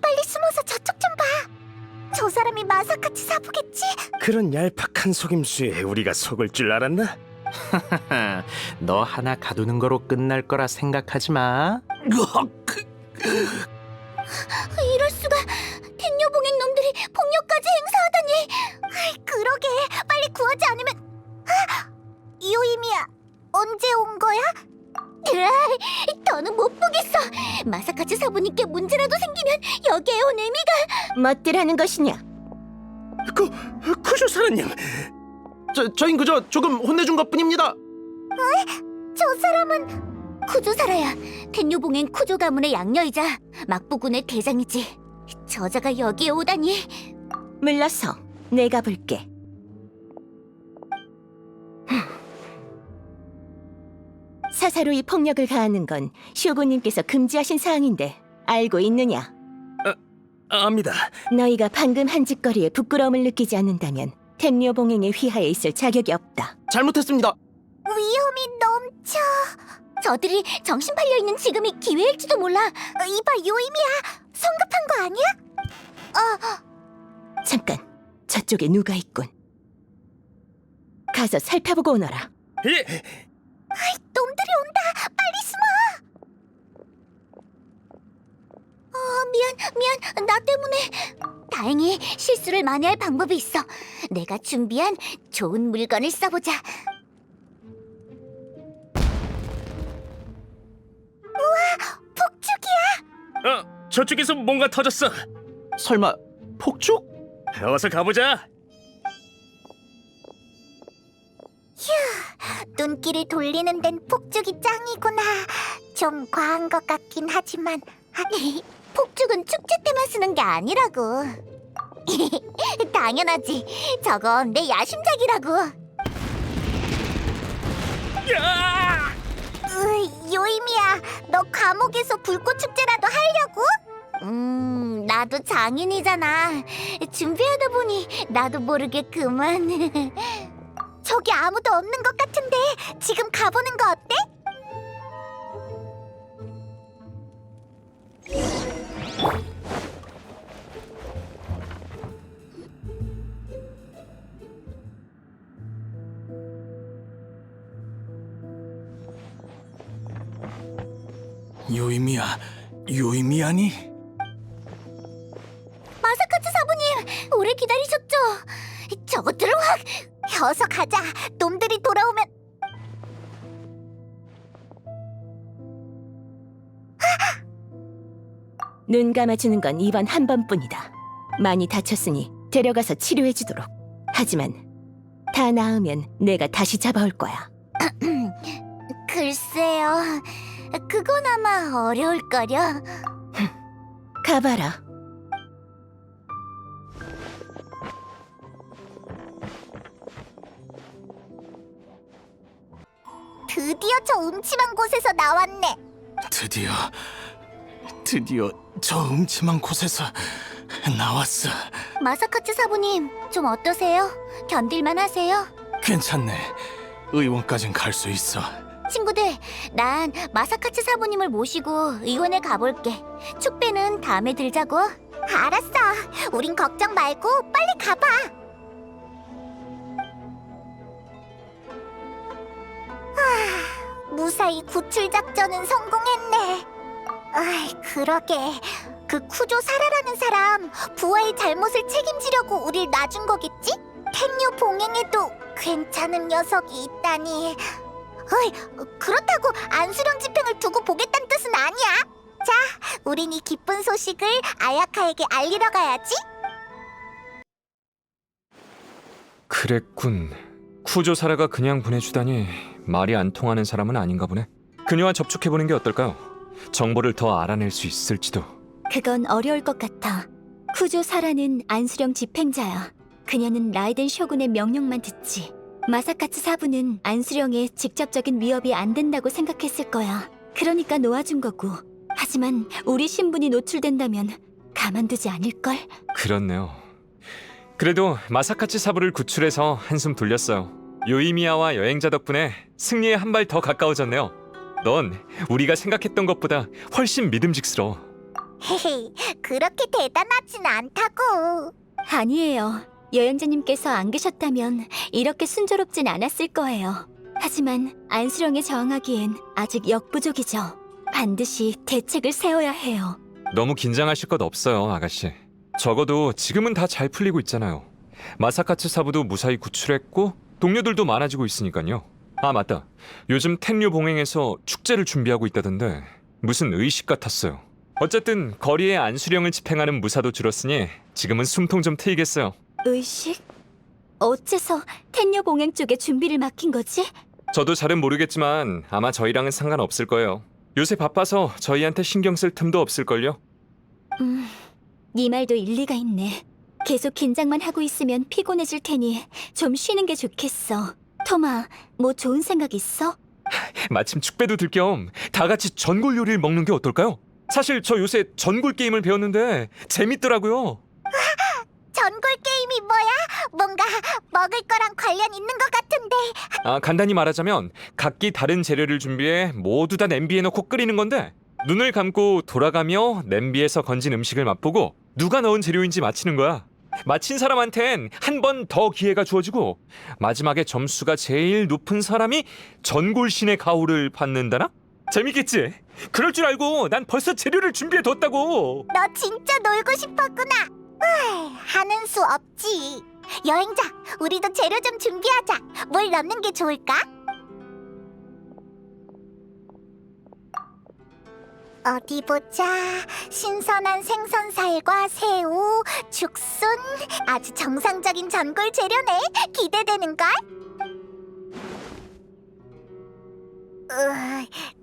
빨리 숨어서 저쪽 좀 봐. 저 사람이 마사카츠 사부겠지? 그런 얄팍한 속임수에 우리가 속을 줄 알았나? 너 하나 가두는 거로 끝날 거라 생각하지 마. 이럴 수가. 텐녀봉행 놈들이 폭력까지 행사하다니. 아이, 그러게. 빨리 구하지 않으면. 요이미야, 언제 온 거야? 으아이, 더는 못 보겠어. 마사카츠 사부님께 문제라도 생기면 여기에 온 의미가. 멋들하는 것이냐? 쿠조사라님, 저흰 그저 조금 혼내준 것뿐입니다. 저 사람은 쿠조사라야. 텐요봉행 쿠조 가문의 양녀이자 막부군의 대장이지. 저자가 여기에 오다니. 물러서. 내가 볼게. 사사로이 폭력을 가하는 건 쇼군님께서 금지하신 사항인데 알고 있느냐? 압니다. 너희가 방금 한 짓거리에 부끄러움을 느끼지 않는다면 텐묘봉행의 휘하에 있을 자격이 없다. 잘못했습니다. 위험이 넘쳐. 저들이 정신 팔려 있는 지금이 기회일지도 몰라. 이봐, 요이미야, 성급한 거 아니야? 잠깐, 저쪽에 누가 있군. 가서 살펴보고 오너라. 예. 아이, 놈들이 온다. 빨리 숨어. 미안. 나 때문에. 다행히 실수를 만회할 방법이 있어. 내가 준비한 좋은 물건을 써보자. 우와, 폭죽이야. 저쪽에서 뭔가 터졌어. 설마 폭죽? 어서 가보자. 휴, 눈길을 돌리는 데는 폭죽이 짱이구나. 좀 과한 것 같긴 하지만 폭죽은 축제 때만 쓰는 게 아니라고. 당연하지. 저건 내 야심작이라고. 요이미야, 너 감옥에서 불꽃 축제라도 하려고? 나도 장인이잖아. 준비하다 보니 나도 모르게 그만. 저기 아무도 없는 것 같은데 지금 가보는 거 어때? 요이미아니? 마사카츠 사부님, 오래 기다리셨죠? 저것들을 확! 어서 가자. 놈들이 돌아오면... 눈 감아주는 건 이번 한 번뿐이다. 많이 다쳤으니 데려가서 치료해주도록. 하지만 다 나으면 내가 다시 잡아올 거야. 글쎄요. 그건 아마 어려울거려. 가봐라. 드디어 저 음침한 곳에서 나왔네. 드디어 저 음침한 곳에서 나왔어. 마사카츠 사부님, 좀 어떠세요? 견딜만 하세요? 괜찮네. 의원까진 갈 수 있어. 친구들, 난 마사카츠 사부님을 모시고 의원에 가볼게. 축배는 다음에 들자고. 알았어. 우린 걱정 말고 빨리 가봐. 무사히 구출 작전은 성공했네. 그러게. 그 쿠조 사라라는 사람 부하의 잘못을 책임지려고 우릴 놔준 거겠지? 텐류 봉행에도 괜찮은 녀석이 있다니. 그렇다고 안수령 집행을 두고 보겠다는 뜻은 아니야. 자, 우린 이 기쁜 소식을 아야카에게 알리러 가야지. 그랬군. 쿠조사라가 그냥 보내주다니 말이 안 통하는 사람은 아닌가 보네. 그녀와 접촉해보는 게 어떨까요? 정보를 더 알아낼 수 있을지도. 그건 어려울 것 같아. 쿠조 사라는 안수령 집행자야. 그녀는 라이덴 쇼군의 명령만 듣지. 마사카츠 사부는 안수령에 직접적인 위협이 안 된다고 생각했을 거야. 그러니까 놓아준 거고. 하지만 우리 신분이 노출된다면 가만두지 않을걸? 그렇네요. 그래도 마사카츠 사부를 구출해서 한숨 돌렸어요. 요이미야와 여행자 덕분에 승리에 한 발 더 가까워졌네요. 넌 우리가 생각했던 것보다 훨씬 믿음직스러워. 헤헤, 그렇게 대단하진 않다고. 아니에요. 여행자님께서 안 계셨다면 이렇게 순조롭진 않았을 거예요. 하지만 안수령에 저항하기엔 아직 역부족이죠. 반드시 대책을 세워야 해요. 너무 긴장하실 것 없어요, 아가씨. 적어도 지금은 다 잘 풀리고 있잖아요. 마사카츠 사부도 무사히 구출했고 동료들도 많아지고 있으니까요. 아, 맞다. 요즘 텐류 봉행에서 축제를 준비하고 있다던데 무슨 의식 같았어요. 어쨌든 거리에 안수령을 집행하는 무사도 줄었으니 지금은 숨통 좀 트이겠어요. 의식? 어째서 텐류 봉행 쪽에 준비를 맡긴 거지? 저도 잘은 모르겠지만 아마 저희랑은 상관없을 거예요. 요새 바빠서 저희한테 신경 쓸 틈도 없을걸요. 네 말도 일리가 있네. 계속 긴장만 하고 있으면 피곤해질 테니 좀 쉬는 게 좋겠어. 토마, 뭐 좋은 생각 있어? 마침 축배도 들 겸 다 같이 전골 요리를 먹는 게 어떨까요? 사실 저 요새 전골 게임을 배웠는데 재밌더라고요. 전골 게임이 뭐야? 뭔가 먹을 거랑 관련 있는 것 같은데. 간단히 말하자면 각기 다른 재료를 준비해 모두 다 냄비에 넣고 끓이는 건데 눈을 감고 돌아가며 냄비에서 건진 음식을 맛보고 누가 넣은 재료인지 맞히는 거야. 맞힌 사람한텐 한 번 더 기회가 주어지고 마지막에 점수가 제일 높은 사람이 전골신의 가호를 받는다나? 재밌겠지? 그럴 줄 알고 난 벌써 재료를 준비해뒀다고. 너 진짜 놀고 싶었구나. 하는 수 없지. 여행자, 우리도 재료 좀 준비하자. 뭘 넣는 게 좋을까? 어디 보자. 신선한 생선살과 새우, 죽순. 아주 정상적인 전골 재료네. 기대되는걸?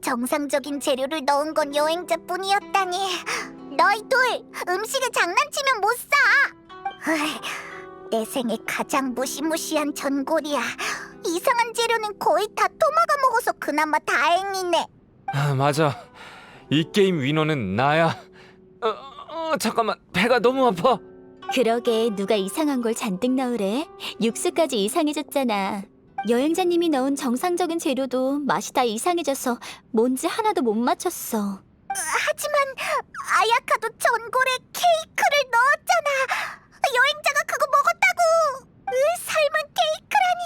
정상적인 재료를 넣은 건 여행자뿐이었다니. 너희 둘, 음식에 장난치면 못 사. 내 생애 가장 무시무시한 전골이야. 이상한 재료는 거의 다 토마가 먹어서 그나마 다행이네. 맞아. 이 게임 위너는 나야. 잠깐만, 배가 너무 아파. 그러게 누가 이상한 걸 잔뜩 넣으래? 육수까지 이상해졌잖아. 여행자님이 넣은 정상적인 재료도 맛이 다 이상해져서 뭔지 하나도 못 맞췄어. 하지만 아야카도 전골에 케이크를 넣었잖아. 여행자가 그거 먹었다고. 삶은 케이크라니.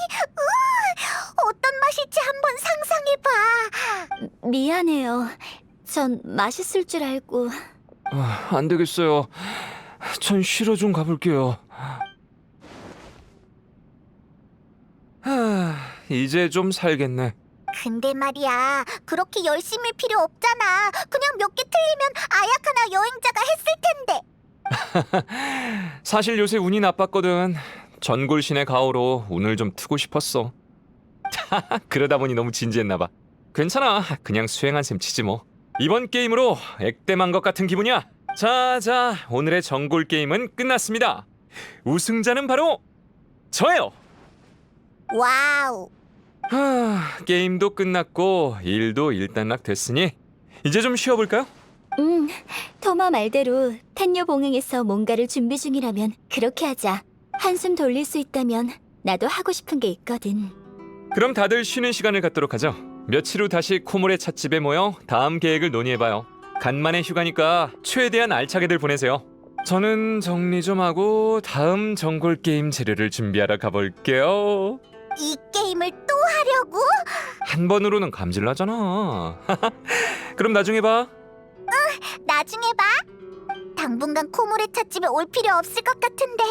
어떤 맛일지 한번 상상해봐. 미안해요. 전 맛있을 줄 알고. 안 되겠어요. 전 쉬러 좀 가볼게요. 이제 좀 살겠네. 근데 말이야, 그렇게 열심히 필요 없잖아. 그냥 몇 개 틀리면 아야카나 여행자가 했을 텐데. 사실 요새 운이 나빴거든. 전골신의 가오로 운을 좀 트고 싶었어. 그러다 보니 너무 진지했나 봐. 괜찮아. 그냥 수행한 셈 치지 뭐. 이번 게임으로 액땜한 것 같은 기분이야. 자, 오늘의 전골 게임은 끝났습니다. 우승자는 바로 저예요. 와우. 게임도 끝났고 일도 일단락 됐으니 이제 좀 쉬어볼까요? 토마 말대로 텐뇨 봉행에서 뭔가를 준비 중이라면 그렇게 하자. 한숨 돌릴 수 있다면 나도 하고 싶은 게 있거든. 그럼 다들 쉬는 시간을 갖도록 하죠. 며칠 후 다시 코모레 찻집에 모여 다음 계획을 논의해봐요. 간만에 휴가니까 최대한 알차게들 보내세요. 저는 정리 좀 하고 다음 전골 게임 재료를 준비하러 가볼게요. 이 게임을 또 하려고? 한 번으로는 감질나잖아. 그럼 나중에 봐. 나중에 봐. 당분간 코모레 찻집에 올 필요 없을 것 같은데.